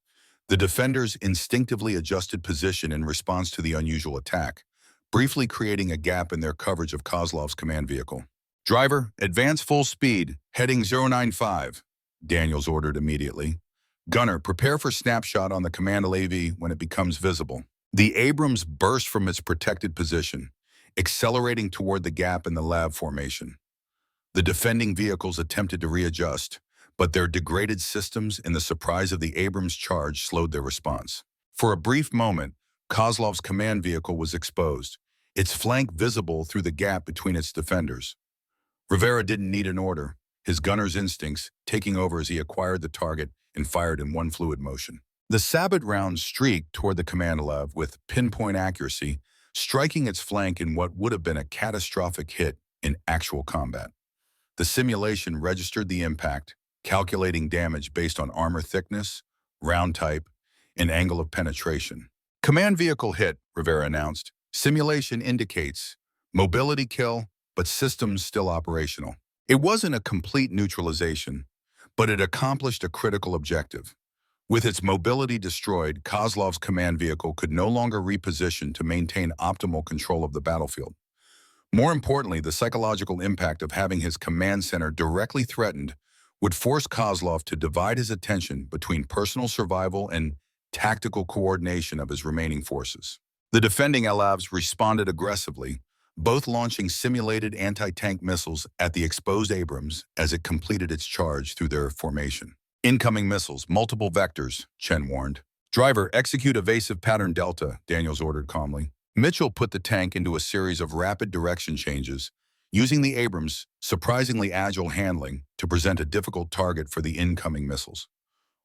The defenders instinctively adjusted position in response to the unusual attack, briefly creating a gap in their coverage of Kozlov's command vehicle. Driver, advance full speed, heading 095, Daniels ordered immediately. Gunner, prepare for snapshot on the command LAV when it becomes visible. The Abrams burst from its protected position, accelerating toward the gap in the lab formation. The defending vehicles attempted to readjust, but their degraded systems and the surprise of the Abrams charge slowed their response. For a brief moment, Kozlov's command vehicle was exposed, its flank visible through the gap between its defenders. Rivera didn't need an order, his gunner's instincts taking over as he acquired the target and fired in one fluid motion. The sabot round streaked toward the command LAV with pinpoint accuracy, striking its flank in what would have been a catastrophic hit in actual combat. The simulation registered the impact, calculating damage based on armor thickness, round type, and angle of penetration. Command vehicle hit, Rivera announced. Simulation indicates mobility kill, but systems still operational. It wasn't a complete neutralization, but it accomplished a critical objective. With its mobility destroyed, Kozlov's command vehicle could no longer reposition to maintain optimal control of the battlefield. More importantly, the psychological impact of having his command center directly threatened would force Kozlov to divide his attention between personal survival and tactical coordination of his remaining forces. The defending LAVs responded aggressively, both launching simulated anti-tank missiles at the exposed Abrams as it completed its charge through their formation. Incoming missiles, multiple vectors, Chen warned. Driver, execute evasive pattern Delta, Daniels ordered calmly. Mitchell put the tank into a series of rapid direction changes, using the Abrams' surprisingly agile handling to present a difficult target for the incoming missiles.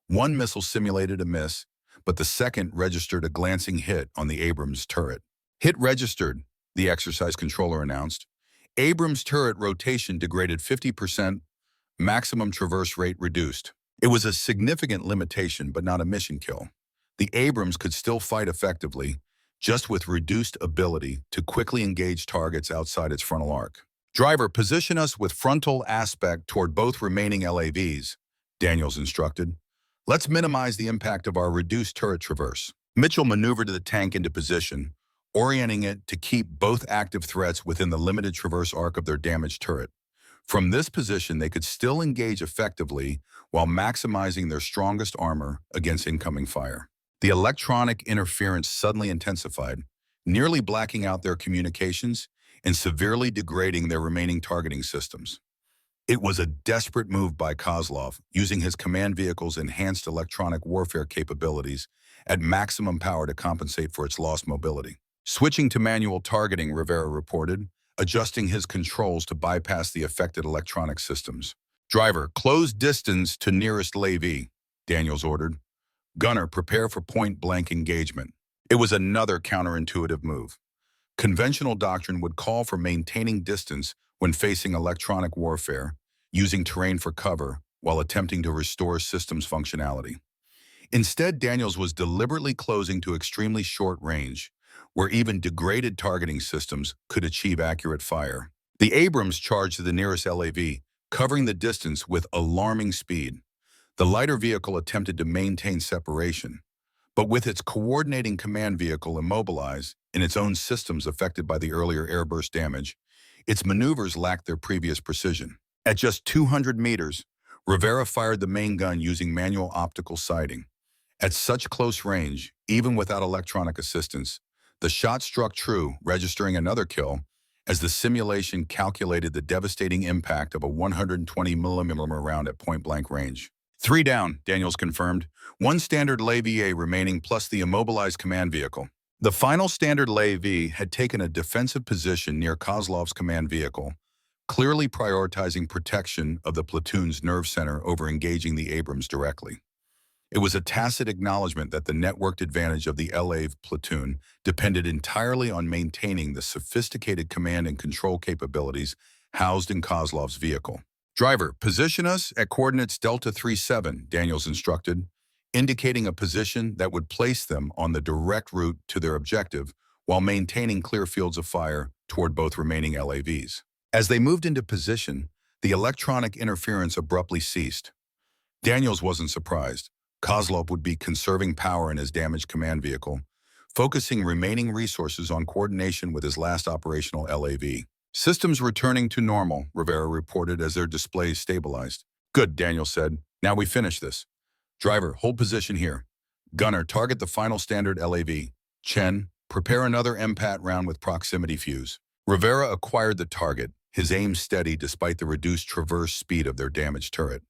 One missile simulated a miss, but the second registered a glancing hit on the Abrams turret. Hit registered, the exercise controller announced. Abrams turret rotation degraded 50%, maximum traverse rate reduced. It was a significant limitation, but not a mission kill. The Abrams could still fight effectively, just with reduced ability to quickly engage targets outside its frontal arc. Driver, position us with frontal aspect toward both remaining LAVs, Daniels instructed. Let's minimize the impact of our reduced turret traverse. Mitchell maneuvered the tank into position, orienting it to keep both active threats within the limited traverse arc of their damaged turret. From this position, they could still engage effectively while maximizing their strongest armor against incoming fire. The electronic interference suddenly intensified, nearly blacking out their communications and severely degrading their remaining targeting systems. It was a desperate move by Kozlov, using his command vehicle's enhanced electronic warfare capabilities at maximum power to compensate for its lost mobility. Switching to manual targeting, Rivera reported, adjusting his controls to bypass the affected electronic systems. Driver, close distance to nearest LAV, Daniels ordered. Gunner, prepare for point-blank engagement. It was another counterintuitive move. Conventional doctrine would call for maintaining distance when facing electronic warfare, using terrain for cover while attempting to restore systems functionality. Instead, Daniels was deliberately closing to extremely short range, where even degraded targeting systems could achieve accurate fire. The Abrams charged to the nearest LAV, covering the distance with alarming speed. The lighter vehicle attempted to maintain separation, but with its coordinating command vehicle immobilized and its own systems affected by the earlier airburst damage, its maneuvers lacked their previous precision. At just 200 meters, Rivera fired the main gun using manual optical sighting. At such close range, even without electronic assistance, the shot struck true, registering another kill, as the simulation calculated the devastating impact of a 120 millimeter round at point-blank range. 3 down, Daniels confirmed. 1 standard LAV remaining plus the immobilized command vehicle. The final standard LAV had taken a defensive position near Kozlov's command vehicle, clearly prioritizing protection of the platoon's nerve center over engaging the Abrams directly. It was a tacit acknowledgement that the networked advantage of the LAV platoon depended entirely on maintaining the sophisticated command and control capabilities housed in Kozlov's vehicle. "Driver, position us at coordinates Delta 37, Daniels instructed, indicating a position that would place them on the direct route to their objective while maintaining clear fields of fire toward both remaining LAVs. As they moved into position, the electronic interference abruptly ceased. Daniels wasn't surprised. Kozlov would be conserving power in his damaged command vehicle, focusing remaining resources on coordination with his last operational LAV. "Systems returning to normal," Rivera reported as their displays stabilized. "Good," Daniel said. "Now we finish this. Driver, hold position here. Gunner, target the final standard LAV. Chen, prepare another MPAT round with proximity fuse." Rivera acquired the target, his aim steady despite the reduced traverse speed of their damaged turret.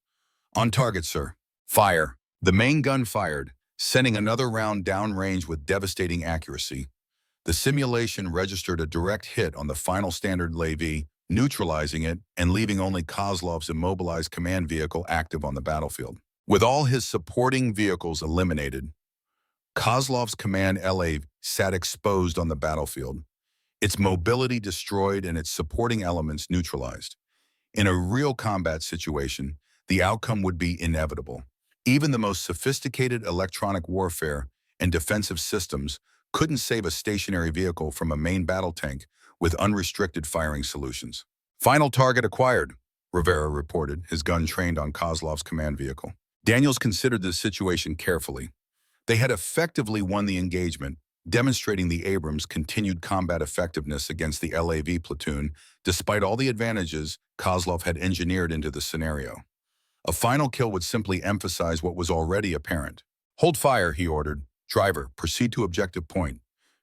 "On target, sir." "Fire." The main gun fired, sending another round downrange with devastating accuracy. The simulation registered a direct hit on the final standard LAV, neutralizing it and leaving only Kozlov's immobilized command vehicle active on the battlefield. With all his supporting vehicles eliminated, Kozlov's command LAV sat exposed on the battlefield, its mobility destroyed and its supporting elements neutralized. In a real combat situation, the outcome would be inevitable. Even the most sophisticated electronic warfare and defensive systems couldn't save a stationary vehicle from a main battle tank with unrestricted firing solutions. "Final target acquired," Rivera reported, his gun trained on Kozlov's command vehicle. Daniels considered the situation carefully. They had effectively won the engagement, demonstrating the Abrams' continued combat effectiveness against the LAV platoon, despite all the advantages Kozlov had engineered into the scenario. A final kill would simply emphasize what was already apparent. "Hold fire," he ordered. "Driver, proceed to objective point.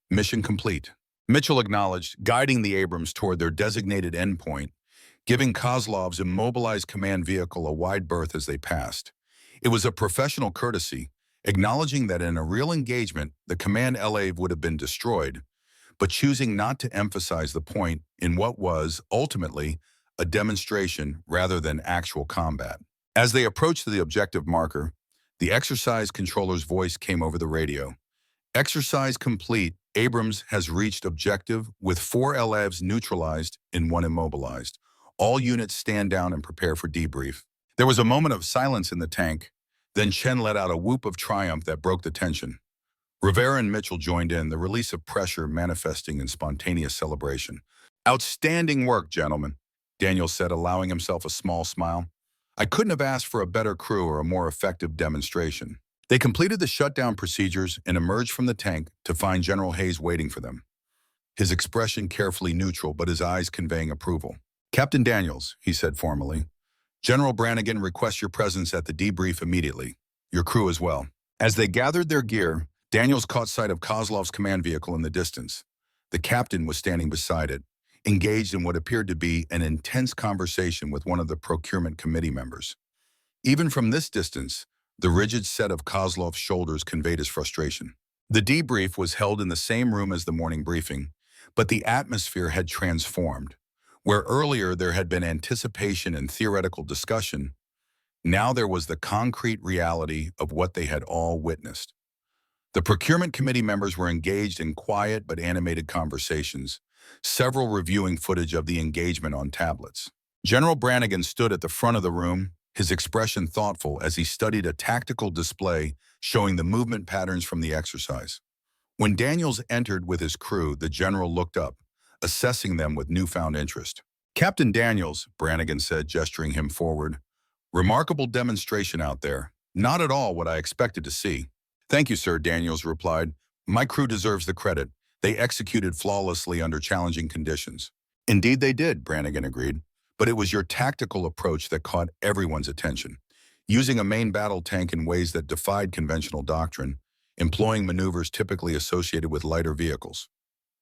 Mission complete." Mitchell acknowledged, guiding the Abrams toward their designated endpoint, giving Kozlov's immobilized command vehicle a wide berth as they passed. It was a professional courtesy, acknowledging that in a real engagement, the command LAV would have been destroyed, but choosing not to emphasize the point in what was, ultimately, a demonstration rather than actual combat. As they approached the objective marker, the exercise controller's voice came over the radio. "Exercise complete. Abrams has reached objective with 4 LAVs neutralized and 1 immobilized. All units stand down and prepare for debrief." There was a moment of silence in the tank, then Chen let out a whoop of triumph that broke the tension. Rivera and Mitchell joined in, the release of pressure manifesting in spontaneous celebration. "Outstanding work, gentlemen," Daniel said, allowing himself a small smile. "I couldn't have asked for a better crew or a more effective demonstration." They completed the shutdown procedures and emerged from the tank to find General Hayes waiting for them, his expression carefully neutral but his eyes conveying approval. "Captain Daniels," he said formally, "General Brannigan requests your presence at the debrief immediately. Your crew as well." As they gathered their gear, Daniels caught sight of Kozlov's command vehicle in the distance. The captain was standing beside it, engaged in what appeared to be an intense conversation with one of the procurement committee members. Even from this distance, the rigid set of Kozlov's shoulders conveyed his frustration. The debrief was held in the same room as the morning briefing, but the atmosphere had transformed. Where earlier there had been anticipation and theoretical discussion, now there was the concrete reality of what they had all witnessed. The procurement committee members were engaged in quiet but animated conversations, several reviewing footage of the engagement on tablets. General Brannigan stood at the front of the room, his expression thoughtful as he studied a tactical display showing the movement patterns from the exercise. When Daniels entered with his crew, the general looked up, assessing them with newfound interest. "Captain Daniels," Brannigan said, gesturing him forward, "remarkable demonstration out there. Not at all what I expected to see." "Thank you, sir," Daniels replied. "My crew deserves the credit. They executed flawlessly under challenging conditions." "Indeed they did," Brannigan agreed. "But it was your tactical approach that caught everyone's attention. Using a main battle tank in ways that defied conventional doctrine, employing maneuvers typically associated with lighter vehicles.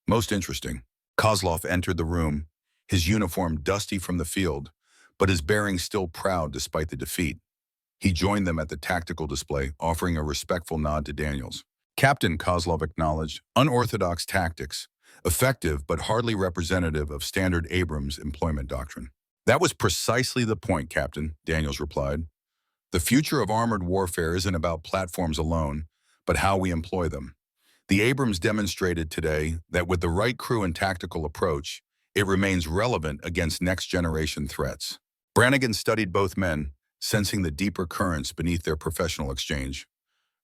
Most interesting." Kozlov entered the room, his uniform dusty from the field, but his bearing still proud despite the defeat. He joined them at the tactical display, offering a respectful nod to Daniels. Captain, Kozlov acknowledged, unorthodox tactics, effective but hardly representative of standard Abrams employment doctrine. That was precisely the point, Captain, Daniels replied. The future of armored warfare isn't about platforms alone, but how we employ them. The Abrams demonstrated today that with the right crew and tactical approach, it remains relevant against next-generation threats. Brannigan studied both men, sensing the deeper currents beneath their professional exchange.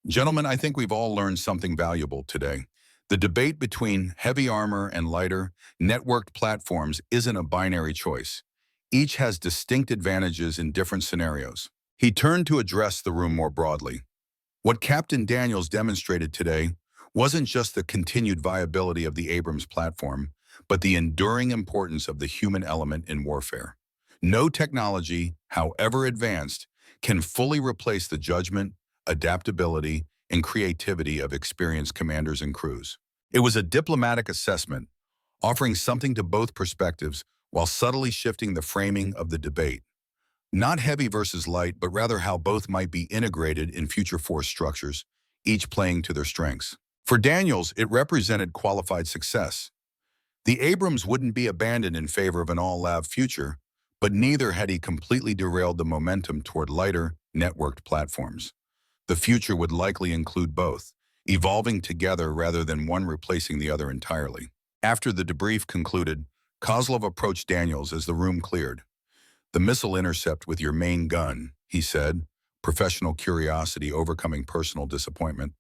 Gentlemen, I think we've all learned something valuable today. The debate between heavy armor and lighter, networked platforms isn't a binary choice. Each has distinct advantages in different scenarios. He turned to address the room more broadly. What Captain Daniels demonstrated today wasn't just the continued viability of the Abrams platform, but the enduring importance of the human element in warfare. No technology, however advanced, can fully replace the judgment, adaptability, and creativity of experienced commanders and crews. It was a diplomatic assessment, offering something to both perspectives while subtly shifting the framing of the debate. Not heavy versus light, but rather how both might be integrated in future force structures, each playing to their strengths. For Daniels, it represented qualified success. The Abrams wouldn't be abandoned in favor of an all-lab future, but neither had he completely derailed the momentum toward lighter, networked platforms. The future would likely include both, evolving together rather than one replacing the other entirely. After the debrief concluded, Kozlov approached Daniels as the room cleared. "The missile intercept with your main gun," he said, professional curiosity overcoming personal disappointment.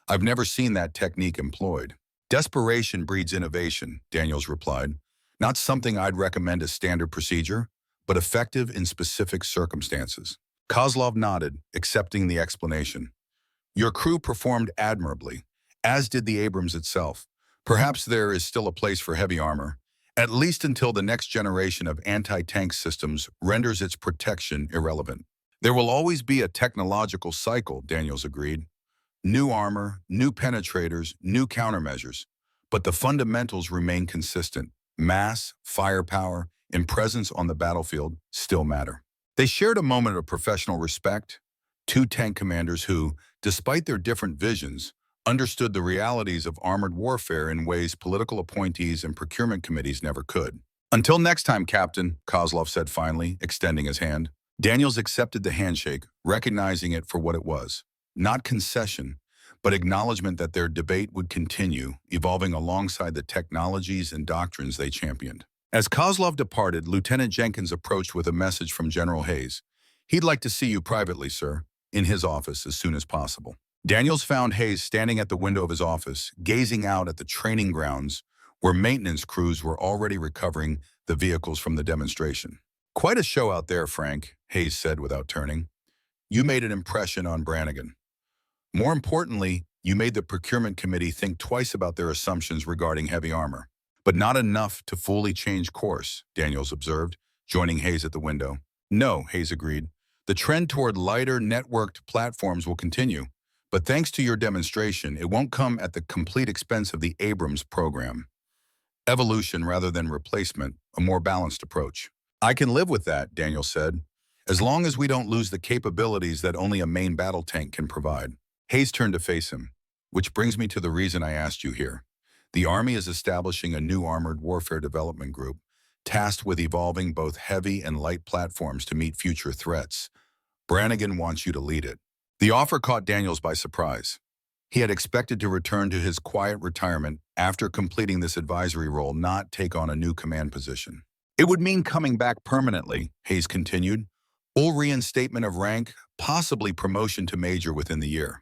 "I've never seen that technique employed." "Desperation breeds innovation," Daniels replied. "Not something I'd recommend as standard procedure, but effective in specific circumstances." Kozlov nodded, accepting the explanation. "Your crew performed admirably, as did the Abrams itself. Perhaps there is still a place for heavy armor, at least until the next generation of anti-tank systems renders its protection irrelevant." "There will always be a technological cycle," Daniels agreed. "New armor, new penetrators, new countermeasures. But the fundamentals remain consistent. Mass, firepower, and presence on the battlefield still matter." They shared a moment of professional respect, two tank commanders who, despite their different visions, understood the realities of armored warfare in ways political appointees and procurement committees never could. "Until next time, Captain," Kozlov said finally, extending his hand. Daniels accepted the handshake, recognizing it for what it was. Not concession, but acknowledgement that their debate would continue, evolving alongside the technologies and doctrines they championed. As Kozlov departed, Lieutenant Jenkins approached with a message from General Hayes. "He'd like to see you privately, sir, in his office as soon as possible." Daniels found Hayes standing at the window of his office, gazing out at the training grounds where maintenance crews were already recovering the vehicles from the demonstration. "Quite a show out there, Frank," Hayes said without turning. "You made an impression on Brannigan. More importantly, you made the procurement committee think twice about their assumptions regarding heavy armor. But not enough to fully change course," Daniels observed, joining Hayes at the window. "No," Hayes agreed. "The trend toward lighter, networked platforms will continue. But thanks to your demonstration, it won't come at the complete expense of the Abrams program. Evolution rather than replacement, a more balanced approach." "I can live with that," Daniels said, "as long as we don't lose the capabilities that only a main battle tank can provide." Hayes turned to face him. "Which brings me to the reason I asked you here. The Army is establishing a new armored warfare development group, tasked with evolving both heavy and light platforms to meet future threats. Brannigan wants you to lead it." The offer caught Daniels by surprise. He had expected to return to his quiet retirement after completing this advisory role, not take on a new command position. "It would mean coming back permanently," Hayes continued. "Full reinstatement of rank, possibly promotion to major within the year.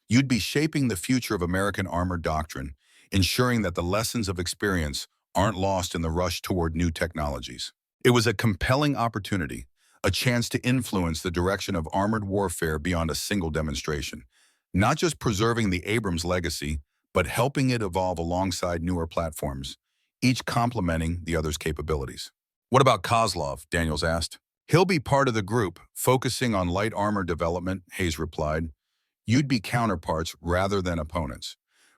You'd be shaping the future of American armor doctrine, ensuring that the lessons of experience aren't lost in the rush toward new technologies." It was a compelling opportunity, a chance to influence the direction of armored warfare beyond a single demonstration, not just preserving the Abrams legacy, but helping it evolve alongside newer platforms, each complementing the other's capabilities. "What about Kozlov?" Daniels asked. "He'll be part of the group, focusing on light armor development," Hayes replied. "You'd be counterparts rather than opponents.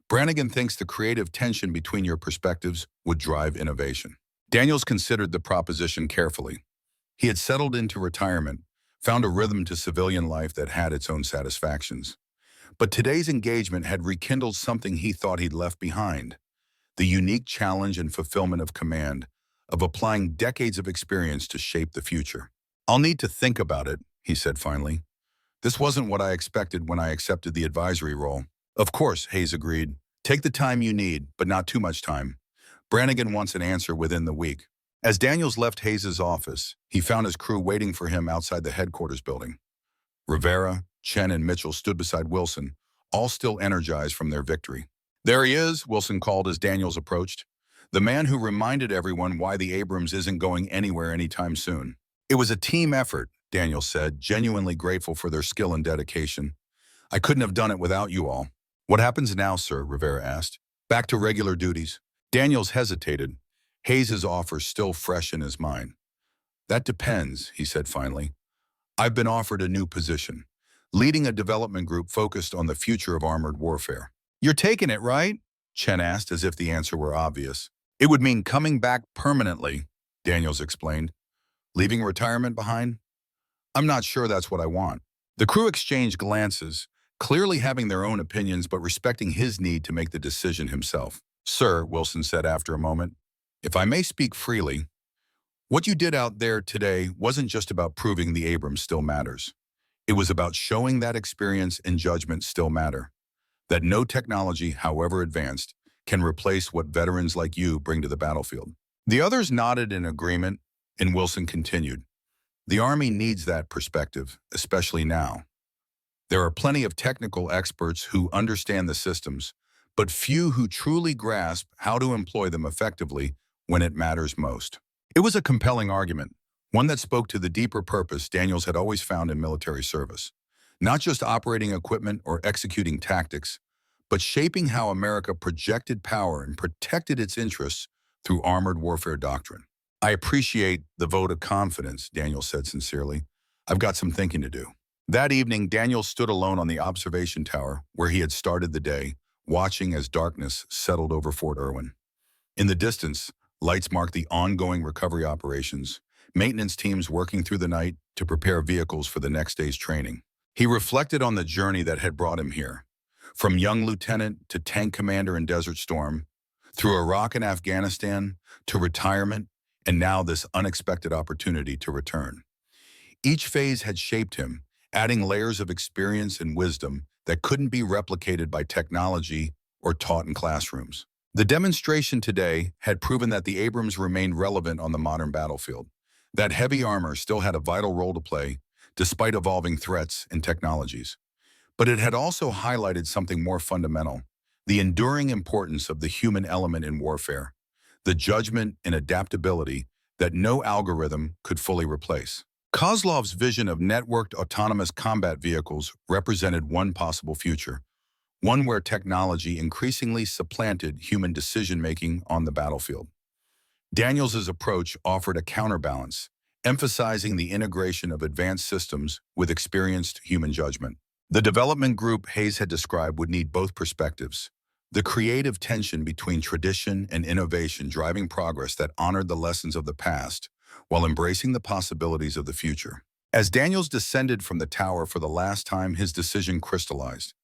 Brannigan thinks the creative tension between your perspectives would drive innovation. Daniels considered the proposition carefully. He had settled into retirement, found a rhythm to civilian life that had its own satisfactions. But today's engagement had rekindled something he thought he'd left behind: the unique challenge and fulfillment of command, of applying decades of experience to shape the future. "I'll need to think about it," he said finally. "This wasn't what I expected when I accepted the advisory role." "Of course," Hayes agreed. "Take the time you need, but not too much time. Brannigan wants an answer within the week." As Daniels left Hayes's office, he found his crew waiting for him outside the headquarters building. Rivera, Chen, and Mitchell stood beside Wilson, all still energized from their victory. "There he is," Wilson called as Daniels approached. "The man who reminded everyone why the Abrams isn't going anywhere anytime soon." "It was a team effort," Daniels said, genuinely grateful for their skill and dedication. "I couldn't have done it without you all." "What happens now, sir?" Rivera asked. "Back to regular duties." Daniels hesitated, Hayes's offer still fresh in his mind. "That depends," he said finally. "I've been offered a new position, leading a development group focused on the future of armored warfare." "You're taking it, right?" Chen asked, as if the answer were obvious. "It would mean coming back permanently," Daniels explained. "Leaving retirement behind? I'm not sure that's what I want." The crew exchanged glances, clearly having their own opinions but respecting his need to make the decision himself. "Sir," Wilson said after a moment, "if I may speak freely, what you did out there today wasn't just about proving the Abrams still matters. It was about showing that experience and judgment still matter, that no technology, however advanced, can replace what veterans like you bring to the battlefield." The others nodded in agreement, and Wilson continued. "The Army needs that perspective, especially now. There are plenty of technical experts who understand the systems, but few who truly grasp how to employ them effectively when it matters most." It was a compelling argument, one that spoke to the deeper purpose Daniels had always found in military service. Not just operating equipment or executing tactics, but shaping how America projected power and protected its interests through armored warfare doctrine. "I appreciate the vote of confidence," Daniels said sincerely. "I've got some thinking to do." That evening, Daniels stood alone on the observation tower where he had started the day, watching as darkness settled over Fort Irwin. In the distance, lights marked the ongoing recovery operations, maintenance teams working through the night to prepare vehicles for the next day's training. He reflected on the journey that had brought him here, from young lieutenant to tank commander in Desert Storm, through Iraq and Afghanistan to retirement, and now this unexpected opportunity to return. Each phase had shaped him, adding layers of experience and wisdom that couldn't be replicated by technology or taught in classrooms. The demonstration today had proven that the Abrams remained relevant on the modern battlefield, that heavy armor still had a vital role to play, despite evolving threats and technologies. But it had also highlighted something more fundamental: the enduring importance of the human element in warfare, the judgment and adaptability that no algorithm could fully replace. Kozlov's vision of networked autonomous combat vehicles represented one possible future, one where technology increasingly supplanted human decision-making on the battlefield. Daniels's approach offered a counterbalance, emphasizing the integration of advanced systems with experienced human judgment. The development group Hayes had described would need both perspectives: the creative tension between tradition and innovation driving progress that honored the lessons of the past, while embracing the possibilities of the future. As Daniels descended from the tower for the last time, his decision crystallized.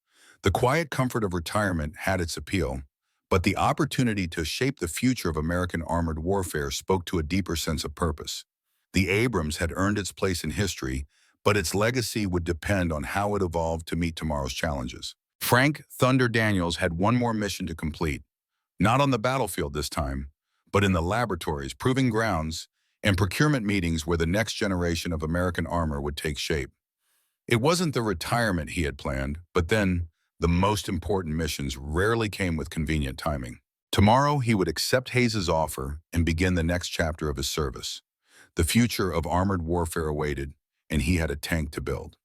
The quiet comfort of retirement had its appeal, but the opportunity to shape the future of American armored warfare spoke to a deeper sense of purpose. The Abrams had earned its place in history, but its legacy would depend on how it evolved to meet tomorrow's challenges. Frank "Thunder" Daniels had one more mission to complete, not on the battlefield this time, but in the laboratories, proving grounds, and procurement meetings where the next generation of American armor would take shape. It wasn't the retirement he had planned, but then the most important missions rarely came with convenient timing. Tomorrow, he would accept Hayes's offer and begin the next chapter of his service. The future of armored warfare awaited, and he had a tank to build.